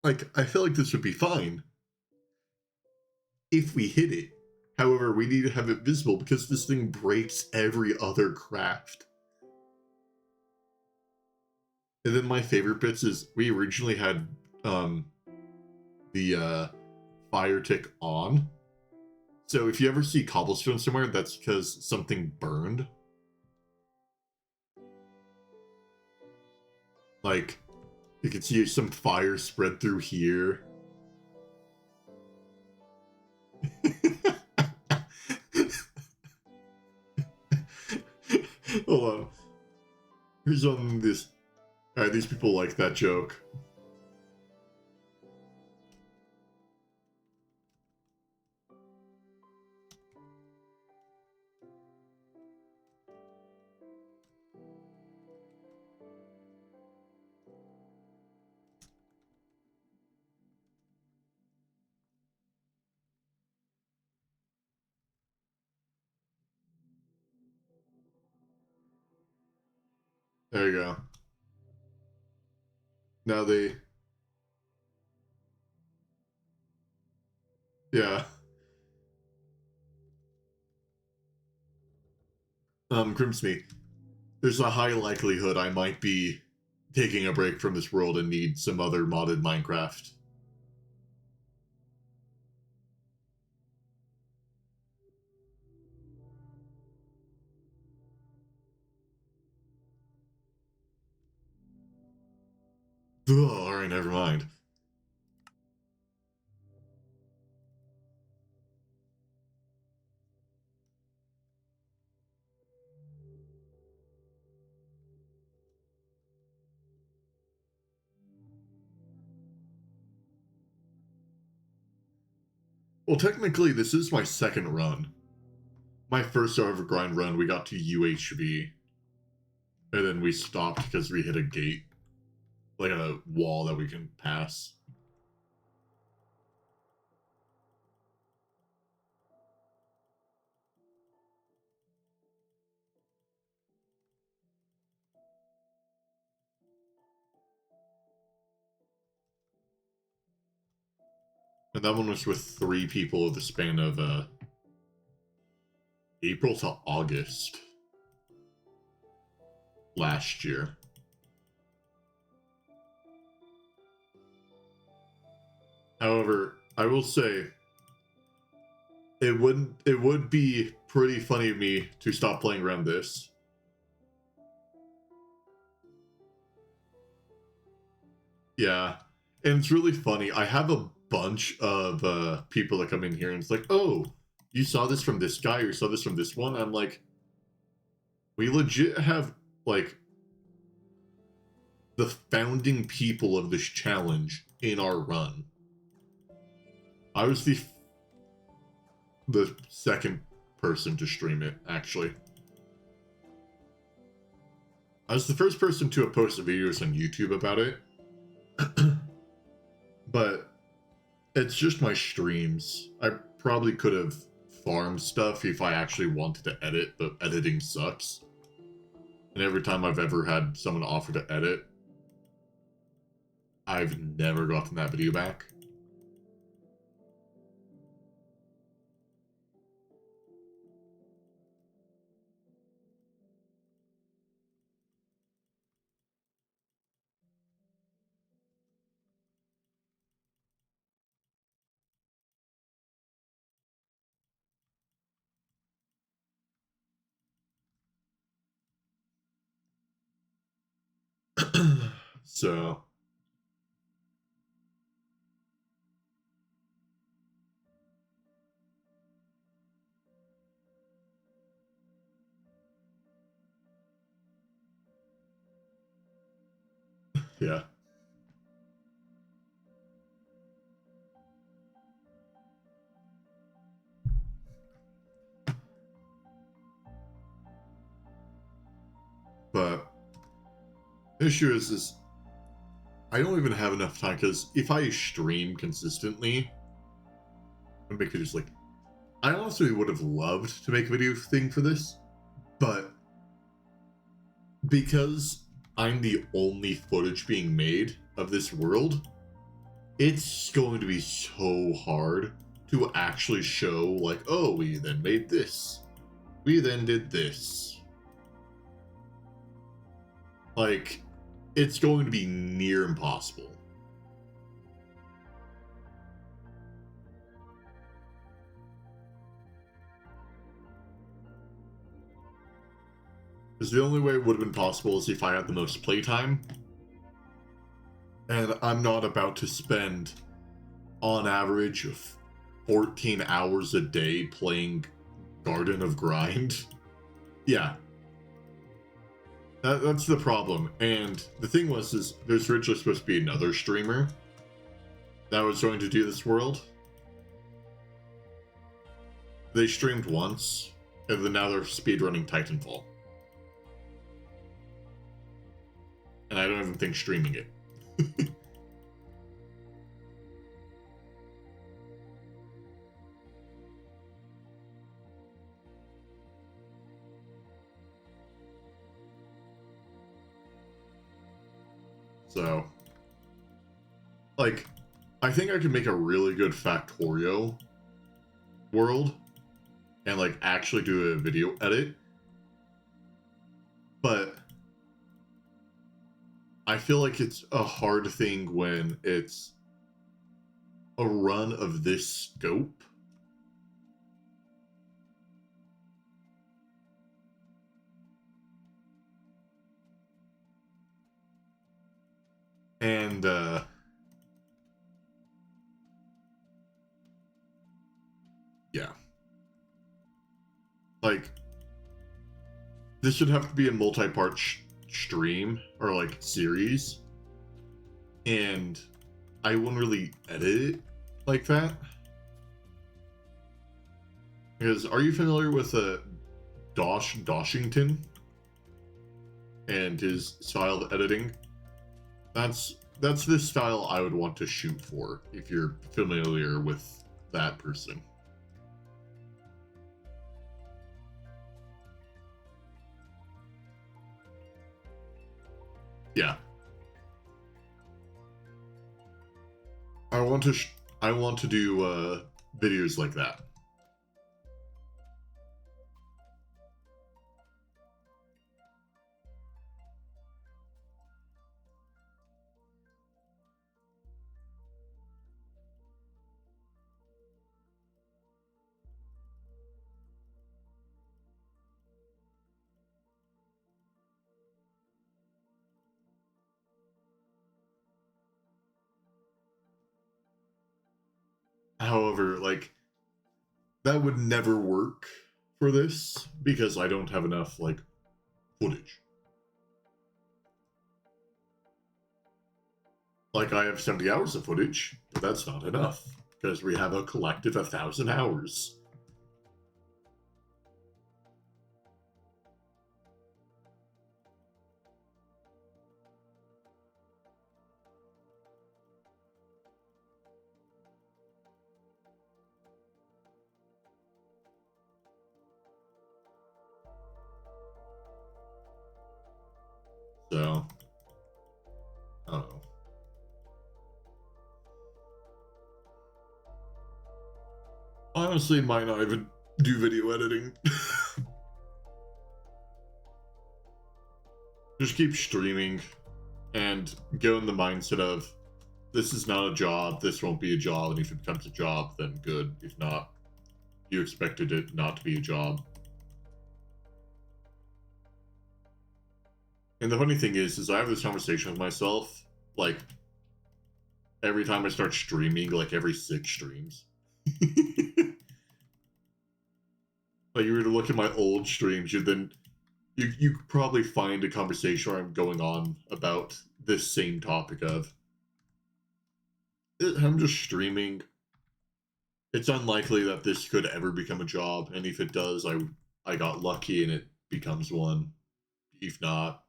Like, I feel like this would be fine if we hit it. However, we need to have it visible because this thing breaks every other craft. And then my favorite bits is we originally had the fire tick on. So if you ever see cobblestone somewhere, that's because something burned. Like, you can see some fire spread through here. Hold on. Here's on this. Alright, these people like that joke. There you go. Now they... Yeah. Grimsby, there's a high likelihood I might be taking a break from this world and need some other modded Minecraft. Ugh, alright, never mind. Well, technically, this is my second run. My first Survivor grind run, we got to UHV. And then we stopped because we hit a gate. Like a wall that we can pass. And that one was with 3 people of the span of April to August last year. However, I will say it would be pretty funny of me to stop playing around this. Yeah. And it's really funny. I have a bunch of people that come in here and it's like, oh, you saw this from this guy or you saw this from this one? I'm like, we legit have, like, the founding people of this challenge in our run. I was the second person to stream it, actually. I was the first person to have posted videos on YouTube about it. But it's just my streams. I probably could have farmed stuff if I actually wanted to edit, but editing sucks. And every time I've ever had someone offer to edit, I've never gotten that video back. So... yeah. But the issue is I don't even have enough time, because if I stream consistently, I make videos like... I honestly would have loved to make a video thing for this, but because I'm the only footage being made of this world, it's going to be so hard to actually show, like, oh, we then made this. We then did this. Like, it's going to be near impossible. Because the only way it would have been possible is if I had the most playtime. And I'm not about to spend, on average, 14 hours a day playing Garden of Grind. Yeah. That's the problem. And the thing is there's originally supposed to be another streamer that was going to do this world. They streamed once, and then now they're speedrunning Titanfall. And I don't even think streaming it. So, like, I think I could make a really good Factorio world and, like, actually do a video edit. But I feel like it's a hard thing when it's a run of this scope. And, yeah. Like, this should have to be a multi-part stream or, like, series. And I wouldn't really edit it like that. Because, are you familiar with Doshington and his style of editing? That's the style I would want to shoot for, if you're familiar with that person. Yeah. I want to do videos like that. However, like, that would never work for this because I don't have enough, like, footage. Like, I have 70 hours of footage, but that's not enough because we have a collective 1,000 hours. So, I don't know. Honestly, might not even do video editing. Just keep streaming and go in the mindset of, this is not a job, this won't be a job, and if it becomes a job, then good. If not, you expected it not to be a job. And the funny thing is I have this conversation with myself, like, every time I start streaming, like every 6 streams. Like, you were to look at my old streams, you could probably find a conversation where I'm going on about this same topic of, I'm just streaming. It's unlikely that this could ever become a job, and if it does, I got lucky and it becomes one. If not,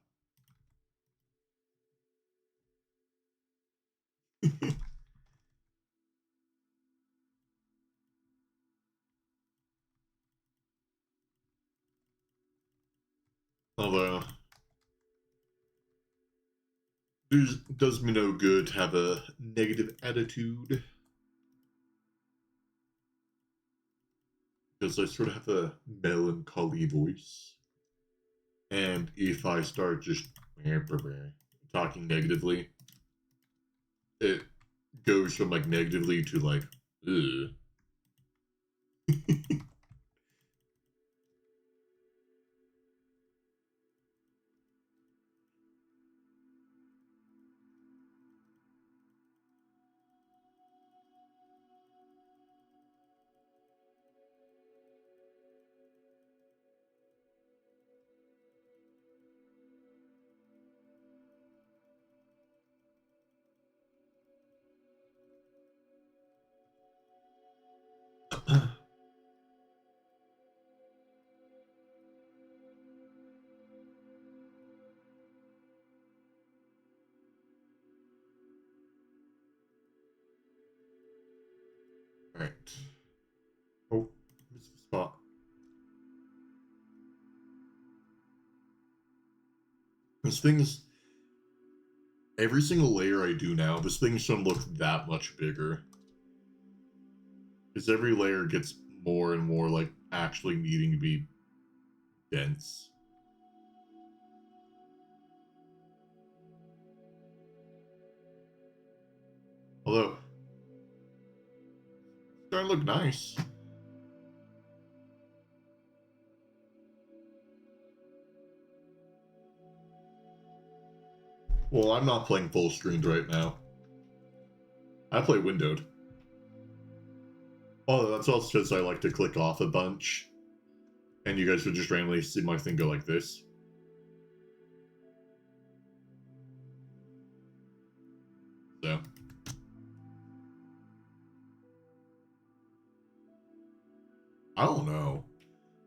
although it does me no good to have a negative attitude, because I sort of have a melancholy voice, and if I start just talking negatively, it goes from, like, negatively to, like, ugh. Alright. Oh, missed the spot. This thing is... Every single layer I do now, this thing shouldn't look that much bigger. Because every layer gets more and more, like, actually needing to be dense. Although, it's starting to look nice. Well, I'm not playing full screens right now. I play windowed. Oh, that's also because I like to click off a bunch. And you guys would just randomly see my thing go like this. So. I don't know.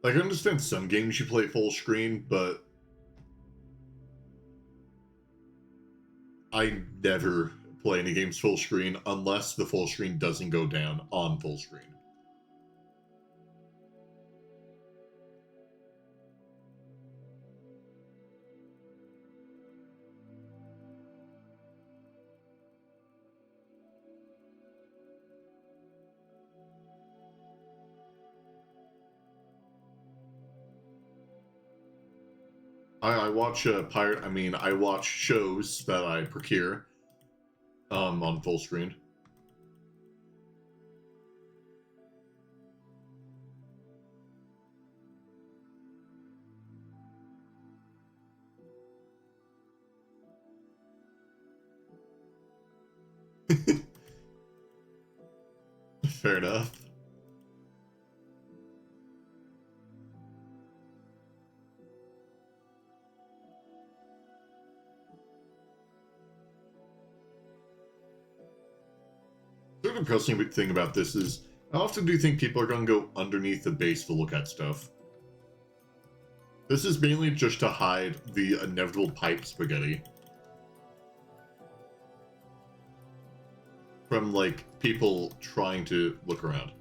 Like, I understand some games you play full screen, but I never play any games full screen unless the full screen doesn't go down on full screen. I watch I watch shows that I procure on full screen. Fair enough. The depressing thing about this is, how often do you think people are going to go underneath the base to look at stuff? This is mainly just to hide the inevitable pipe spaghetti from, like, people trying to look around.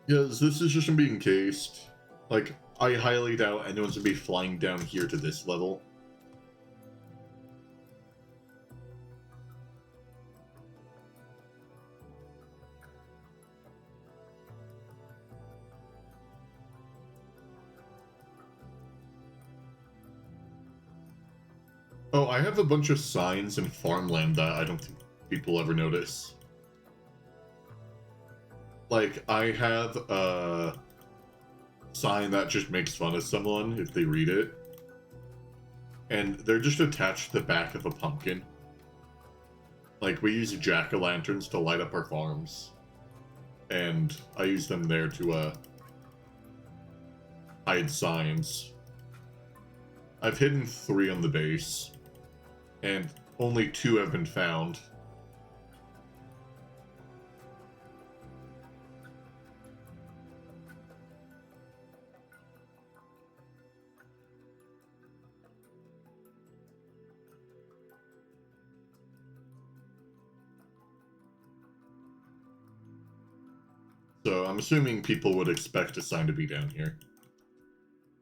Yes, this is just being encased. Like, I highly doubt anyone's gonna be flying down here to this level. Oh, I have a bunch of signs in farmland that I don't think people ever notice. Like, I have a sign that just makes fun of someone if they read it. And they're just attached to the back of a pumpkin. Like, we use jack-o'-lanterns to light up our farms. And I use them there to, hide signs. I've hidden 3 on the base. And only 2 have been found. So I'm assuming people would expect a sign to be down here.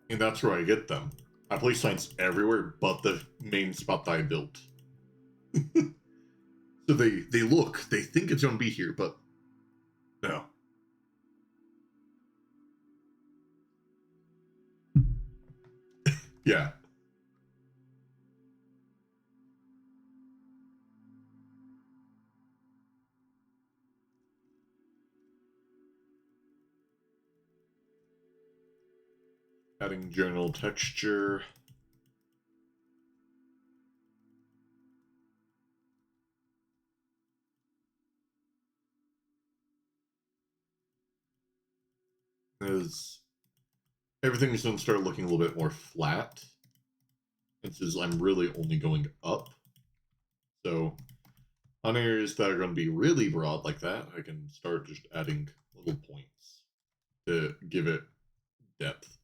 And that's where I get them. I place signs everywhere but the main spot that I built. So they look, they think it's gonna be here, but no. Yeah. Adding general texture. As everything's gonna start looking a little bit more flat. It's just I'm really only going up. So on areas that are going to be really broad like that, I can start just adding little points to give it depth.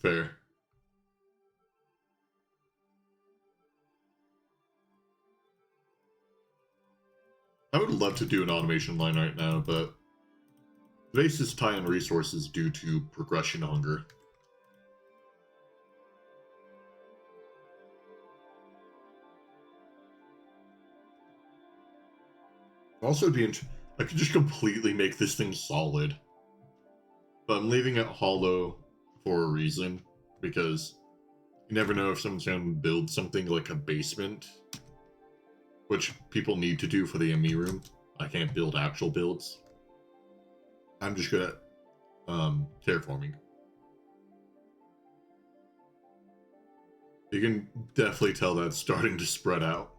Fair. I would love to do an automation line right now, but the base is tight on resources due to progression hunger. Also, I could just completely make this thing solid. But I'm leaving it hollow for a reason, because you never know if someone's going to build something like a basement, which people need to do for the ME room. I can't build actual builds. I'm just good at terraforming. You can definitely tell that's starting to spread out.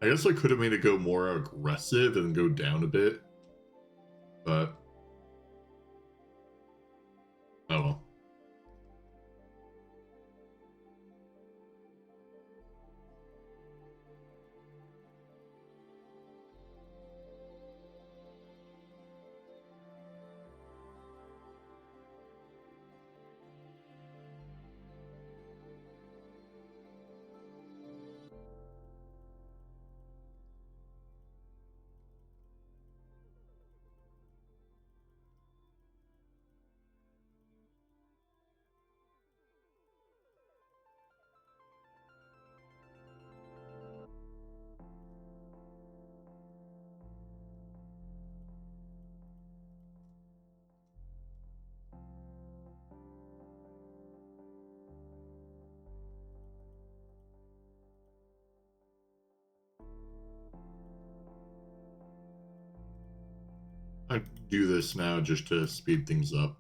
I guess I could have made it go more aggressive and go down a bit, but oh well. I do this now just to speed things up.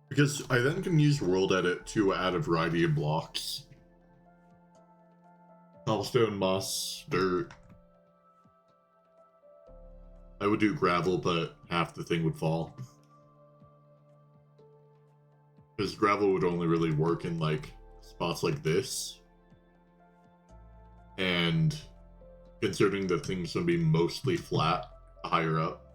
Because I then can use World Edit to add a variety of blocks. Cobblestone, moss, dirt. I would do gravel, but half the thing would fall. Because gravel would only really work in, like, spots like this. And considering the thing's going to be mostly flat, higher up.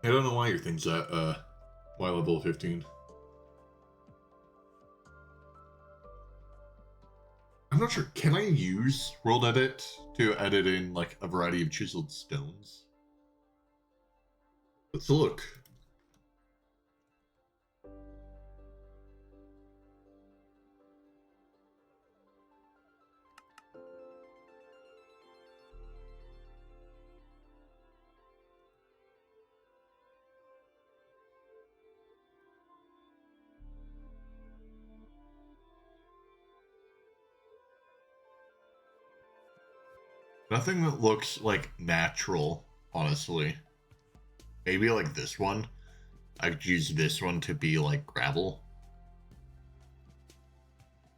I don't know why your thing's at Y level 15. I'm not sure. Can I use World Edit to edit in like a variety of chiseled stones? Let's look. Nothing that looks like natural, honestly. Maybe like this one. I could use this one to be like gravel.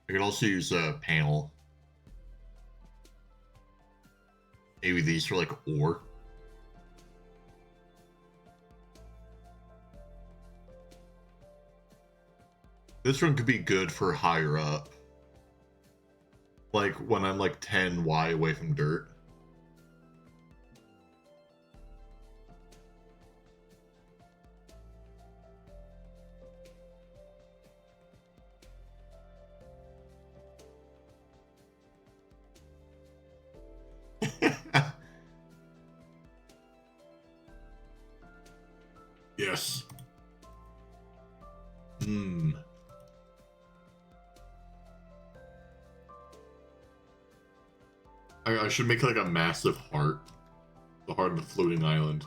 I could also use a panel. Maybe these for like ore. This one could be good for higher up. Like when I'm like 10 Y away from dirt. Yes. I should make like a massive heart. The heart of the floating island.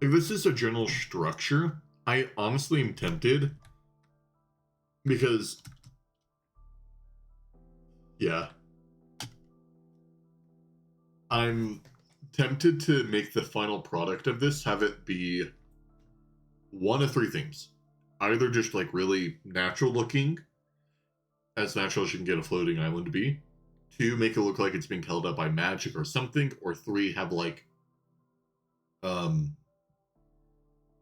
If this is a general structure, I honestly am tempted. Because... yeah. I'm tempted to make the final product of this, have it be one of three things. Either just like really natural looking, as natural as you can get a floating island to be. Two, make it look like it's being held up by magic or something. Or three, have like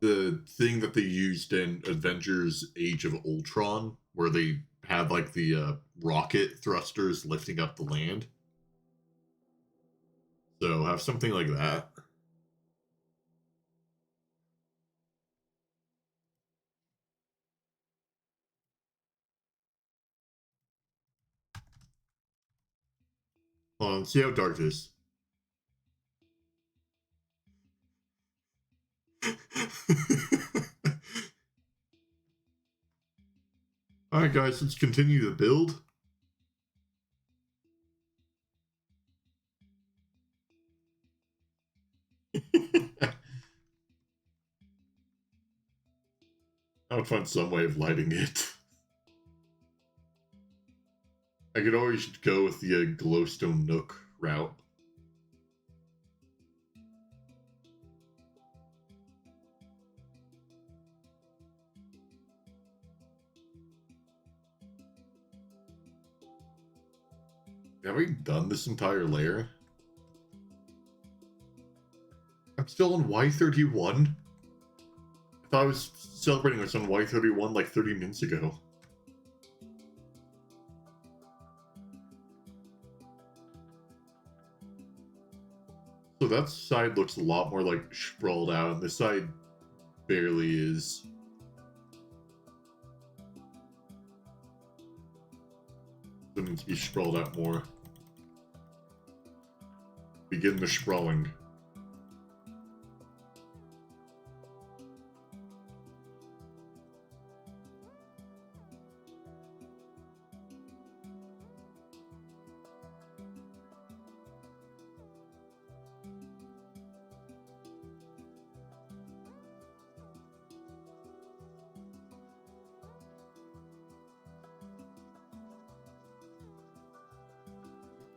the thing that they used in Avengers Age of Ultron, where they had like the rocket thrusters lifting up the land. So have something like that. Hold on, see how dark it is. Alright guys, let's continue the build. I would find some way of lighting it. I could always go with the glowstone nook route. Have we done this entire layer? I'm still on Y31? I thought I was celebrating us on Y31 like 30 minutes ago. So that side looks a lot more like sprawled out, and this side barely is. It needs to be sprawled out more. Begin the sprawling.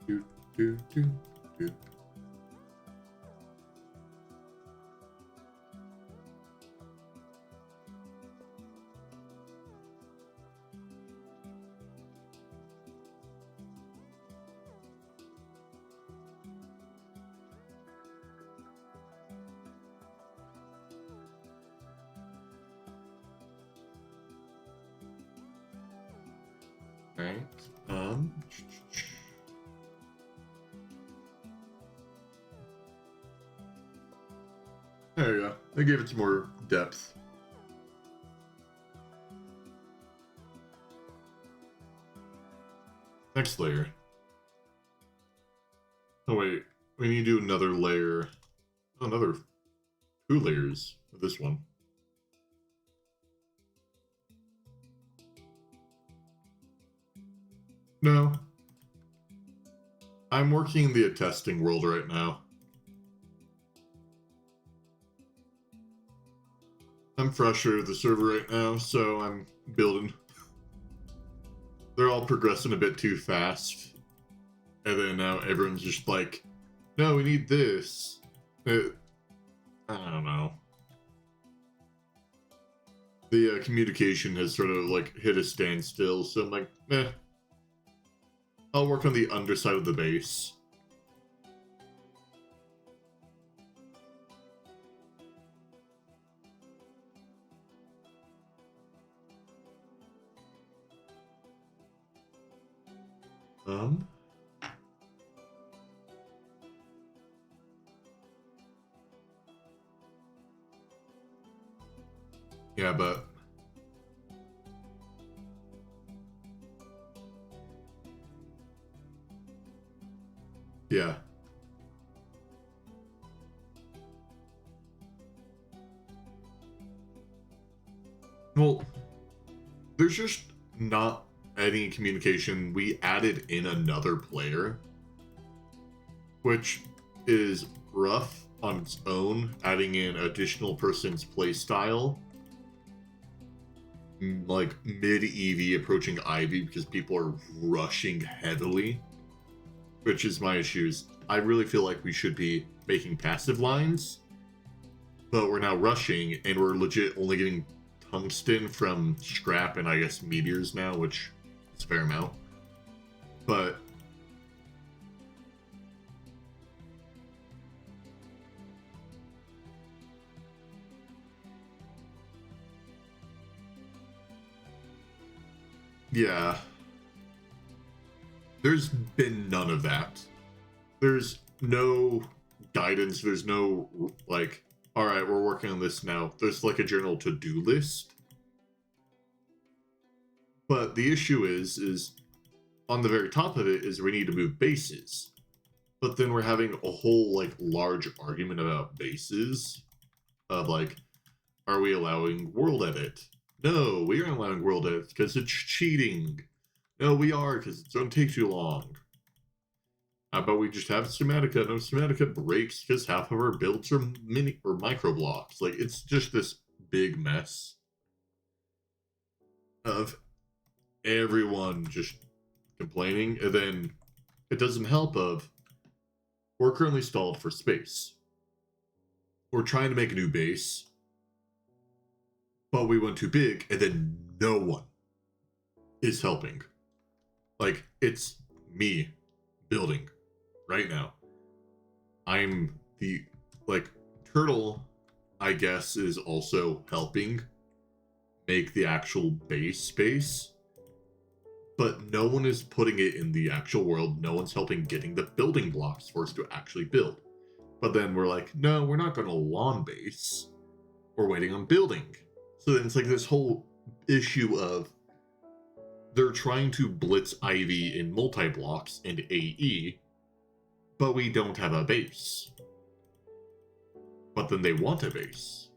Do, do, do, do. Right. There you go. They gave it some more depth. Next layer. Oh wait, we need to do another layer. Another 2 layers of this one. No. I'm working in the testing world right now. I'm fresher to the server right now, so I'm building. They're all progressing a bit too fast. And then now everyone's just like, no, we need this. I don't know. The communication has sort of like hit a standstill, so I'm like, eh. I'll work on the underside of the base. Yeah, but yeah. Well, there's just not any communication. We added in another player, which is rough on its own, adding in additional person's playstyle. Like mid-EV approaching Ivy because people are rushing heavily, which is my issues. I really feel like we should be making passive lines, but we're now rushing, and we're legit only getting tungsten from scrap and I guess meteors now, which is a fair amount. But yeah, there's been none of that. There's no guidance. There's no, like, all right, we're working on this now. There's like a general to-do list. But the issue is on the very top of it is we need to move bases. But then we're having a whole, like, large argument about bases of, like, are we allowing world edit? No, we aren't allowing world edit because it's cheating. No, we are because it's going to take too long. How about we just have Schematica? No, Schematica breaks because half of our builds are mini or micro blocks. Like, it's just this big mess of everyone just complaining, and then it doesn't help of we're currently stalled for space. We're trying to make a new base, but we went too big, and then no one is helping. Like, it's me building right now. I'm the, like, Turtle, I guess, is also helping make the actual base space, but no one is putting it in the actual world. No one's helping getting the building blocks for us to actually build. But then we're like, no, we're not going to lawn base. We're waiting on building. So then it's like this whole issue of they're trying to blitz Ivy in multi-blocks and AE, but we don't have a base. But then they want a base.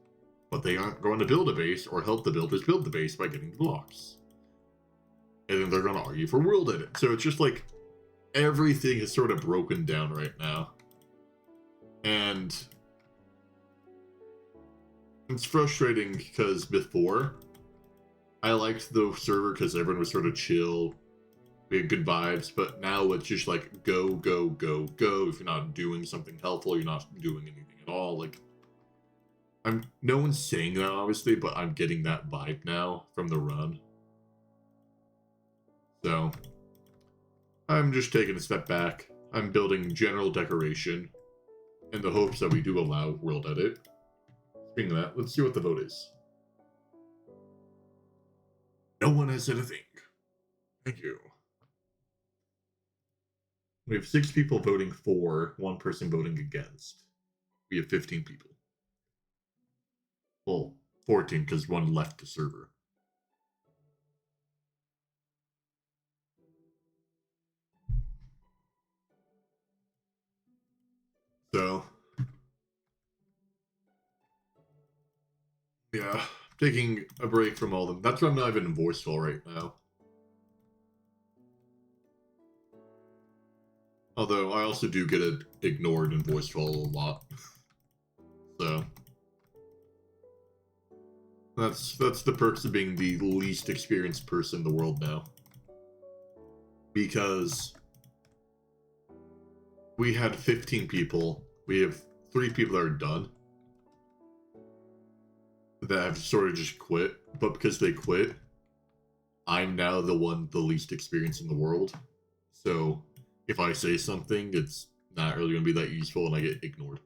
But they aren't going to build a base or help the builders build the base by getting the blocks. And then they're going to argue for world edit. So it's just like everything is sort of broken down right now. And it's frustrating because before I liked the server because everyone was sort of chill. We had good vibes, but now it's just like go, go, go, go. If you're not doing something helpful, you're not doing anything at all. Like, no one's saying that obviously, but I'm getting that vibe now from the run. So I'm just taking a step back. I'm building general decoration in the hopes that we do allow world edit. Speaking of that, let's see what the vote is. No one has said a thing. Thank you. We have 6 people voting for, 1 person voting against. We have 15 people. Well, 14 because 1 left the server. So, yeah, taking a break from all of them. That's why I'm not even in voiceful right now. Although I also do get it ignored in voiceful a lot. So that's the perks of being the least experienced person in the world now. Because we had 15 people. We have 3 people that are done. That have sort of just quit. But because they quit, I'm now the least experienced in the world. So if I say something, it's not really going to be that useful and I get ignored.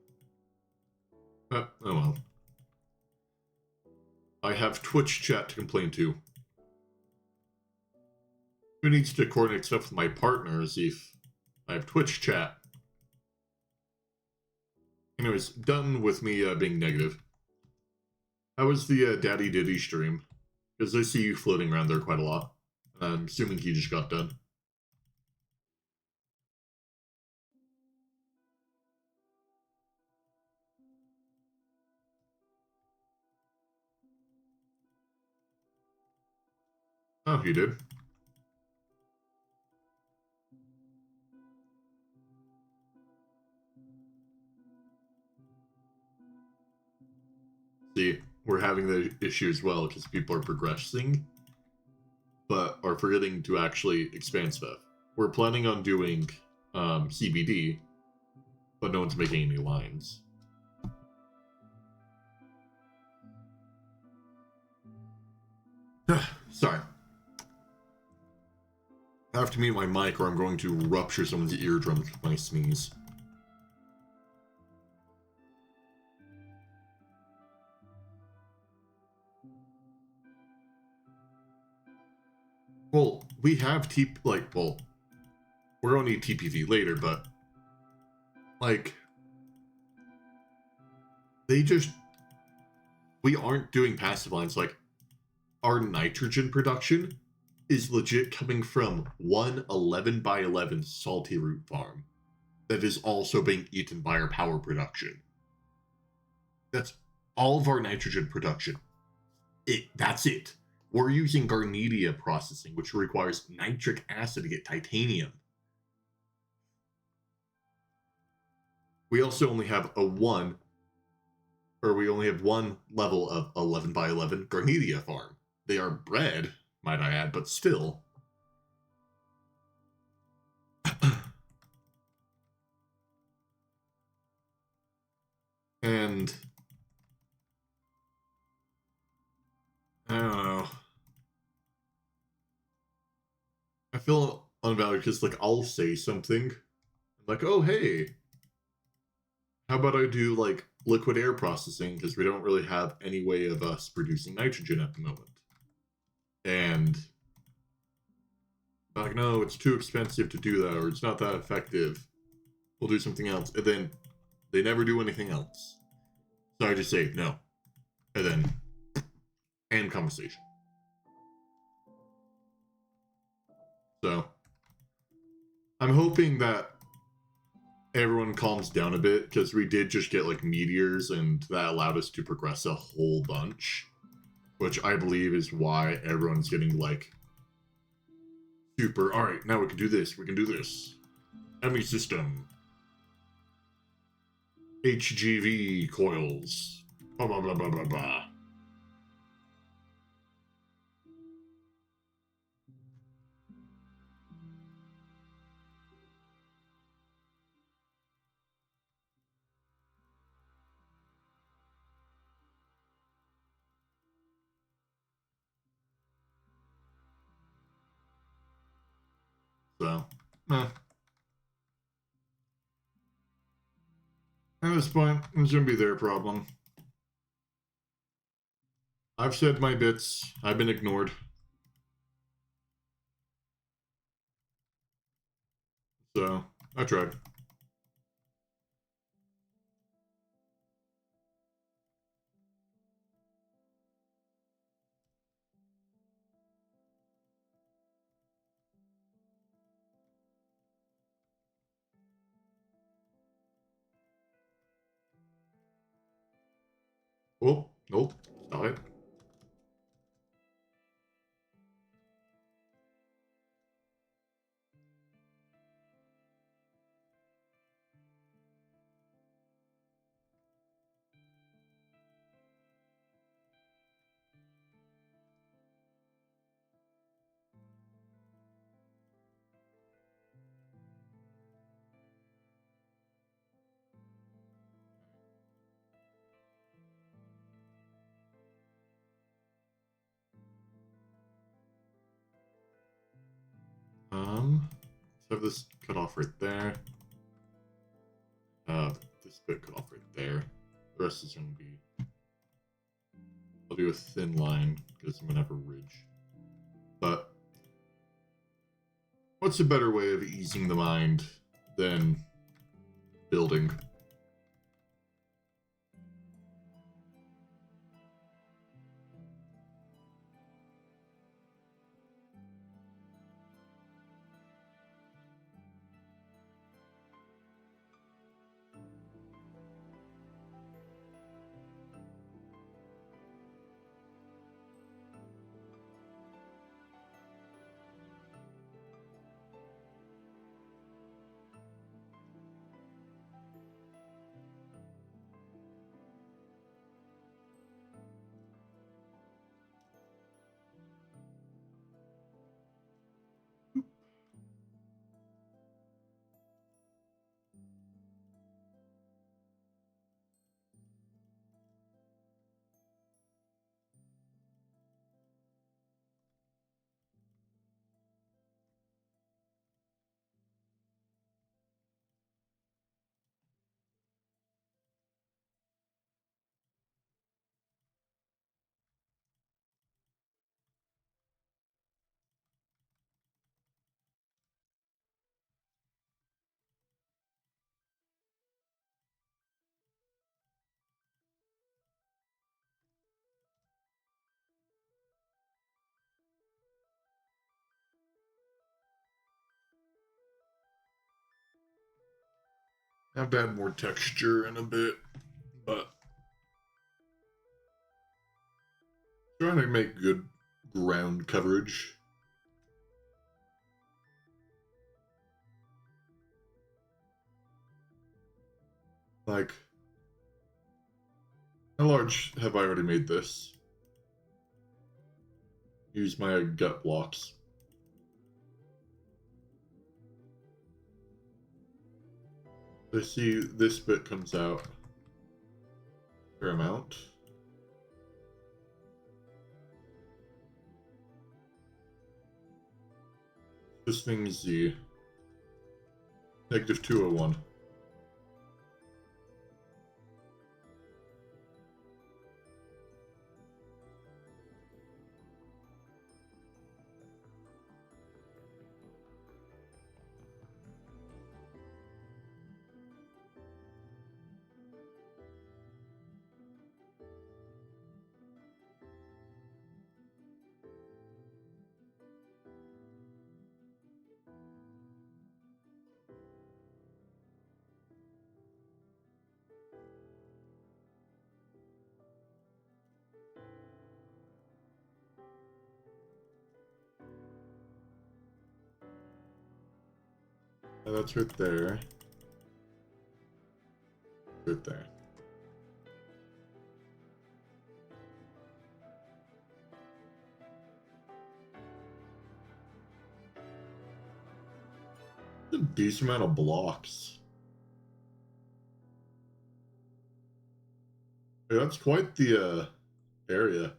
Oh well. I have Twitch chat to complain to. Who needs to coordinate stuff with my partners if I have Twitch chat? Anyways, done with me being negative. How was the Daddy Diddy stream? Because I see you floating around there quite a lot. I'm assuming he just got done. Oh, he did. See, we're having the issue as well because people are progressing, but are forgetting to actually expand stuff. We're planning on doing CBD, but no one's making any lines. Sorry. I have to mute my mic or I'm going to rupture someone's eardrums with my sneeze. Well, we have well, we're gonna need TPV later, but like, we aren't doing passive lines. Like, our nitrogen production is legit coming from one 11 by 11 salty root farm that is also being eaten by our power production. That's all of our nitrogen production. That's it. We're using Garnetia processing, which requires nitric acid to get titanium. We also only have one level of 11 by 11 Garnetia farm. They are bred, might I add, but still. And I don't know. I feel unvalued because, like, I'll say something like, oh, hey, how about I do, like, liquid air processing, because we don't really have any way of us producing nitrogen at the moment. And like, no, it's too expensive to do that, or it's not that effective. We'll do something else. And then they never do anything else. So I just say no. And then end conversation. So I'm hoping that everyone calms down a bit, because we did just get like meteors, and that allowed us to progress a whole bunch, which I believe is why everyone's getting like super, all right, now we can do this, Emmy system, HGV coils, blah blah blah blah blah blah. So, at this point, it shouldn't be their problem. I've said my bits. I've been ignored. So, I tried. Oh, nope. Stop it. Let's have this cut off right there. This bit cut off right there. The rest is going to be... I'll do a thin line, because I'm going to have a ridge. But what's a better way of easing the mind than building? Have to add more texture in a bit, but trying to make good ground coverage. Like, how large have I already made this? Use my gut blocks. I see this bit comes out a fair amount. This thing is the -201. That's right there. Right there. A decent amount of blocks. Hey, that's quite the area.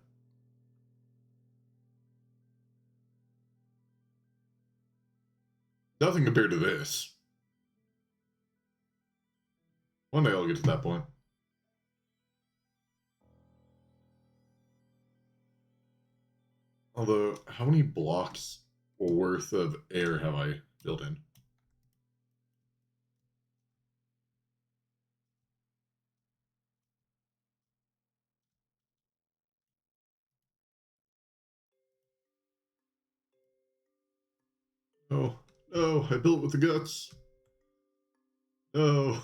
Nothing compared to this. One day I'll get to that point. Although, how many blocks worth of air have I built in? Oh, no, I built with the guts. No.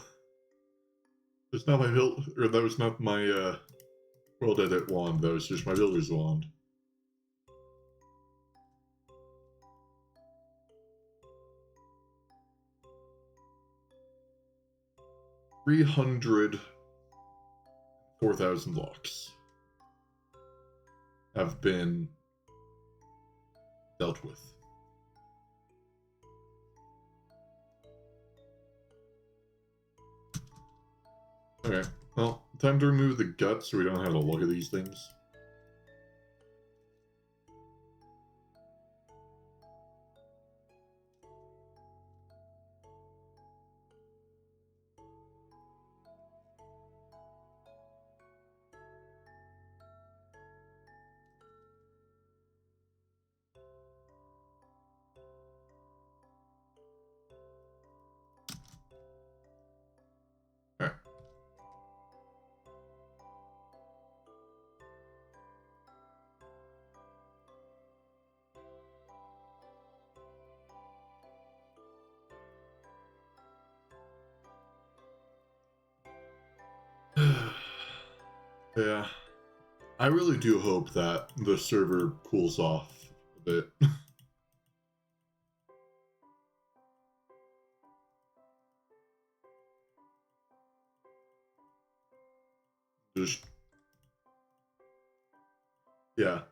That's not my build, or that was not my world edit wand, that was just my builder's wand. $304,000 blocks have been dealt with. Okay, well, time to remove the guts so we don't have to look at these things. Alright. Yeah. I really do hope that the server cools off a bit. Just, yeah.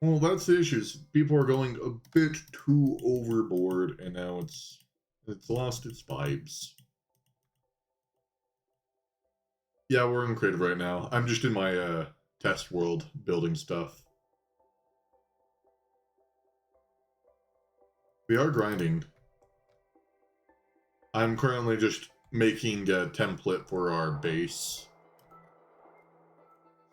Well, that's the issue. People are going a bit too overboard, and now it's lost its vibes. Yeah, we're in creative right now. I'm just in my test world building stuff. We are grinding. I'm currently just making a template for our base.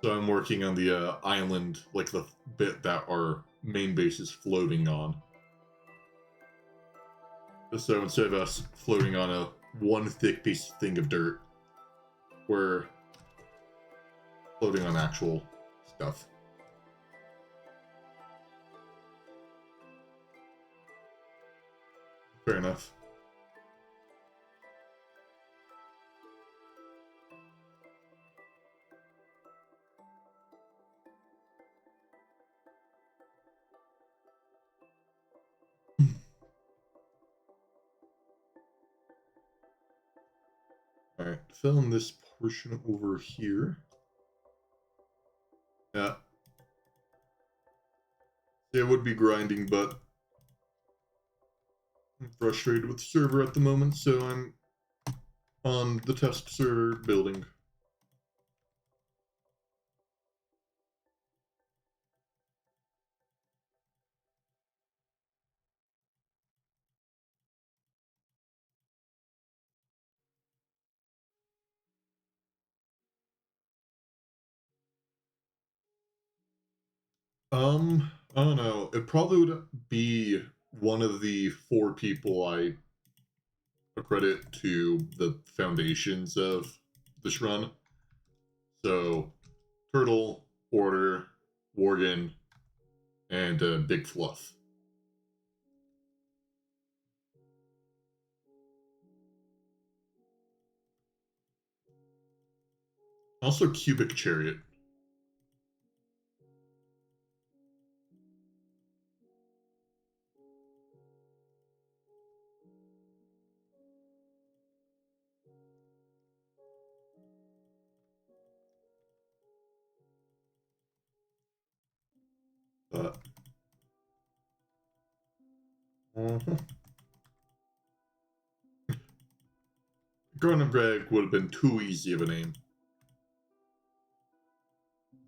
So I'm working on the island, like the bit that our main base is floating on. So instead of us floating on a one thick thing of dirt, we're floating on actual stuff. Fair enough. fill in this portion over here. Yeah. It would be grinding, but I'm frustrated with the server at the moment, so I'm on the test server building. I don't know. It probably would be one of the 4 people I accredit to the foundations of this run. So, Turtle, Order, Worgen, and Big Fluff. Also, Cubic Chariot. Garden of Greg would have been too easy of a name.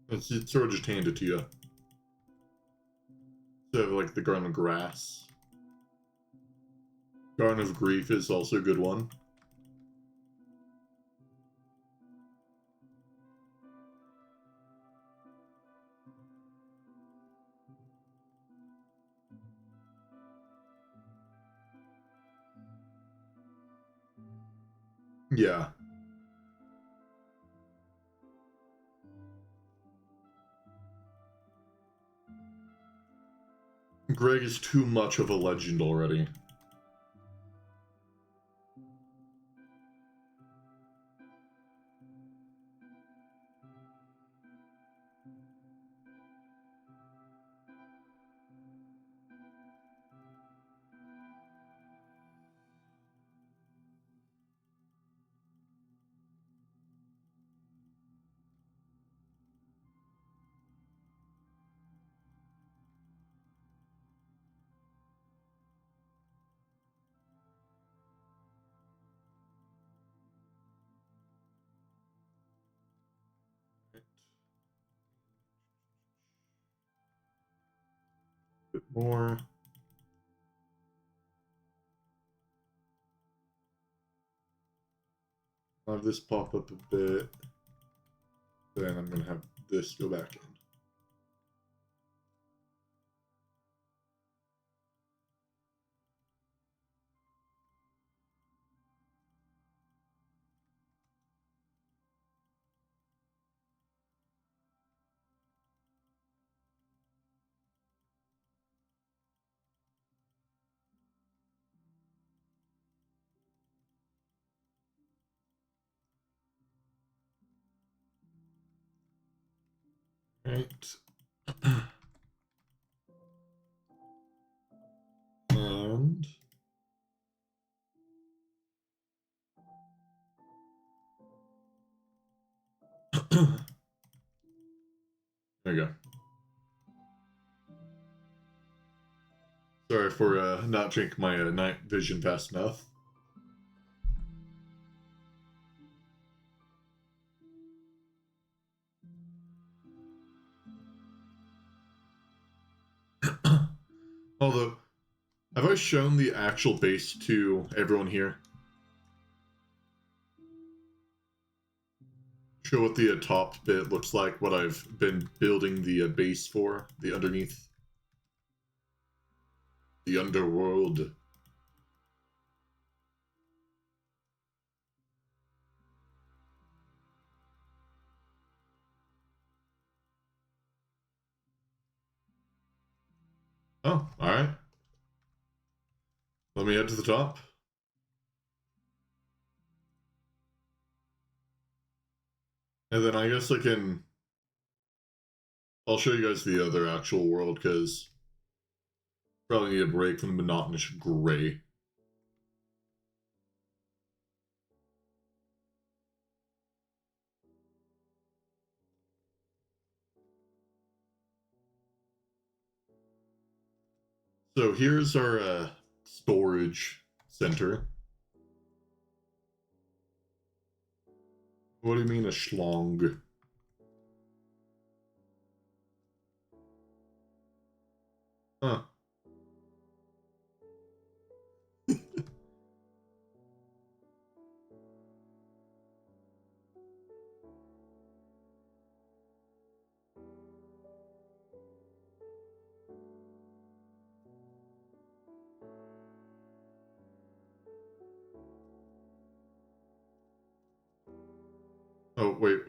It's sort of just handed to you. Instead of like the Garden of Grass. Garden of Grief is also a good one. Yeah. Greg is too much of a legend already. A bit more. I'll have this pop up a bit. Then I'm going to have this go back in. Right. And there you go. Sorry for not drinking my night vision fast enough. Although, have I shown the actual base to everyone here? Show what the top bit looks like, what I've been building the base for, the underneath. The underworld. Oh, alright. Let me head to the top. And then I guess I'll show you guys the other actual world, because probably need a break from the monotonous gray. So here's our storage center. What do you mean a schlong? Huh. Oh, wait.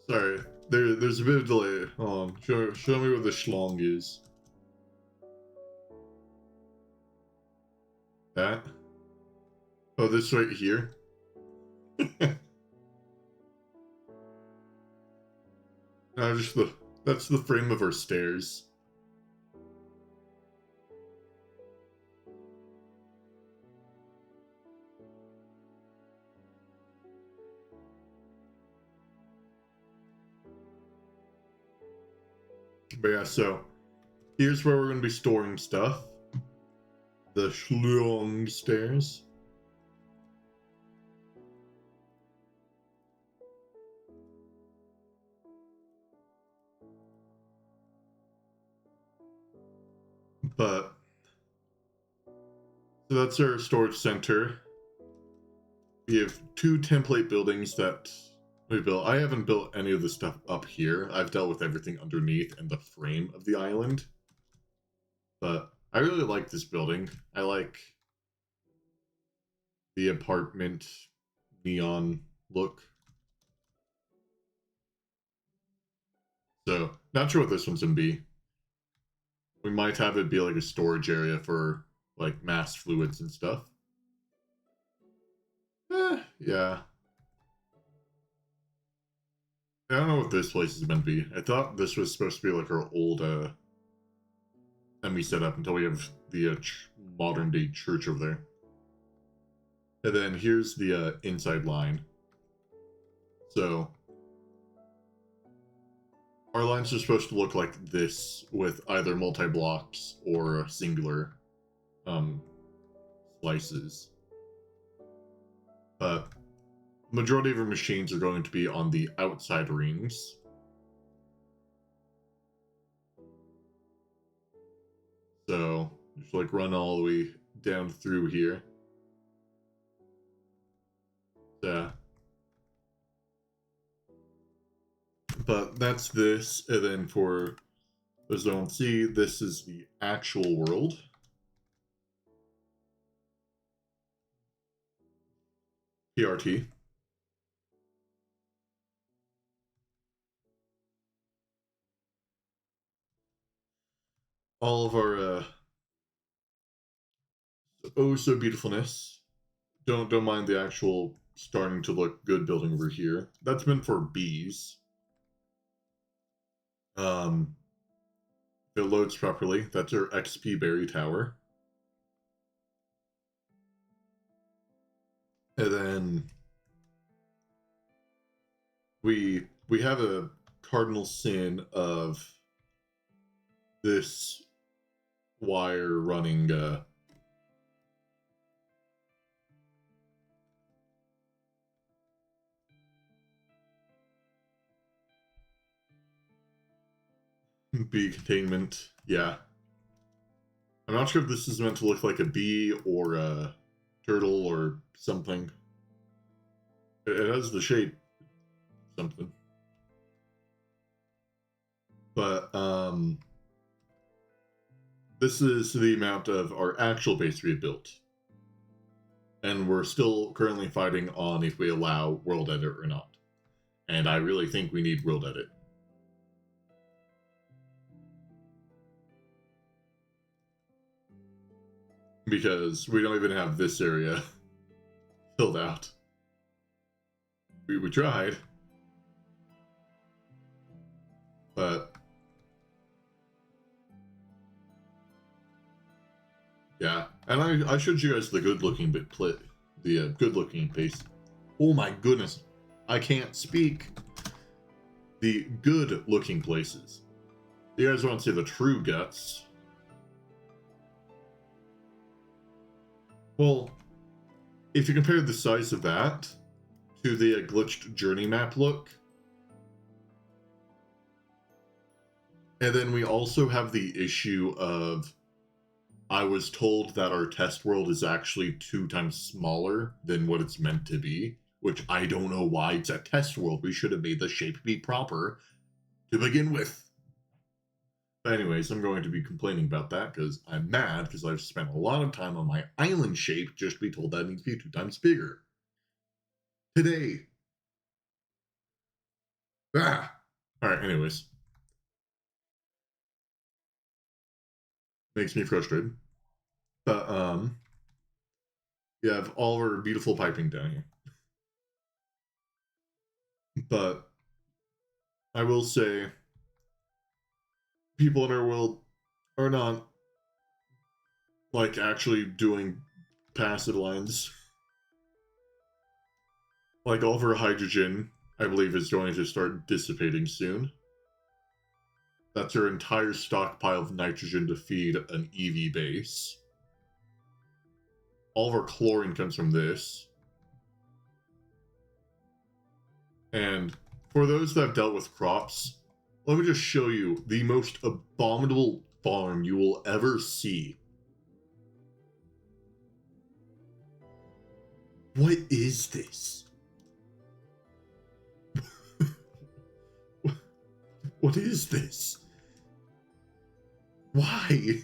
Sorry. There's a bit of delay. Hold on. Show me where the schlong is. That? Oh, this right here? No, just that's the frame of our stairs. But yeah, so here's where we're going to be storing stuff. The schlong stairs. But so that's our storage center. We have 2 template buildings that we built. I haven't built any of the stuff up here. I've dealt with everything underneath and the frame of the island. But I really like this building. I like the apartment neon look. So, not sure what this one's gonna be. We might have it be like a storage area for like mass fluids and stuff. Yeah. I don't know what this place is meant to be. I thought this was supposed to be like our old semi setup until we have the modern day church over there. And then here's the inside line. So our lines are supposed to look like this with either multi-blocks or singular slices. But majority of our machines are going to be on the outside rings. So just like run all the way down through here. Yeah. But that's this, and then for those who don't see, this is the actual world. PRT. All of our oh so beautifulness. Don't mind the actual starting to look good building over here. That's meant for bees. If it loads properly, that's our XP berry tower. And then we have a cardinal sin of this wire running bee containment. Yeah. I'm not sure if this is meant to look like a bee or a turtle or something. It has the shape something. But this is the amount of our actual base we have built. And we're still currently fighting on if we allow world edit or not. And I really think we need world edit. Because we don't even have this area filled out. We tried. But yeah, and I showed you guys the good-looking good-looking piece. Oh my goodness, I can't speak. The good-looking places. You guys want to see the true guts? Well, if you compare the size of that to the glitched journey map look, and then we also have the issue of I was told that our test world is actually 2 times smaller than what it's meant to be, which I don't know why it's a test world. We should have made the shape be proper to begin with. But anyways, I'm going to be complaining about that because I'm mad because I've spent a lot of time on my island shape just to be told that it needs to be 2 times bigger. Today. Ah! Alright, anyways. Makes me frustrated. But, you have all our beautiful piping down here. But, I will say, people in our world are not, like, actually doing passive lines. Like, all of our hydrogen, I believe, is going to start dissipating soon. That's our entire stockpile of nitrogen to feed an EV base. All of our chlorine comes from this. And for those that have dealt with crops, let me just show you the most abominable farm you will ever see. What is this? What is this? Why?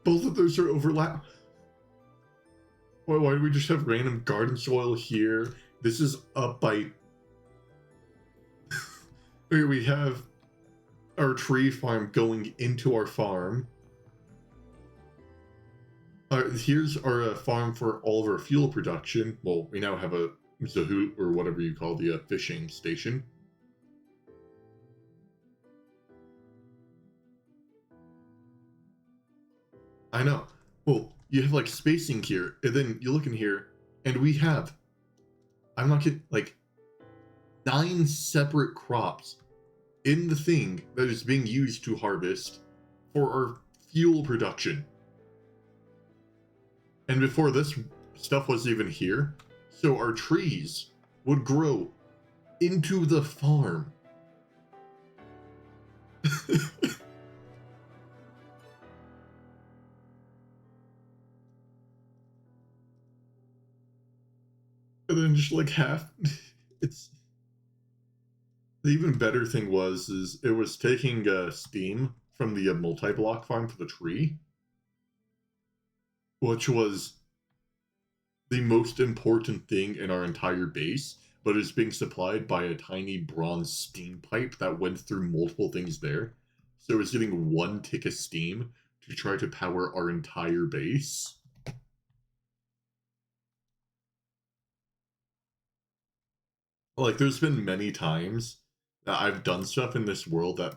Both of those are overlap. Why do we just have random garden soil here? This is up by... Here we have our tree farm going into our farm. Here's our farm for all of our fuel production. Well, we now have a Zahoot, or whatever you call the fishing station. I know. Well, you have like spacing here, and then you look in here, and we have, I'm not kidding, like 9 separate crops in the thing that is being used to harvest for our fuel production. And before this stuff was even here, so our trees would grow into the farm. And then just like half, it's... The even better thing is it was taking steam from the multi-block farm for the tree, which was the most important thing in our entire base, but is being supplied by a tiny bronze steam pipe that went through multiple things there. So it's getting 1 tick of steam to try to power our entire base. Like, there's been many times that I've done stuff in this world that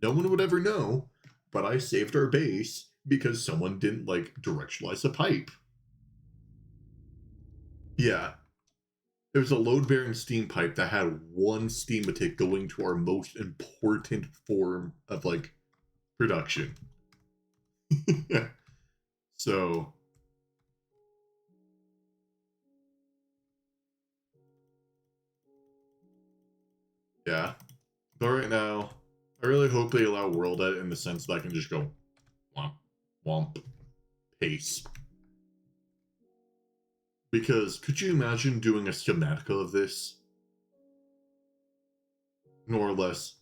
no one would ever know, but I saved our base because someone didn't, like, directionalize a pipe. Yeah. There was a load-bearing steam pipe that had 1 steam tick going to our most important form of, like, production. So... yeah. But right now, I really hope they allow world edit in the sense that I can just go womp, womp, paste. Because could you imagine doing a schematic of this? More or less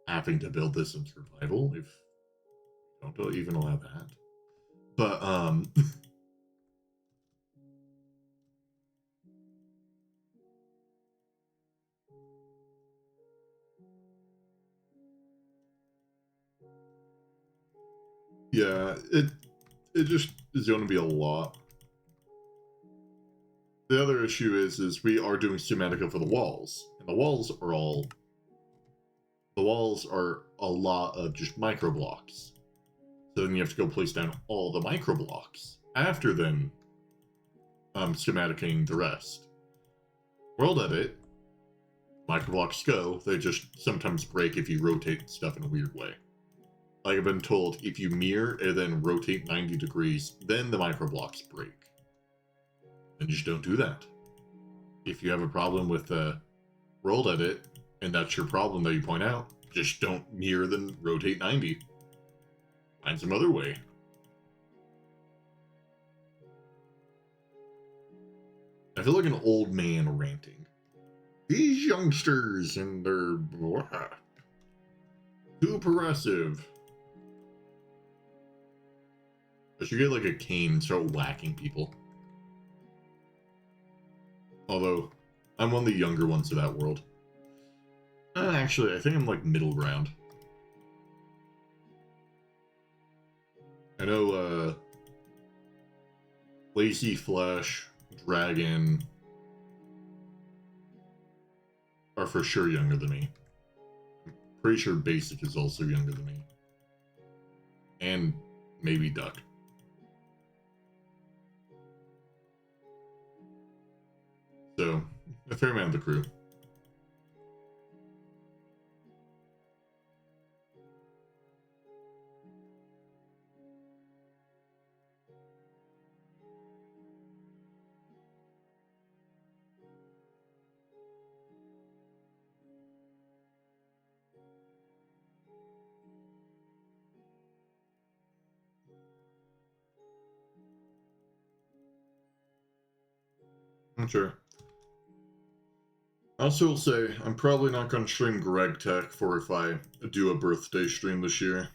having to build this in survival, if you don't even allow that. But, yeah, it just is going to be a lot. The other issue is we are doing Schematica for the walls, and the walls are a lot of just micro blocks. So then you have to go place down all the micro blocks after then schematicing the rest. World edit, micro blocks go, they just sometimes break if you rotate stuff in a weird way. Like I've been told, if you mirror and then rotate 90 degrees, then the microblocks break. Then just don't do that. If you have a problem with world edit, and that's your problem that you point out, just don't mirror then rotate 90. Find some other way. I feel like an old man ranting. These youngsters and their too progressive. I should get like a cane and start whacking people. Although, I'm one of the younger ones of that world. Actually, I think I'm like middle ground. I know, Lazy Flesh, Dragon are for sure younger than me. I'm pretty sure Basic is also younger than me. And maybe Duck. So, a fair amount of the crew. I'm sure. I also will say, I'm probably not going to stream Greg Tech for if I do a birthday stream this year.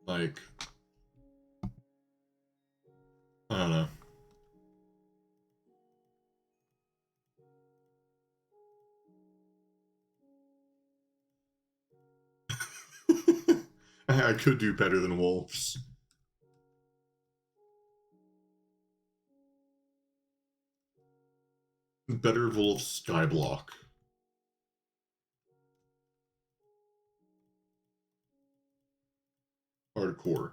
Like, I don't know. I could do better than wolves. Better wolf skyblock. Hardcore.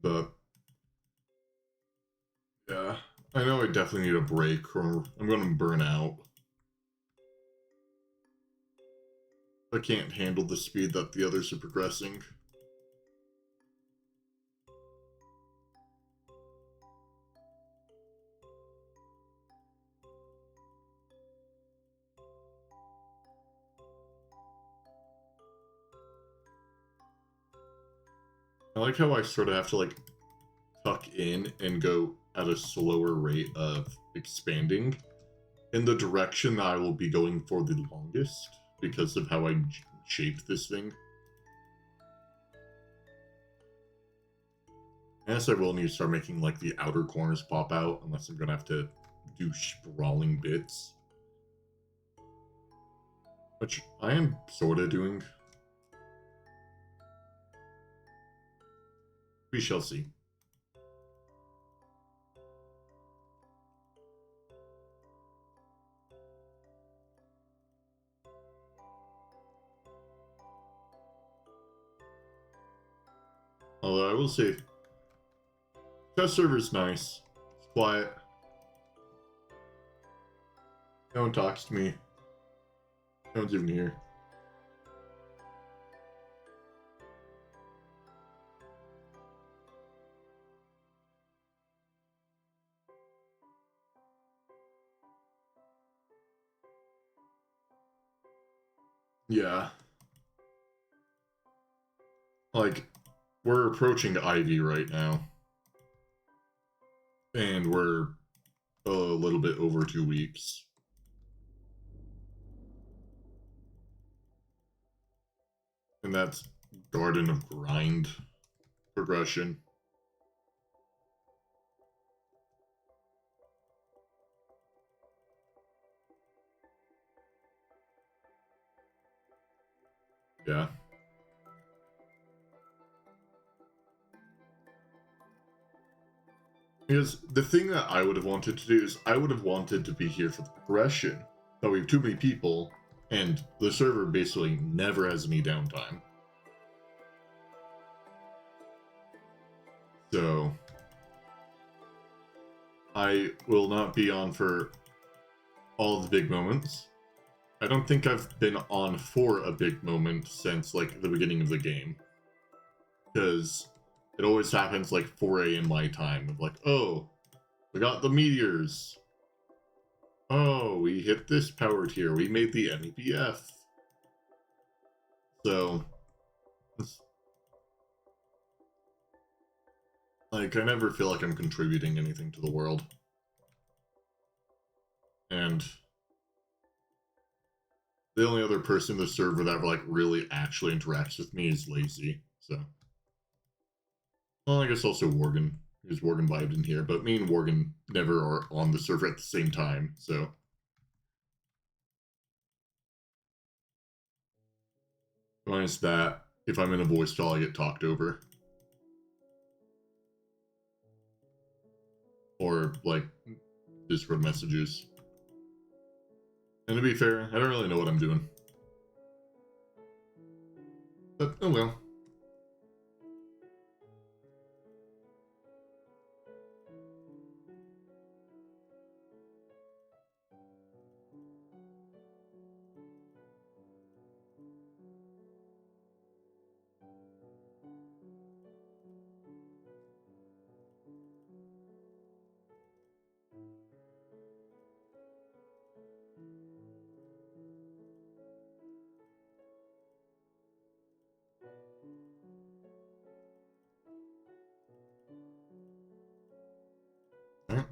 But yeah, I know I definitely need a break or I'm going to burn out. I can't handle the speed that the others are progressing. I like how I sort of have to like tuck in and go at a slower rate of expanding in the direction that I will be going for the longest because of how I shaped this thing. I guess I will need to start making like the outer corners pop out unless I'm gonna have to do sprawling bits. Which I am sort of doing. We shall see. Although I will say, test server's nice. It's quiet. No one talks to me. No one's even here. Yeah. Like, we're approaching Ivy right now. And we're a little bit over 2 weeks. And that's Garden of Grind progression. Yeah. Because the thing that I would have wanted to do is I would have wanted to be here for the progression. But we have too many people, and the server basically never has any downtime. So I will not be on for all the big moments. I don't think I've been on for a big moment since like the beginning of the game. Because it always happens like 4 a.m. my time of like, oh, we got the meteors. Oh, we hit this power tier. We made the MEPF. So, like, I never feel like I'm contributing anything to the world. And the only other person in the server that like really actually interacts with me is Lazy. So, well, I guess also Worgen, because Worgen vibed in here. But me and Worgen never are on the server at the same time. So, minus that, if I'm in a voice call, I get talked over. Or like Discord messages. And to be fair, I don't really know what I'm doing. But, oh well. Alright.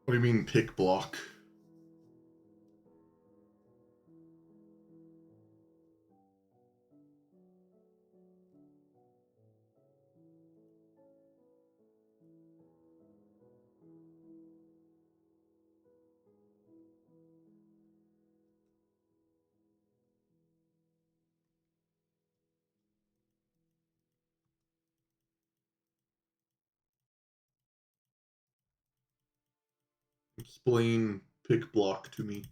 What do you mean, pick block? Explain pick block to me.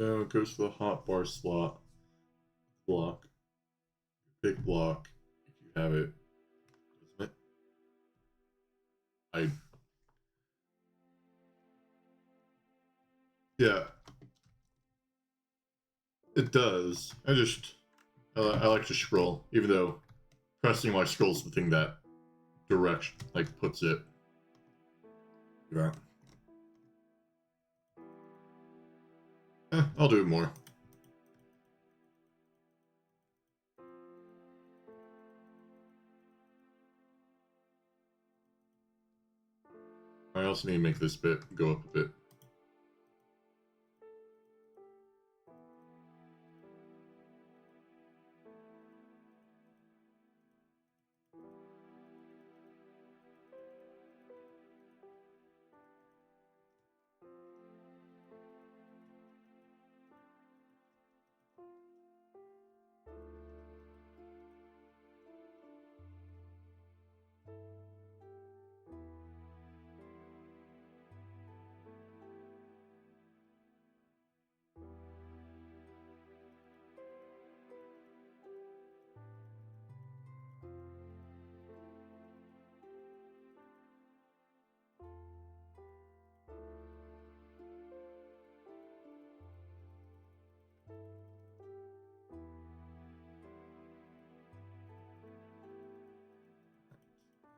No, it goes to the hotbar slot. Block. Pick block. If you have it. Doesn't it? I. Yeah. It does. I like to scroll, even though pressing my scroll is the thing that direction, like, puts it. Yeah. I'll do it more. I also need to make this bit go up a bit.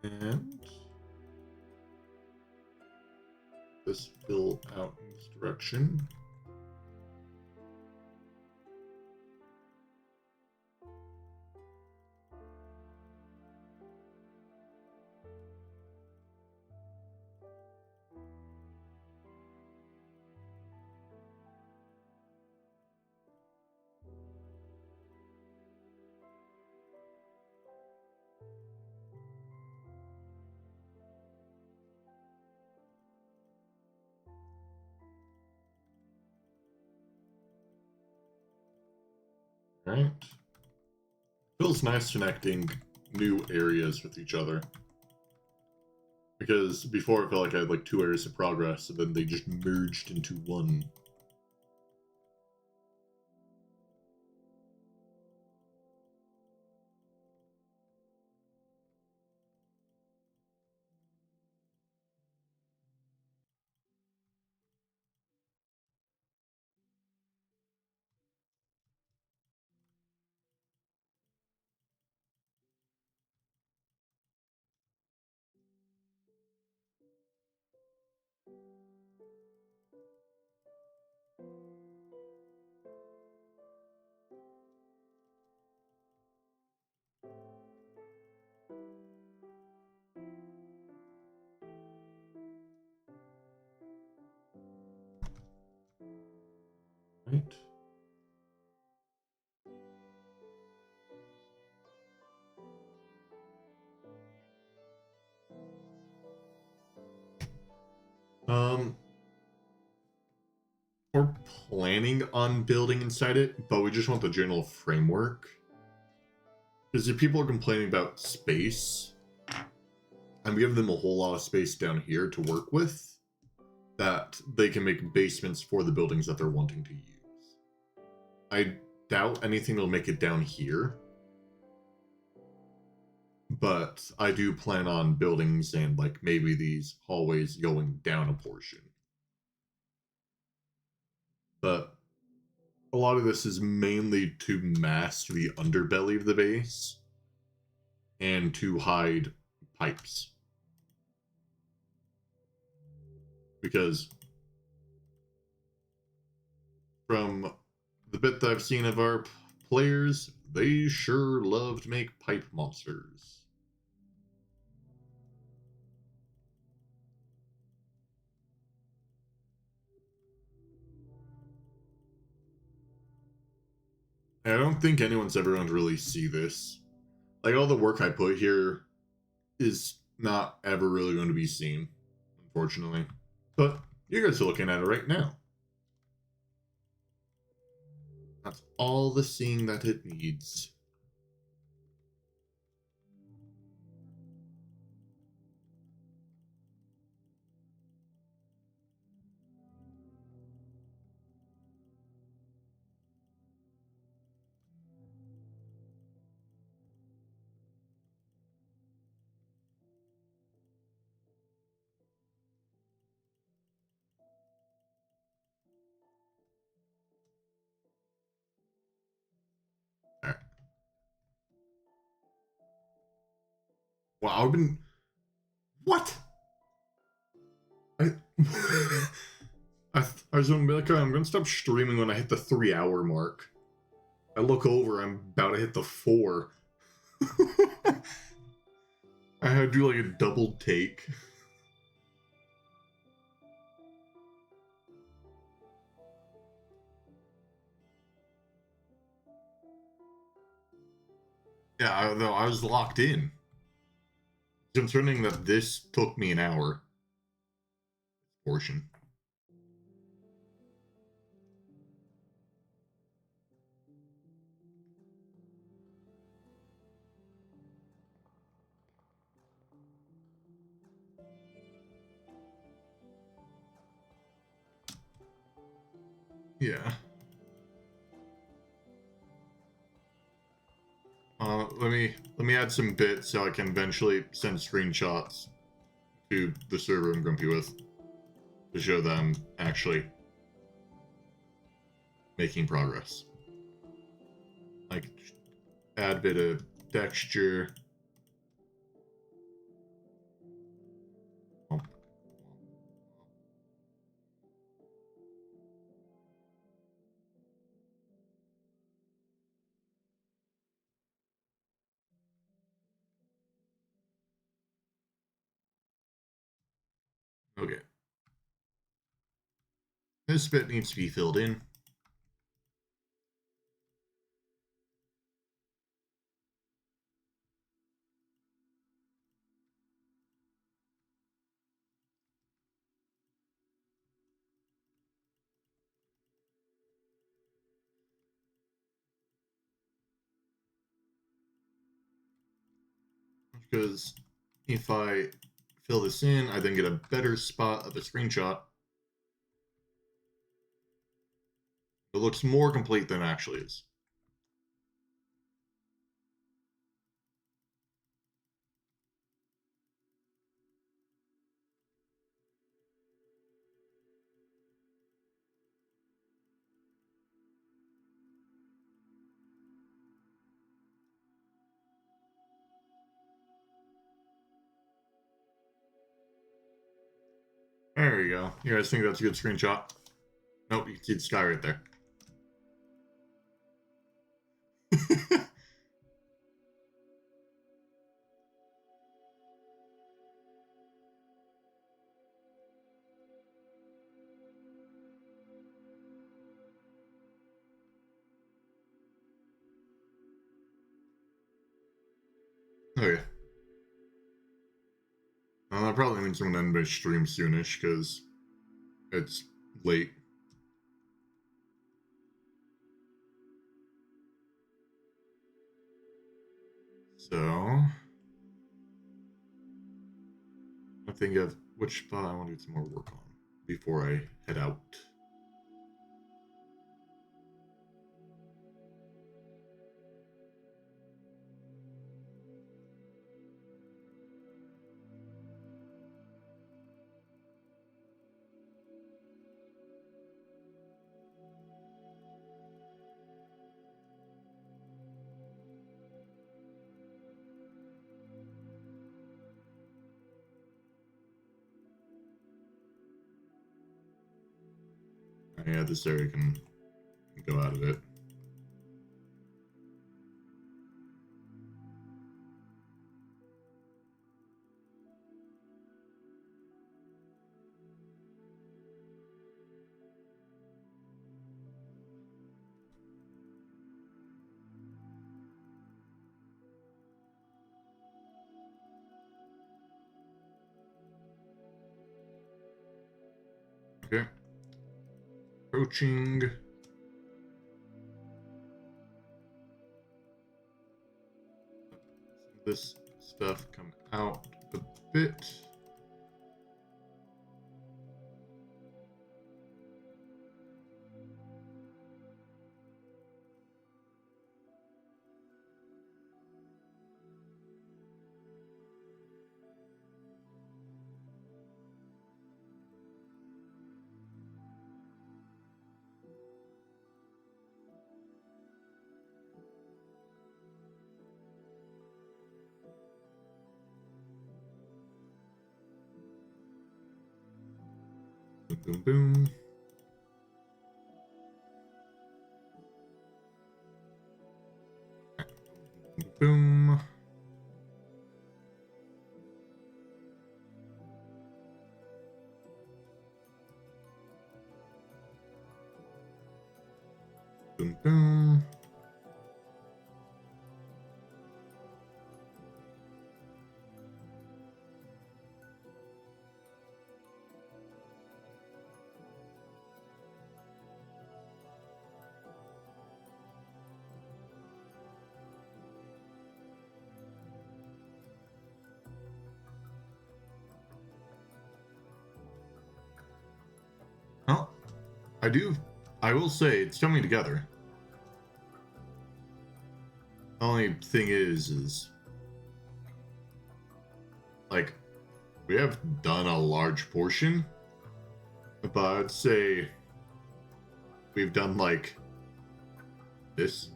And this fill out in this direction. Right. Feels nice connecting new areas with each other. Because before I felt like I had like 2 areas of progress, and then they just merged into one. Right. Um, we're planning on building inside it, but we just want the general framework. Because if people are complaining about space, and we give them a whole lot of space down here to work with, that they can make basements for the buildings that they're wanting to use. I doubt anything will make it down here, but I do plan on buildings and like maybe these hallways going down a portion. But a lot of this is mainly to mask the underbelly of the base and to hide pipes. Because from the bit that I've seen of our players, they sure love to make pipe monsters. I don't think anyone's ever going to really see this. Like, all the work I put here is not ever really going to be seen, unfortunately. But you guys are looking at it right now. That's all the seeing that it needs. Alright. Well, I've been... What? I... I was going to be like, oh, I'm going to stop streaming when I hit the 3-hour mark. I look over, I'm about to hit the 4. I had to do like a double take. Yeah, I was locked in. Concerning that this took me an hour. Portion. Yeah. Let me add some bits so I can eventually send screenshots to the server I'm grumpy with to show them actually making progress. Like, add a bit of texture. Oh. Okay. This bit needs to be filled in. because if I fill this in, I then get a better spot of a screenshot. It looks more complete than it actually is. There you go. You guys think that's a good screenshot? Nope, you can see the sky right there. Okay. Well, that probably means I'm gonna end my stream soonish because it's late. So I think of which spot I want to do some more work on before I head out. Yeah, this area can go out of it. Okay. Approaching. This stuff come out a bit. Boom, boom. Boom. Boom, boom. Oh, I will say it's coming together. The only thing is like we have done a large portion, but I'd say we've done like this.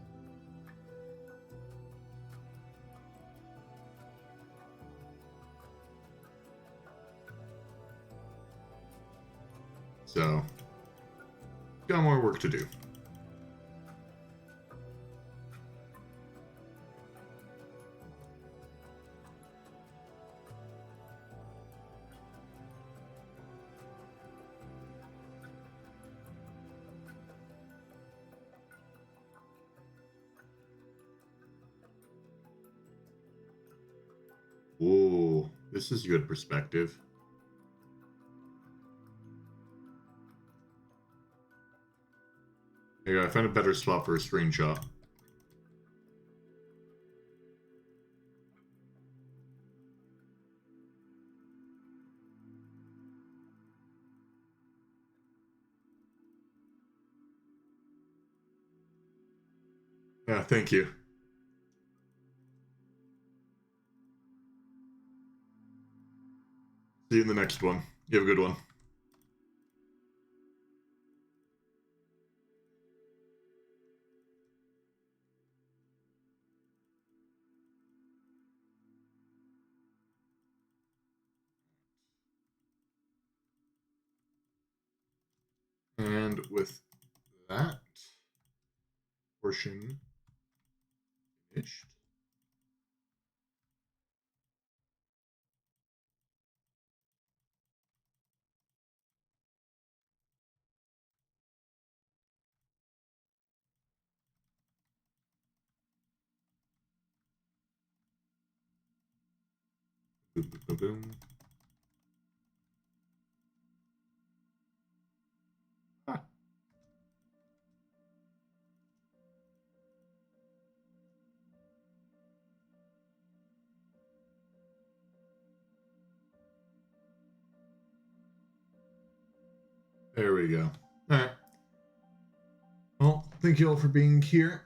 So got more work to do. Whoa, this is a good perspective. Yeah, I found a better spot for a screenshot. Yeah, thank you. See you in the next one. You have a good one. And with that portion finished. Boom, boom, boom, boom. Ah. There we go. Alright. Well, thank you all for being here.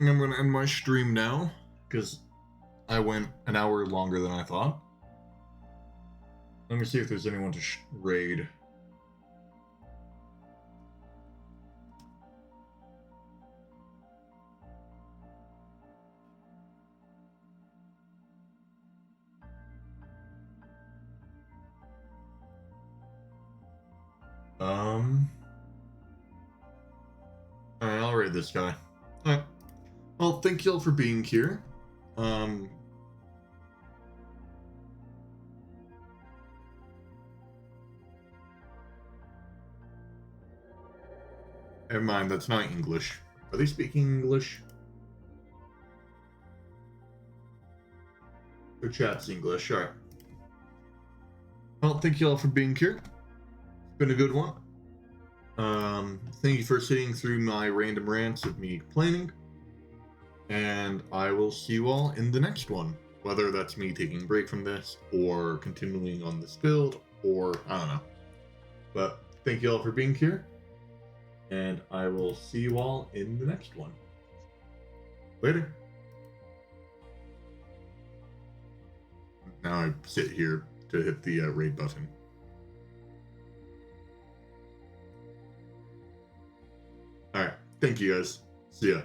I'm going to end my stream now, because I went an hour longer than I thought. Let me see if there's anyone to raid. Alright, I'll raid this guy. Alright. Well, thank you all for being here. Never mind, that's not English. Are they speaking English? Their chat's English, alright. Well, thank you all for being here. It's been a good one. Thank you for sitting through my random rants of me complaining. And I will see you all in the next one. Whether that's me taking a break from this, or continuing on this build, or I don't know. But thank you all for being here. And I will see you all in the next one. Later. Now I sit here to hit the raid button. Alright, thank you guys. See ya.